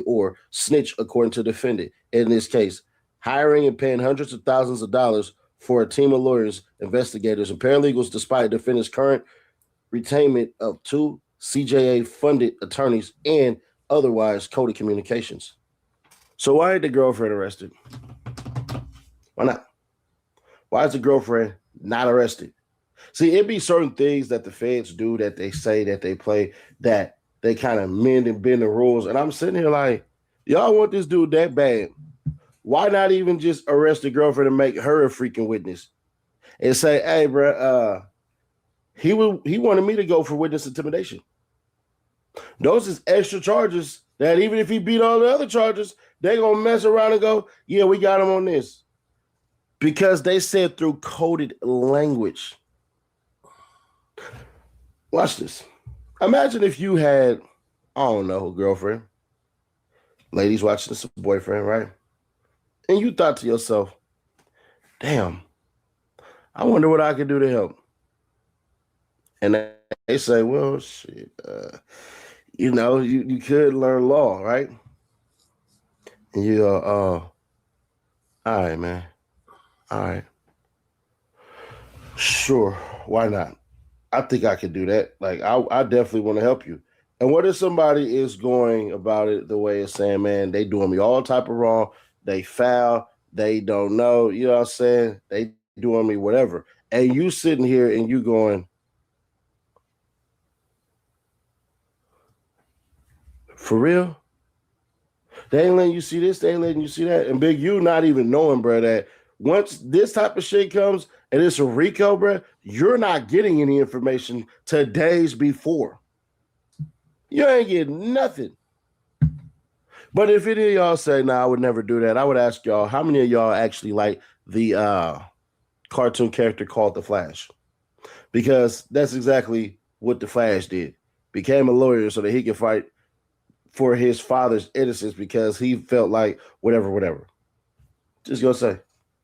S20: or snitch, according to defendant. In this case, hiring and paying hundreds of thousands of dollars for a team of lawyers, investigators, and paralegals, despite defendant's current retainment of 2 CJA-funded attorneys and otherwise coded communications. So why ain't the girlfriend arrested? Why not? Why is the girlfriend not arrested? See, it be certain things that the feds do, that they say, that they play, that they kind of mend and bend the rules. And I'm sitting here like, y'all want this dude that bad. Why not even just arrest the girlfriend and make her a freaking witness? And say, hey, bro, he wanted me to go for witness intimidation. Those is extra charges that even if he beat all the other charges, they're going to mess around and go, yeah, we got him on this. Because they said through coded language. Watch this. Imagine if you had, I don't know, a girlfriend. Ladies watching this, a boyfriend, right? And you thought to yourself, damn, I wonder what I could do to help. And they say, well, shit, you could learn law, right? And you go, all right, man. All right. Sure, why not? I think I could do that. Like, I definitely want to help you. And what if somebody is going about it the way it's saying, man, they doing me all type of wrong, they foul, they don't know, you know what I'm saying? They doing me whatever. And you sitting here and you going, for real? They ain't letting you see this, they ain't letting you see that. And Big U not even knowing, bro, that once this type of shit comes and it's a RICO, bro, you're not getting any information to days before. You ain't getting nothing. But if any of y'all say, nah, I would never do that, I would ask y'all, how many of y'all actually like the cartoon character called The Flash? Because that's exactly what The Flash did. Became a lawyer so that he could fight for his father's innocence because he felt like whatever. Just gonna say,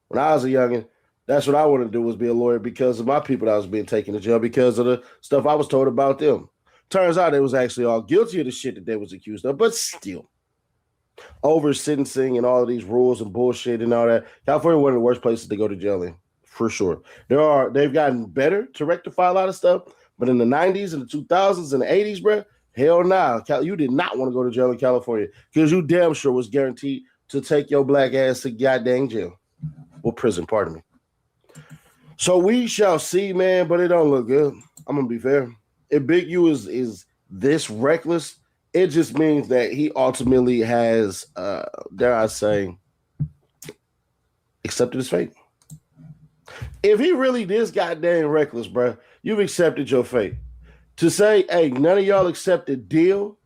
S20: when I was a youngin', that's what I wanted to do, was be a lawyer because of my people that was being taken to jail because of the stuff I was told about them. Turns out they was actually all guilty of the shit that they was accused of, but still. Over sentencing and all of these rules and bullshit and all that. California, one of the worst places to go to jail in, for sure. They've gotten better to rectify a lot of stuff, but in the 90s and the 2000s and the 80s, bro, hell nah. You did not want to go to jail in California because you damn sure was guaranteed to take your black ass to goddamn jail. Well, prison, pardon me. So we shall see, man, but it don't look good. I'm going to be fair. If Big U is this reckless, it just means that he ultimately has, dare I say, accepted his fate. If he really this goddamn reckless, bro, you've accepted your fate. To say, hey, none of y'all accept the deal,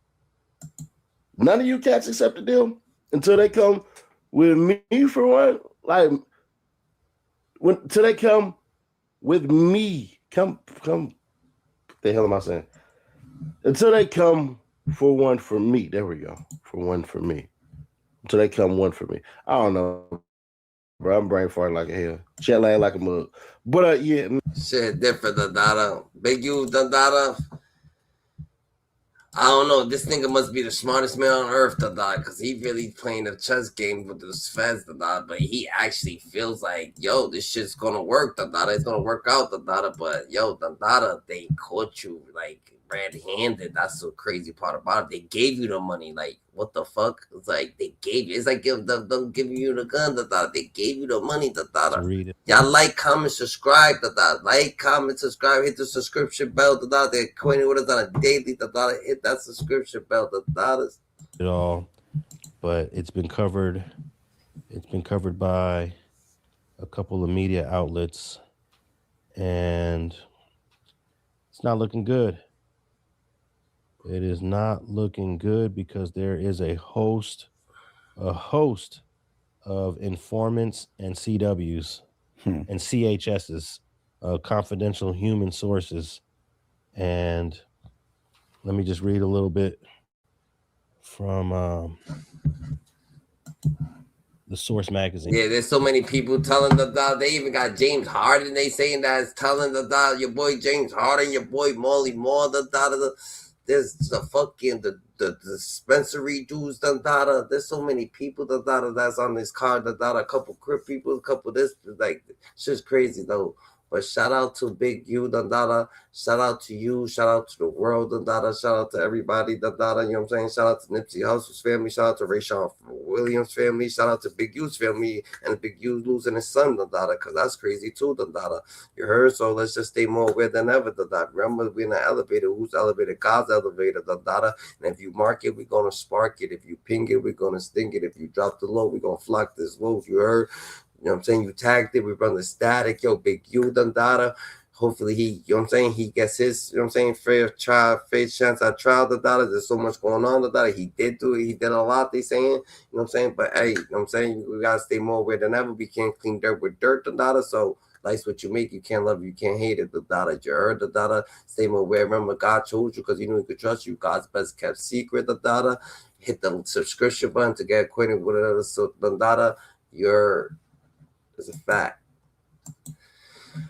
S20: none of you cats accept the deal until they come with me for one, like, till they come with me, come, the hell am I saying? Until they come for one for me. There we go. For one for me. Until they come one for me. I don't know, bro. I'm brain farting like a hell. Chat lag like a mug. But yeah.
S1: Shit different, Dada. Big U, Dada. I don't know. This nigga must be the smartest man on earth, Dada, because he really playing a chess game with those feds, Dada. But he actually feels like, yo, this shit's gonna work, Dada. It's gonna work out, Dada. But yo, Dada, they caught you like red-handed. That's the crazy part about it. They gave you the money. Like, what the fuck? It's like they gave you. It's like them giving you the gun, Dada. They gave you the money, Dada. Y'all like, comment, subscribe, Dada. Like, comment, subscribe. Hit the subscription bell, Dada. They're acquainted with us on a daily, Dada. Hit that subscription bell, Dada.
S11: It all, but it's been covered. It's been covered by a couple of media outlets, and it's not looking good. It is not looking good because there is a host of of informants and CWs and CHSs, confidential human sources. And let me just read a little bit from the Source magazine.
S1: Yeah, there's so many people telling the dog. They even got James Harden. They saying that it's telling the dog, your boy James Harden, your boy Molly Moore, the dog. There's the fucking the dispensary dudes, the dog. There's so many people, the dog, that's on this card, the dog. A couple crip people, a couple this, like shit's crazy though. But shout out to Big U, the dada. Shout out to you. Shout out to the world, the dada. Shout out to everybody, the dada. You know what I'm saying? Shout out to Nipsey Hussle's family. Shout out to RAYSHAWN Williams' family. Shout out to Big U's family and Big U losing his son, the dada, because that's crazy too, the dada. You heard? So let's just stay more aware than ever, the dada. Remember, we're in the elevator. Who's elevator? God's elevator, the dada. And if you mark it, we're going to spark it. If you ping it, we're going to sting it. If you drop the low, we're going to flock this low. You heard? You know what I'm saying? You tagged it. We run the static. Yo, Big U, Dundada. Hopefully he, you know what I'm saying? He gets his, you know what I'm saying, fair chance at trial, Dundada. There's so much going on, Dundada. He did do it. He did a lot, they saying. You know what I'm saying? But hey, you know what I'm saying? We got to stay more aware than ever. We can't clean dirt with dirt, Dundada. So life's what you make. You can't love it. You can't hate it, Dundada. You heard, Dundada. Stay more aware. Remember, God chose you because he knew he could trust you. God's best kept secret, Dundada. Hit the subscription button to get acquainted with it. So, Dundada, it's a fact.